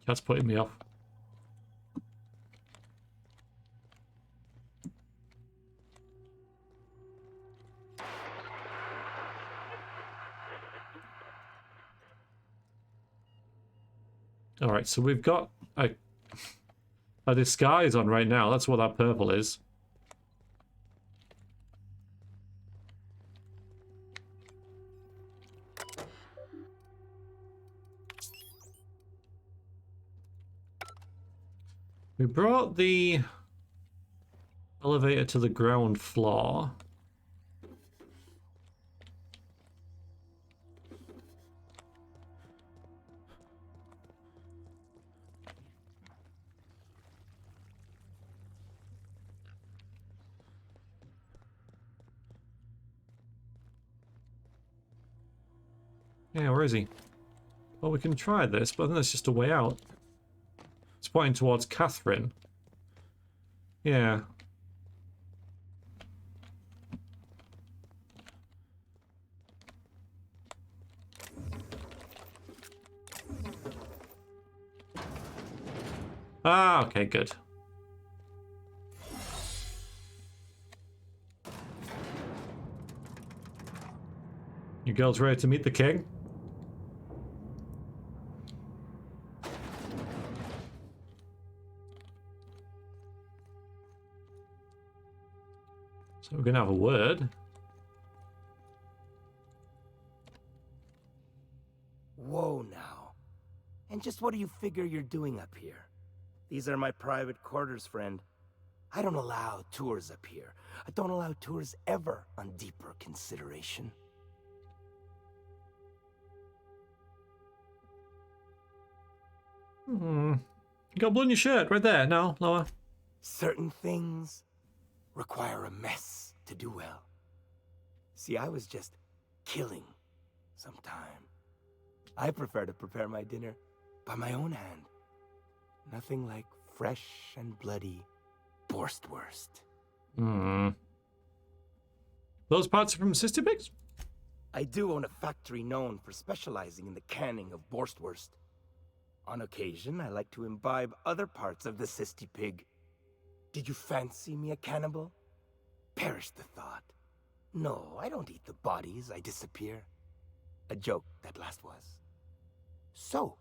That's putting me off. All right, so we've got a disguise on right now. That's what that purple is. We brought the elevator to the ground floor. Yeah, where is he? Well, we can try this, but I think that's just a way out. It's pointing towards Catherine. Yeah. Ah, okay, good. You girls ready to meet the king? So we're gonna have a word. Whoa now. And just what do you figure you're doing up here? These are my private quarters, friend. I don't allow tours up here. I don't allow tours ever on deeper consideration. You got blood in your shirt right there. No, lower. Certain things require a mess to do well. See, I was just killing some time. I prefer to prepare my dinner by my own hand. Nothing like fresh and bloody Borstwurst. Those parts are from Cystipigs? I do own a factory known for specializing in the canning of Borstwurst. On occasion, I like to imbibe other parts of the Cystipig. Did you fancy me a cannibal? Perish the thought. No, I don't eat the bodies, I disappear. A joke, that last was. So,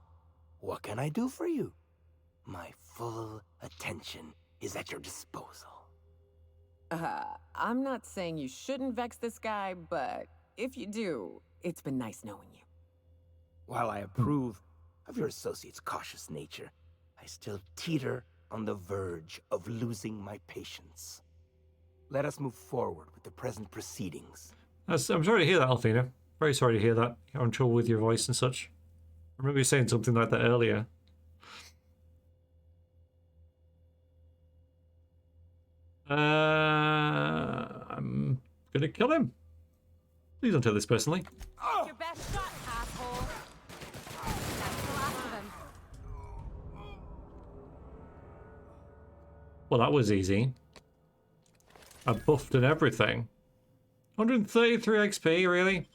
what can I do for you? My full attention is at your disposal. I'm not saying you shouldn't vex this guy, but if you do, it's been nice knowing you. While I approve of your associate's cautious nature, I still teeter on the verge of losing my patience. Let us move forward with the present proceedings. I'm sorry to hear that, Alfina. Very sorry to hear that. You're in trouble with your voice and such. I remember you saying something like that earlier. I'm gonna kill him. Please don't take this personally. Your best shot, asshole. That's the last of him. Well, that was easy. I buffed and everything. 133 XP, really?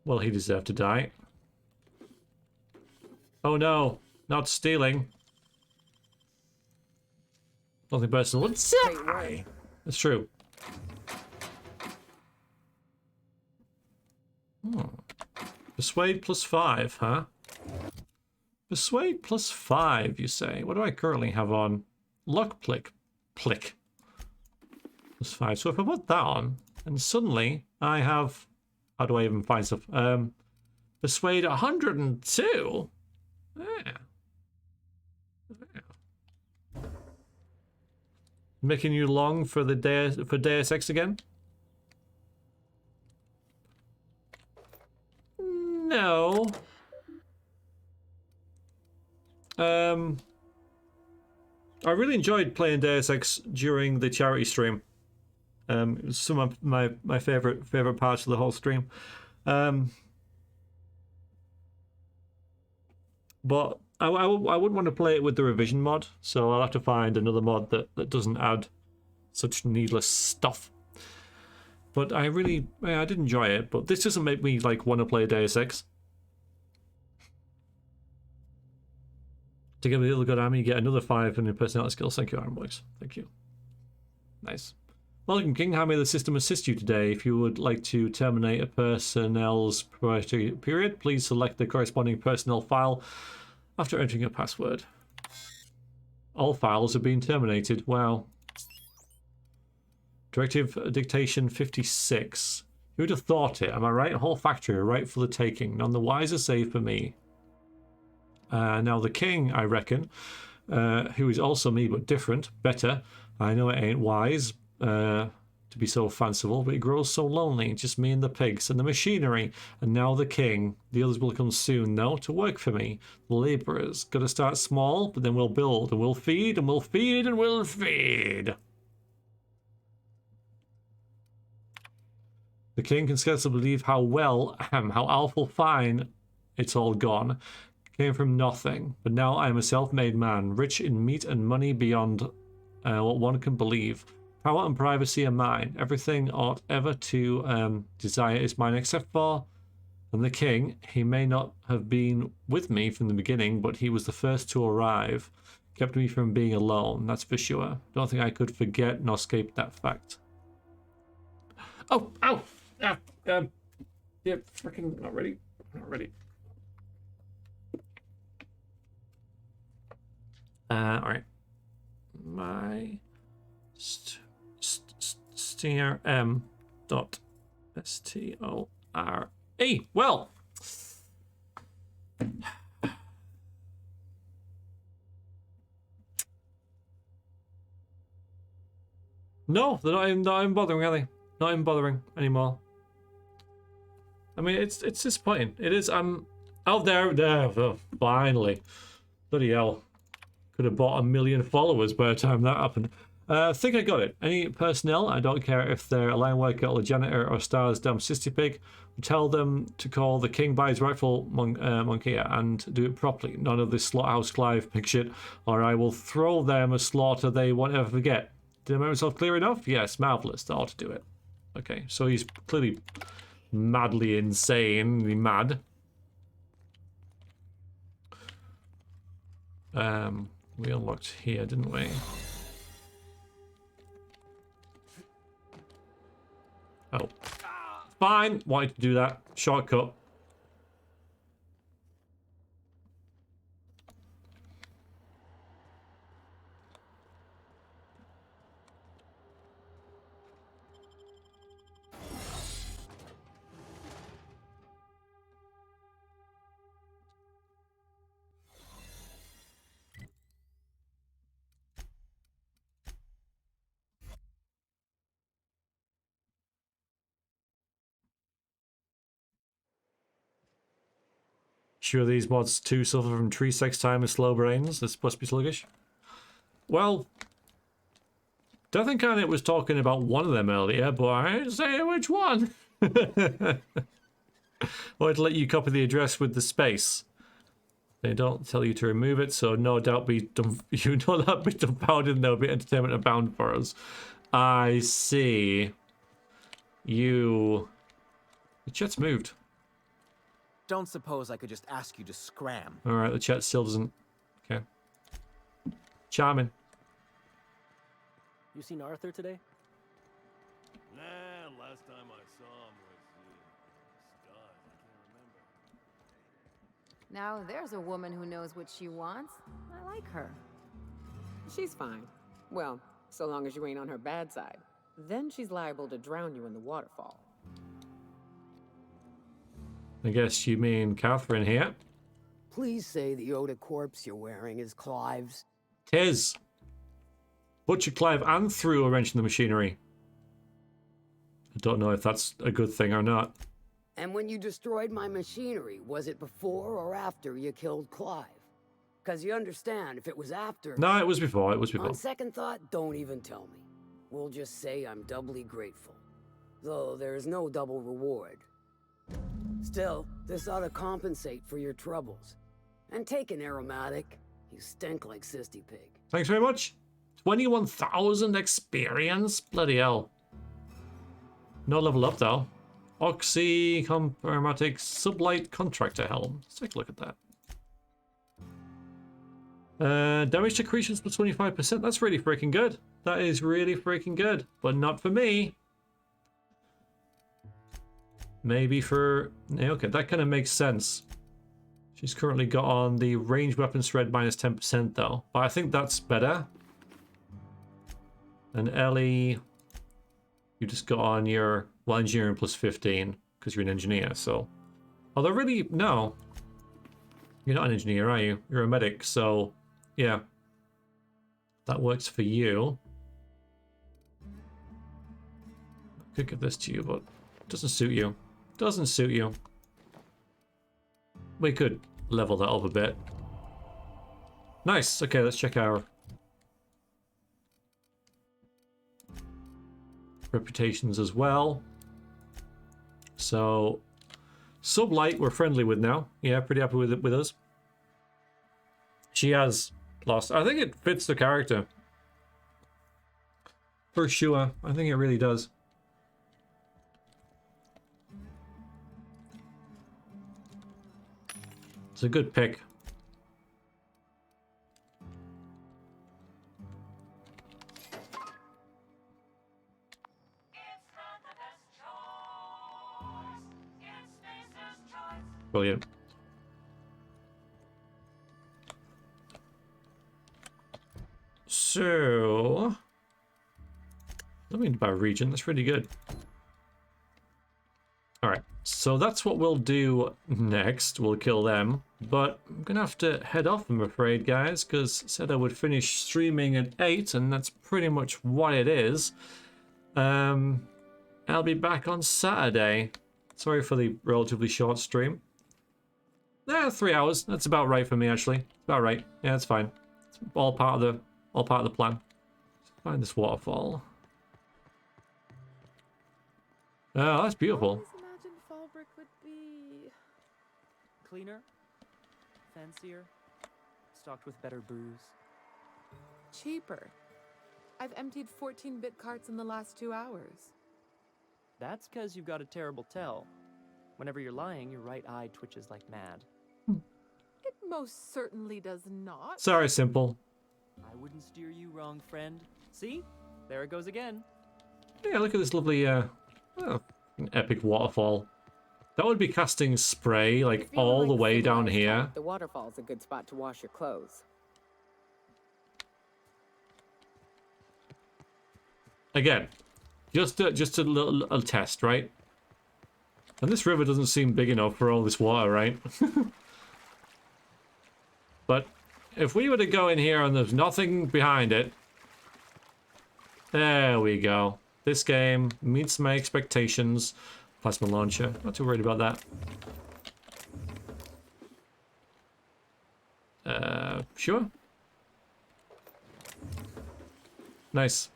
Well, he deserved to die. Oh no, not stealing. Nothing personal. What's that? That's true. Persuade +5, huh? Persuade +5, you say? What do I currently have on? Luck plick. +5. So if I put that on, and suddenly I have... How do I even find stuff? Persuade 102? Yeah. Making you long for the Deus Ex again? No. I really enjoyed playing Deus Ex during the charity stream. It was some of my favorite parts of the whole stream. But I wouldn't want to play it with the revision mod, so I'll have to find another mod that doesn't add such needless stuff. But I did enjoy it, but this doesn't make me like want to play Deus Ex. To get a little good army, you get another 5 in your personality skills. Thank you, Ironworks. Thank you. Nice. Welcome, King. How may the system assist you today? If you would like to terminate a personnel's proprietary period, please select the corresponding personnel file after entering a password. All files have been terminated. Wow. Directive Dictation 56. Who would have thought it? Am I right? A whole factory right for the taking. None the wiser save for me. Now the king, I reckon, who is also me but different, better. I know it ain't wise to be so fanciful, but it grows so lonely. Just me and the pigs and the machinery. And now the king. The others will come soon, though, to work for me. The labourers. Gotta start small, but then we'll build, and we'll feed, and we'll feed, and we'll feed. The king can scarcely believe how awful fine it's all gone. Came from nothing, but now I am a self-made man, rich in meat and money beyond what one can believe. Power and privacy are mine. Everything ought ever to desire is mine, except for... And the king, he may not have been with me from the beginning, but he was the first to arrive. Kept me from being alone, that's for sure. Don't think I could forget nor escape that fact. Oh, ow! Yeah, freaking not ready. Not ready. Alright. My strm dot store. Well. No, they're not even bothering, are they? Not even bothering anymore. I mean, it's disappointing. It is. Out there. Oh, finally. Bloody hell. Could have bought 1 million followers by the time that happened. I think I got it. Any personnel, I don't care if they're a line worker or a janitor or Star's damn Cystipig, tell them to call the king by his rightful monkey and do it properly. None of this Slaughterhouse Clive pig shit, or I will throw them a slaughter they won't ever forget. Did I make myself clear enough? Yes, marvellous. That ought to do it. Okay, so he's clearly madly insanely mad. We unlocked here, didn't we? Oh. Fine! Wanted to do that. Shortcut. Sure these mods too suffer from tree sex time and slow brains? They're supposed to be sluggish? Well, don't think Arnett was talking about one of them earlier, but I didn't say which one. Wanted to let you copy the address with the space. They don't tell you to remove it, so no doubt be dumbfounded and there'll be entertainment abound for us. I see. The chat's moved. Don't suppose I could just ask you to scram. Alright, the chat still doesn't. Okay. Charming. You seen Arthur today? Nah, last time I saw him was stars. I can't remember. Now there's a woman who knows what she wants. I like her. She's fine. Well, so long as you ain't on her bad side. Then she's liable to drown you in the waterfall. I guess you mean Catherine here? Please say the Yoda corpse you're wearing is Clive's. Tis. Butcher Clive and threw a wrench in the machinery. I don't know if that's a good thing or not. And when you destroyed my machinery, was it before or after you killed Clive? Because you understand, if it was after... No, it was before, it was before. On second thought, don't even tell me. We'll just say I'm doubly grateful. Though there's no double reward. Still, this ought to compensate for your troubles. And take an aromatic. You stink like Cystipig. Thanks very much. 21,000 experience? Bloody hell. No level up though. Oxy, Aromatic, Sublight, Contractor Helm. Let's take a look at that. Damage to creatures for 25%. That's really freaking good. That is really freaking good. But not for me. Maybe for... Okay, that kind of makes sense. She's currently got on the ranged weapon shred minus 10% though. But I think that's better. And Ellie, you just got on your... Well, engineering plus 15, because you're an engineer, so... Although really, no. You're not an engineer, are you? You're a medic, so... Yeah. That works for you. I could give this to you, but it doesn't suit you. Doesn't suit you. We could level that up a bit. Nice. Okay, let's check our reputations as well. So, Sublight we're friendly with now. Yeah, pretty happy with it with us. She has lost. I think it fits the character. For sure. I think it really does. It's a good pick. Brilliant. So, I mean by region, that's pretty good. Alright, so that's what we'll do next. We'll kill them. But I'm gonna have to head off, I'm afraid, guys, because I said I would finish streaming at 8, and that's pretty much what it is. I'll be back on Saturday. Sorry for the relatively short stream. 3 hours. That's about right for me, actually. About right. Yeah, that's fine. It's all part of the plan. Let's find this waterfall. Oh, that's beautiful. Imagine Fallbrook would be cleaner, fancier, stocked with better booze. cheaper. I've emptied 14-bit carts in the last 2 hours. That's because you've got a terrible tell. Whenever you're lying, your right eye twitches like mad. It most certainly does not. Sorry, Simple. I wouldn't steer you wrong, friend. See? There it goes again. Yeah, look at this lovely, oh, an epic waterfall. That would be casting spray, like, all the way down here. The waterfall's a good spot to wash your clothes. Again, just a little test, right? And this river doesn't seem big enough for all this water, right? But if we were to go in here and there's nothing behind it, there we go. This game meets my expectations. Plasma launcher, not too worried about that. Sure. Nice.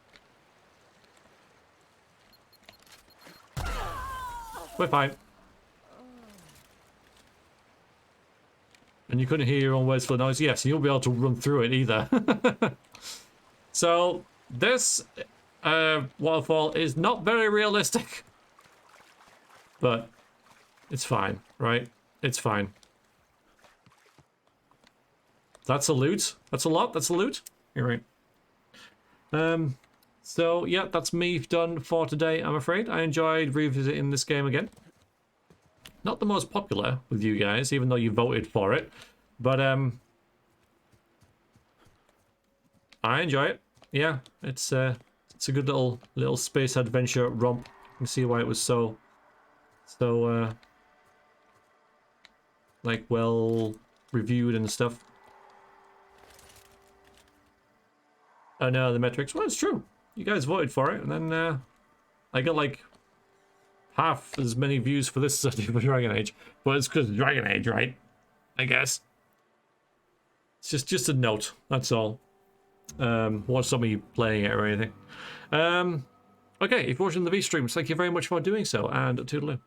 We're fine. And you couldn't hear your own words for the noise? Yes, you'll be able to run through it either. So, this waterfall is not very realistic. But it's fine, right? It's fine. That's a loot. That's a lot. That's a loot. You're right. So, yeah, that's me done for today, I'm afraid. I enjoyed revisiting this game again. Not the most popular with you guys, even though you voted for it. But, I enjoy it. Yeah, it's a good little space adventure romp. You can see why it was so like, well reviewed and stuff. Oh no, the metrics. Well, it's true. You guys voted for it, and then I got like half as many views for this as I did for Dragon Age. But it's because Dragon Age, right? I guess. It's just a note. That's all. What's not me playing it or anything. Okay, if you're watching the V streams, thank you very much for doing so, and toodaloo.